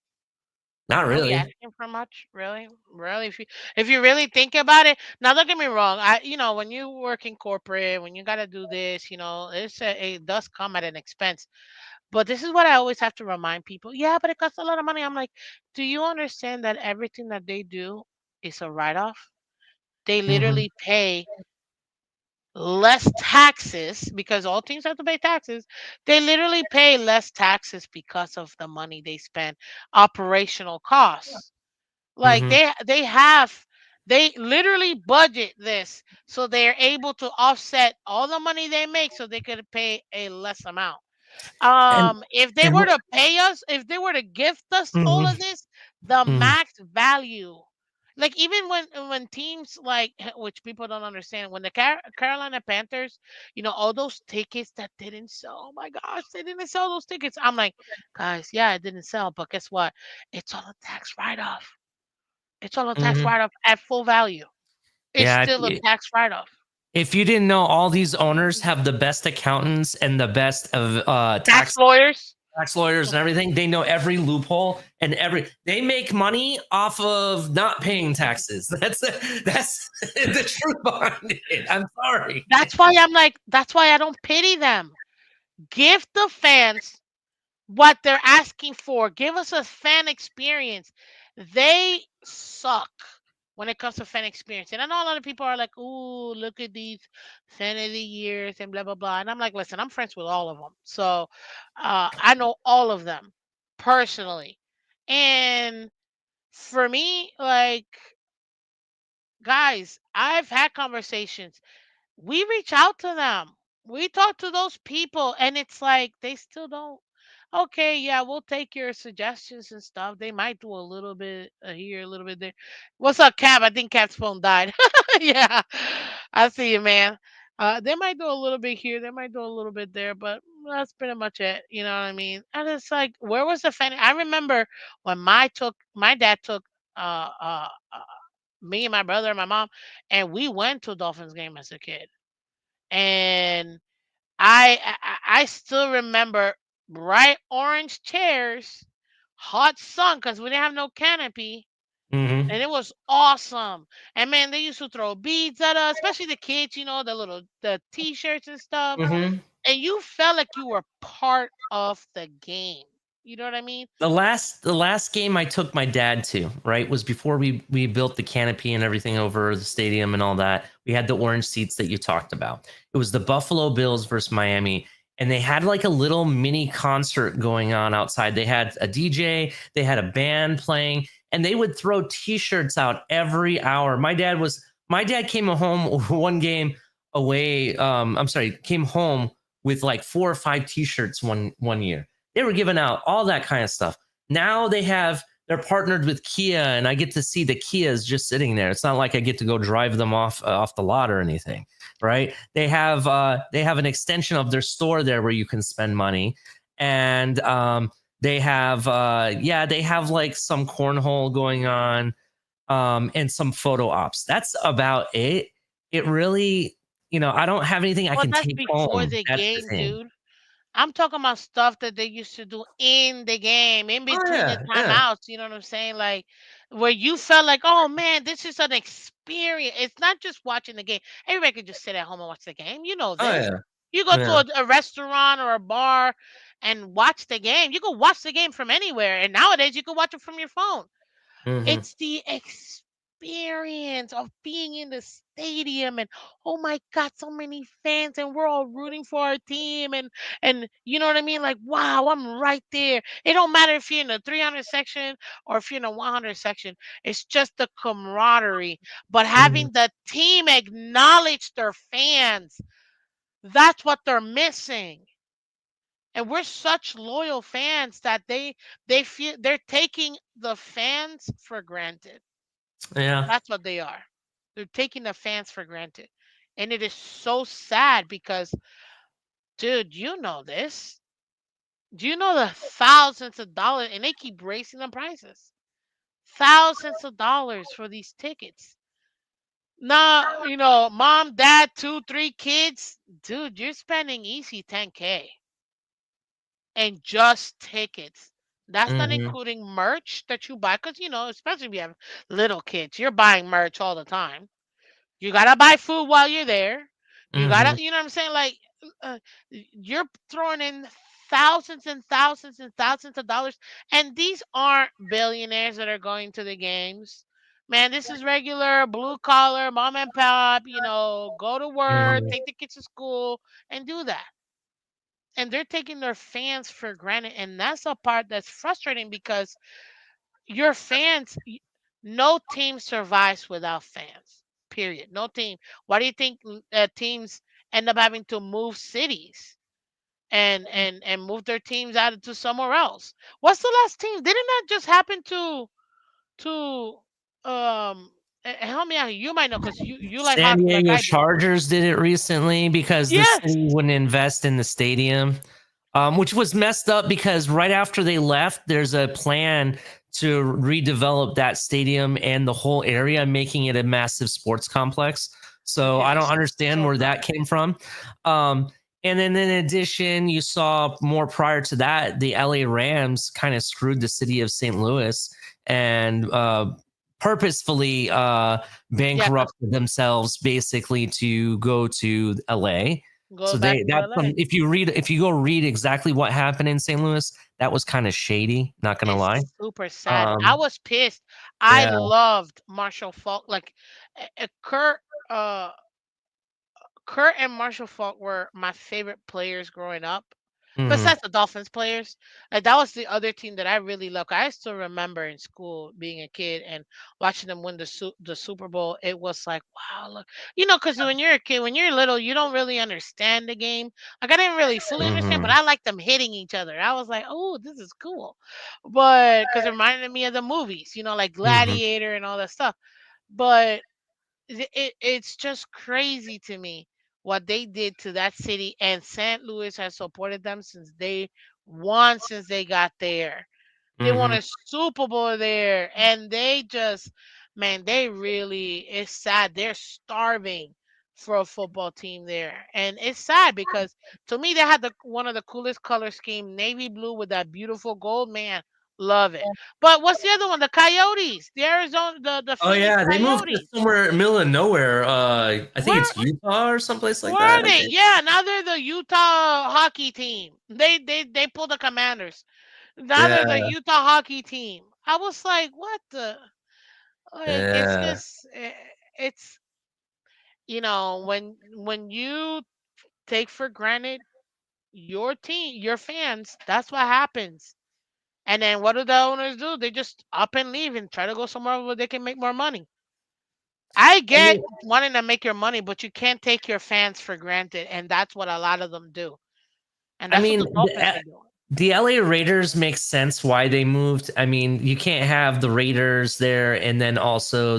D: Not really.
B: Are we asking for much? Really? If you really think about it, now don't get me wrong. When you work in corporate, when you gotta do this, it does come at an expense. But this is what I always have to remind people. Yeah, but it costs a lot of money. I'm like, do you understand that everything that they do is a write-off? They literally pay less taxes because all teams have to pay taxes. They literally pay less taxes because of the money they spend, operational costs. Like they literally budget this so they're able to offset all the money they make so they could pay a less amount. If they were to pay us, if they were to gift us all of this, the max value, like even when teams like, which people don't understand, when the Carolina Panthers, all those tickets that didn't sell, oh my gosh, they didn't sell those tickets. I'm like, guys, yeah, it didn't sell, but guess what? It's all a tax write-off. It's all a tax write-off at full value. It's still a tax write-off.
D: If you didn't know, all these owners have the best accountants and the best of
B: tax lawyers.
D: tax lawyers and everything. They know every loophole and they make money off of not paying taxes. That's the truth behind it. I'm sorry.
B: That's why I'm like, that's why I don't pity them. Give the fans what they're asking for. Give us a fan experience. They suck when it comes to fan experience. And I know a lot of people are like, ooh, look at these fan of the years and blah, blah, blah. And I'm like, listen, I'm friends with all of them. So I know all of them personally. And for me, like, guys, I've had conversations. We reach out to them. We talk to those people, and it's like they still don't. Okay, yeah, we'll take your suggestions and stuff. They might do a little bit here, a little bit there. What's up, Cap? I think Cap's phone died. Yeah, I see you, man. They might do a little bit here, they might do a little bit there, but that's pretty much it. You know what I mean? And it's like, where was the fan? I remember when my dad took uh, uh, uh, me and my brother and my mom, and we went to a Dolphins game as a kid. And I still remember bright orange chairs, hot sun because we didn't have no canopy,
D: Mm-hmm.
B: and it was awesome. And man, they used to throw beads at us, especially the kids, the t-shirts and stuff.
D: Mm-hmm.
B: And you felt like you were part of the game. You know what I mean?
D: The last game I took my dad to, right, was before we built the canopy and everything over the stadium and all that. We had the orange seats that you talked about. It was the Buffalo Bills versus Miami, and they had like a little mini concert going on outside. They had a DJ, they had a band playing, and they would throw t-shirts out every hour. My dad came home one game away. Came home with like 4 or 5 t-shirts one year. They were giving out all that kind of stuff. Now they're partnered with Kia, and I get to see the Kias just sitting there. It's not like I get to go drive them off the lot or anything, right? They have an extension of their store there where you can spend money, and they have like some cornhole going on, and some photo ops. That's about it. It really, I don't have anything I
B: Well,
D: can
B: that's
D: take
B: before
D: home.
B: the
D: That's the
B: game,
D: thing.
B: dude. I'm talking about stuff that they used to do in the game, in
D: Oh
B: between the
D: yeah, yeah.
B: timeouts. You know what I'm saying? Like where you felt like, oh man, this is an experience. It's not just watching the game. Everybody could just sit at home and watch the game. You know
D: Oh
B: this.
D: yeah,
B: You go to
D: yeah.
B: a restaurant or a bar and watch the game. You can watch the game from anywhere. And nowadays you can watch it from your phone.
D: Mm-hmm.
B: It's the experience of being in the stadium and oh my god, so many fans and we're all rooting for our team and you know what I mean? Like, wow, I'm right there. It don't matter if you're in the 300 section or if you're in the 100 section. It's just the camaraderie. But
D: Mm-hmm.
B: having the team acknowledge their fans, that's what they're missing. And we're such loyal fans that they feel they're taking the fans for granted.
D: Yeah.
B: That's what they are. They're taking the fans for granted. And it is so sad because, dude, you know this. Do you know the thousands of dollars? And they keep raising the prices. Thousands of dollars for these tickets. Now, mom, dad, 2, 3 kids. Dude, you're spending easy 10K and just tickets. That's not
D: Mm-hmm.
B: including merch that you buy. Because, especially if you have little kids, you're buying merch all the time. You gotta buy food while you're there. You
D: Mm-hmm.
B: gotta, you know what I'm saying? Like, you're throwing in thousands and thousands and thousands of dollars, and these aren't billionaires that are going to the games. Man, this is regular blue collar mom and pop. Go to work,
D: Mm-hmm.
B: take the kids to school, and do that. And they're taking their fans for granted, and that's the part that's frustrating because your fans, no team survives without fans. Period. No team. Why do you think teams end up having to move cities and move their teams out to somewhere else? What's the last team? Didn't that just happen to help me out? You might know because you like
D: San
B: hockey like
D: Diego
B: I do.
D: Chargers did it recently because the
B: Yes.
D: city wouldn't invest in the stadium, which was messed up because right after they left, there's a plan to redevelop that stadium and the whole area, making it a massive sports complex. So I don't
B: Yes.
D: understand
B: So
D: where
B: dumb.
D: that came from. Um, And then in addition, you saw more prior to that, the LA Rams kind of screwed the city of St. Louis and purposefully
B: Yeah, cause
D: bankrupted themselves basically to go to LA.
B: go
D: So
B: back to
D: that's
B: LA.
D: if you go read exactly what happened in St. Louis, that was kind of shady, not gonna lie.
B: It's super sad. I
D: Um,
B: was pissed. I
D: yeah.
B: loved Marshall Falk. Like Kurt, uh, Kurt and Marshall Falk were my favorite players growing up.
D: Mhm.
B: Besides the Dolphins players, that was the other team that I really loved. I still remember in school being a kid and watching them win the Super Bowl. It was like, wow, look, because when you're a kid, when you're little, you don't really understand the game. Like I didn't really fully understand, but
D: Mhm.
B: I liked them hitting each other. I was like, oh, this is cool, but because it reminded me of the movies, like
D: Mhm.
B: Gladiator and all that stuff. But it's just crazy to me what they did to that city, and St. Louis has supported them since they got there. They won
D: Mhm.
B: a Super Bowl there, and they just, man, they really, it's sad. They're starving for a football team there, and it's sad because to me they had one of the coolest color scheme, navy blue with that beautiful gold. Man, love it. But what's the other one? The Coyotes, the Arizona, the
D: Oh
B: Phoenix
D: yeah, they moved to
B: Coyotes.
D: somewhere in the middle of nowhere. I think
B: Where
D: it's Utah or someplace like
B: where are
D: that. I
B: they?
D: think.
B: Yeah, now they're the Utah hockey team. They pulled the Commanders. Now they're the
D: Yeah.
B: Utah hockey team. I was like, what the? Like, it's
D: Yeah.
B: just, it's when you take for granted your team, your fans, that's what happens. And then what do the owners do? They just up and leave and try to go somewhere where they can make more money. I
D: I
B: get
D: mean,
B: wanting to make your money, but you can't take your fans for granted, and that's what a lot of them do. And
D: I
B: that's what
D: mean,
B: the Dolphins are doing.
D: the LA Raiders makes sense why they moved. I mean, you can't have the Raiders there and then also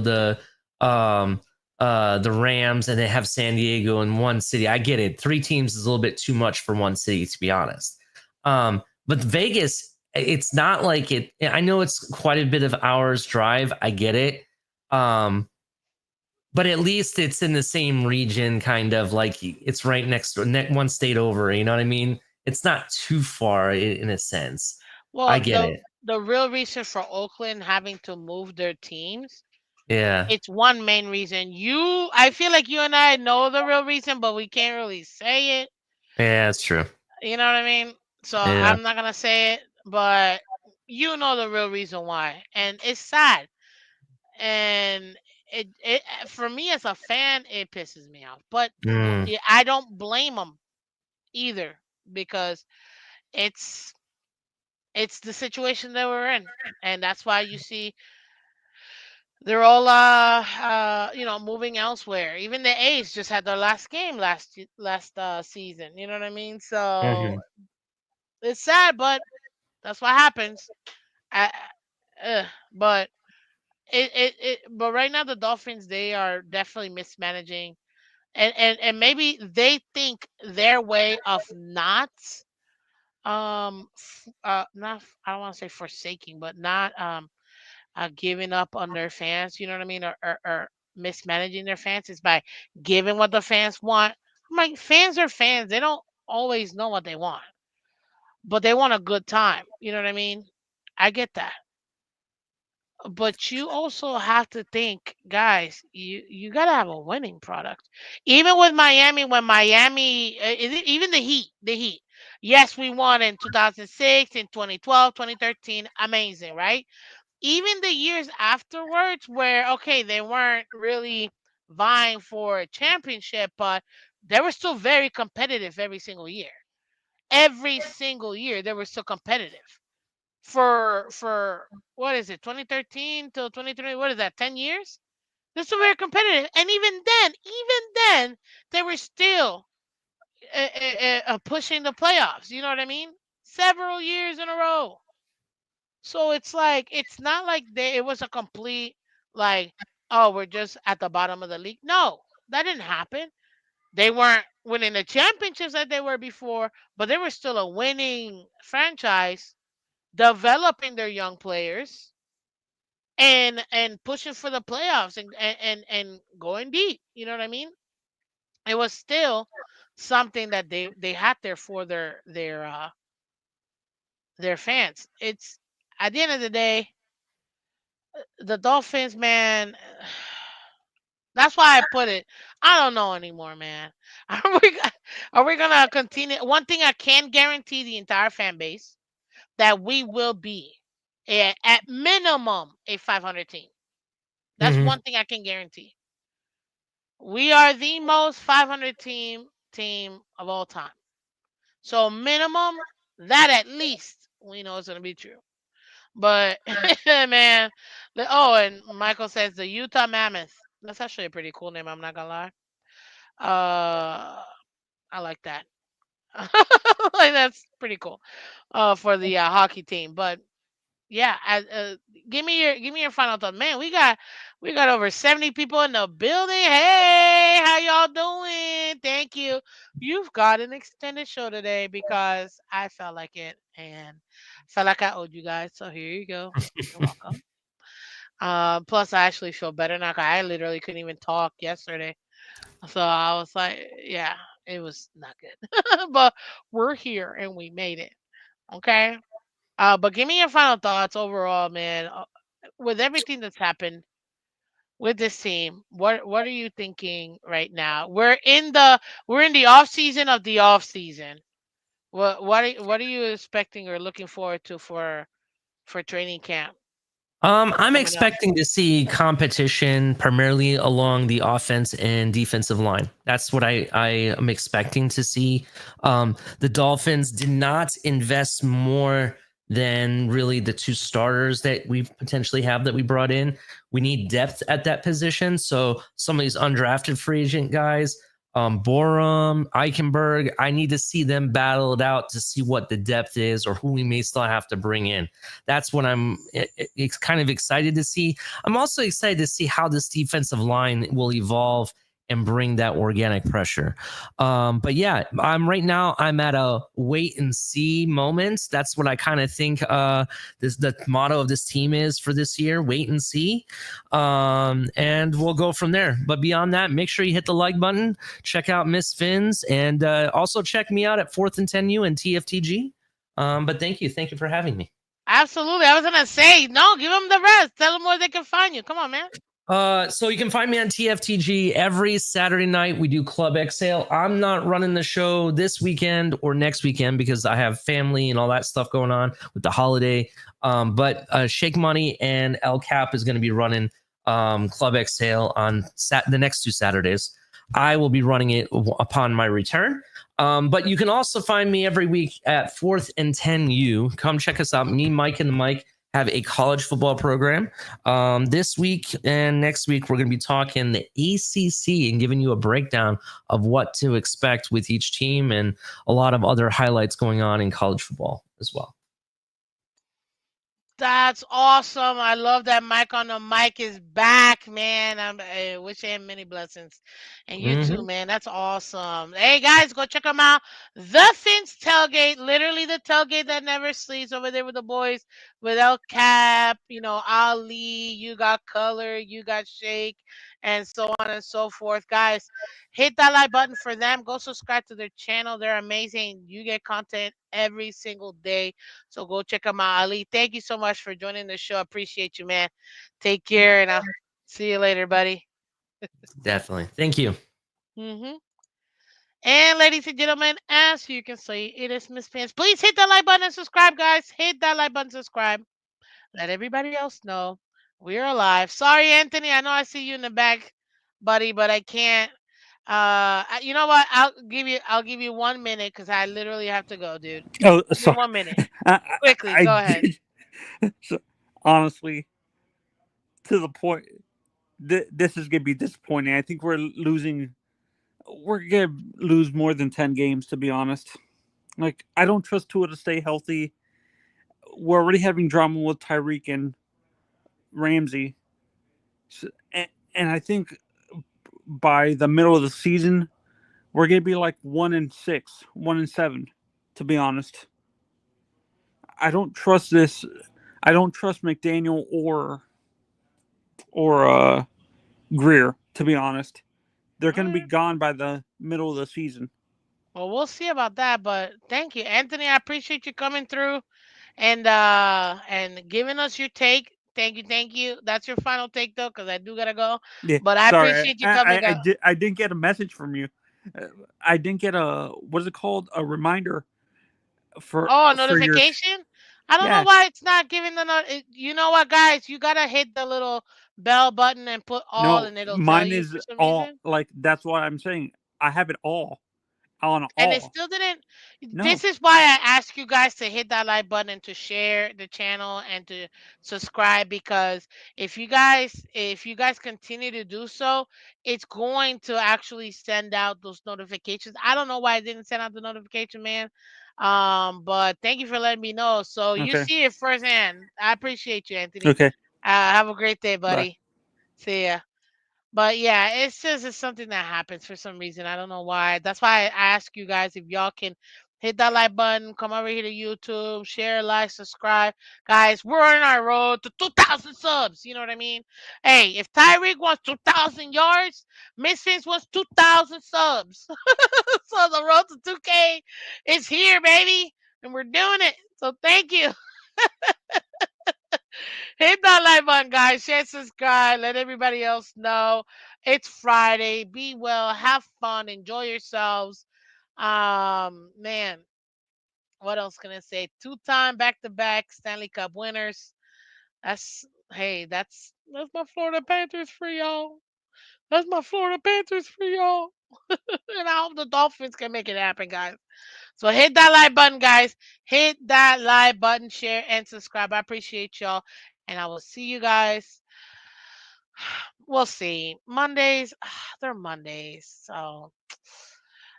D: um the Rams and then have San Diego in one city. I get it. Three teams is a little bit too much for one city, to be honest. But Vegas, it's not like it. I know it's quite a bit of hours drive. I get it. Um, but at least it's in the same region, kind of like it's right next door, one state over. You know what I mean? It's not too far in a sense. I
B: Well,
D: get
B: the
D: it.
B: the real reason for Oakland having to move their teams,
D: Yeah.
B: it's one main reason. I feel like you and I know the real reason, but we can't really say it.
D: Yeah, that's true.
B: You know what I mean? So
D: Yeah.
B: I'm not gonna say it, but you know the real reason why, and it's sad. And it for me as a fan, it pisses me off. But
D: Mm.
B: yeah, I don't blame them either because it's it's the situation that we're in, and that's why you see they're all moving elsewhere. Even the A's just had their last game last season. You know what I mean? So
D: Hmm.
B: it's sad, but that's what happens. I, but but right now the Dolphins, they are definitely mismanaging, and maybe they think their way of not I don't want to say forsaking, but not giving up on their fans, you know what I mean, or mismanaging their fans is by giving what the fans want. I'm like, fans are fans. They don't always know what they want, but they want a good time. You know what I mean? I get that. But you also have to think, guys, you got to have a winning product. Even with Miami, when Miami, even the Heat. Yes, we won in 2006, in 2012, 2013. Amazing, right? Even the years afterwards where okay they weren't really vying for a championship, but they were still very competitive every single year they were still competitive for what is it, 2013 till 2020, what is that, 10 years? They're still very competitive, and even then they were still pushing the playoffs, you know what I mean, several years in a row. So it's not like it was a complete like, oh, we're just at the bottom of the league. No, that didn't happen. They weren't winning the championships that they were before, but they were still a winning franchise, developing their young players and pushing for the playoffs and going deep. You know what I mean? It was still something that they had there for their fans. It's at the end of the day, the Dolphins, man. That's why I put it. I don't know anymore, man. Are we are we gonna continue? One thing I can guarantee the entire fan base that we will be at minimum a 500 team. That's
D: Mhm.
B: one thing I can guarantee. We are the most 500 team of all time. So minimum that at least we know is gonna be true. But man, and Michael says the Utah Mammoth. That's actually a pretty cool name. I'm not gonna lie. I like that. Like that's pretty cool. For the hockey team. But yeah, give me your final thought, man. We got over 70 people in the building. Hey, how y'all doing? Thank you. You've got an extended show today because I felt like it and felt like I owed you guys. So here you go. You're welcome. Plus, I actually feel better now. 'Cause I literally couldn't even talk yesterday. So I was like, yeah, it was not good. But we're here and we made it. Okay. But give me your final thoughts overall, man. With everything that's happened with this team, what are you thinking right now? We're in the off season of the off season. What are you expecting or looking forward to for training camp
D: I'm
B: coming up?
D: expecting to see competition primarily along the offense and defensive line. That's what I am expecting to see. The Dolphins did not invest more than really the two starters that we potentially have that we brought in. We need depth at that position. So some of these undrafted free agent guys, Borum, Eichenberg, I need to see them battle it out to see what the depth is or who we may still have to bring in. That's what it's kind of excited to see. I'm also excited to see how this defensive line will evolve and bring that organic pressure. But yeah, I'm at a wait and see moment. That's what I kind of think the motto of this team is for this year, wait and see. And we'll go from there. But beyond that, make sure you hit the like button, check out Miss Phins, and also check me out at 4th and 10U and TFTG. But thank you for having me.
B: Absolutely. I was gonna say no. Give them the rest. Tell them where they can find you. Come on, man.
D: So you can find me on TFTG every Saturday night. We do Club Exhale. I'm not running the show this weekend or next weekend because I have family and all that stuff going on with the holiday. But Shake Money and El Cap is going to be running Club Exhale on the next 2 Saturdays. I will be running it upon my return. But you can also find me every week at 4th and 10U. Come check us out. Me, Mike, and the Mike have a college football program. This week and next week, we're going to be talking the ACC and giving you a breakdown of what to expect with each team and a lot of other highlights going on in college football as well.
B: That's awesome. I love that Mike on the mic is back, man. I wish him many blessings. And you too, man. That's awesome. Hey, guys, go check them out. The Phins Tailgate, literally the tailgate that never sleeps over there with the boys, with El Cap, Ali, you got Color, you got Shake, and so on and so forth. Guys, hit that like button for them. Go subscribe to their channel. They're amazing. You get content every single day. So go check them out. Ali, thank you so much for joining the show. I appreciate you, man. Take care, and I'll see you later, buddy.
D: Definitely. Thank you.
B: hmm And ladies and gentlemen, as you can see, it is Miss Pants. Please hit that like button and subscribe, guys. Hit that like button, subscribe. Let everybody else know we're alive. Sorry, Anthony. I know I see you in the back, buddy, but I can't. You know what? I'll give you 1 minute because I literally have to go, dude.
H: Oh,
B: Give me
H: sorry.
B: 1 minute.
H: I,
B: Quickly,
H: I
B: go ahead.
H: so, honestly, to the point, this is gonna be disappointing. I think we're losing. We're gonna lose more than 10 games, to be honest. Like, I don't trust Tua to stay healthy. We're already having drama with Tyreek and Ramsey, and I think by the middle of the season, we're gonna be like 1-6, 1-7. To be honest, I don't trust this. I don't trust McDaniel or Greer. To be honest, they're going to be gone by the middle of the season.
B: Well, we'll see about that, but thank you, Anthony. I appreciate you coming through and giving us your take. Thank you, thank you. That's your final take though, because I do gotta go.
H: Yeah,
B: But I
H: sorry,
B: appreciate you coming up.
H: I didn't get a message from you. Uh, I didn't get a what is it called, a reminder
B: Oh,
H: for your
B: notification? I don't know
H: yeah.
B: why it's not giving the you know what, guys? You gotta hit the little bell button and put all,
H: No,
B: and it'll tell
H: mine
B: you
H: is
B: for some
H: all,
B: reason.
H: like that's what I'm saying. I have it all on
B: And it
H: all.
B: still didn't.
H: No,
B: This is why I ask you guys to hit that like button and to share the channel and to subscribe, because if you guys continue to do so, it's going to actually send out those notifications. I don't know why I didn't send out the notification, man. But thank you for letting me know. So you
H: okay,
B: see it firsthand. I appreciate you, Anthony.
H: okay,
B: Have a great day,
H: bye.
B: buddy. See ya. But yeah, it's just it's something that happens for some reason. I don't know why. That's why I ask you guys if y'all can hit that like button, come over here to YouTube, share, like, subscribe. Guys, we're on our road to 2,000 subs. You know what I mean? Hey, if Tyreek wants 2,000 yards, Miss Phins wants 2,000 subs. So the road to 2K is here, baby. And we're doing it. So thank you. Hit that like button, guys. Share, subscribe. Let everybody else know. It's Friday. Be well. Have fun. Enjoy yourselves. Man, what else can I say? Two-time back-to-back Stanley Cup winners. That's hey, that's my Florida Panthers for y'all. That's my Florida Panthers for y'all. And I hope the Dolphins can make it happen, guys. So hit that like button, guys. Hit that like button, share, and subscribe. I appreciate y'all. And I will see you guys. We'll see. Mondays, they're Mondays. So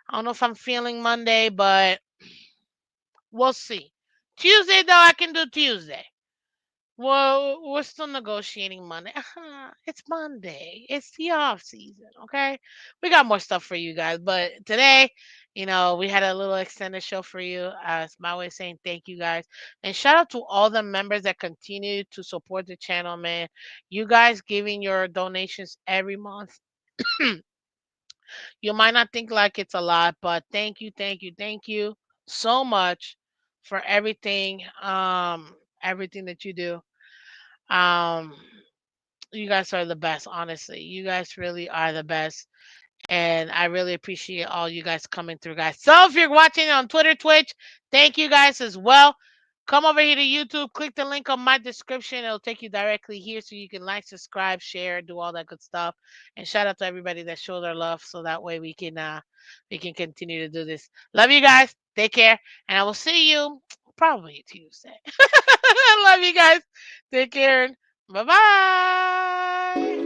B: I don't know if I'm feeling Monday, but we'll see. Tuesday, though, I can do Tuesday. Well, we're still negotiating Monday. It's Monday. It's the off season, okay? We got more stuff for you guys, but today, we had a little extended show for you. It's my way of saying thank you guys, and shout out to all the members that continue to support the channel, man. You guys giving your donations every month. You might not think like it's a lot, but thank you, thank you, thank you so much for everything that you do. Um, you guys are the best, honestly. You guys really are the best. And I really appreciate all you guys coming through, guys. So if you're watching on Twitter, Twitch, thank you guys as well. Come over here to YouTube, click the link on my description. It'll take you directly here so you can like, subscribe, share, do all that good stuff. And shout out to everybody that showed their love so that way we can continue to do this. Love you guys. Take care. And I will see you probably Tuesday. I love you guys. Take care. Bye bye.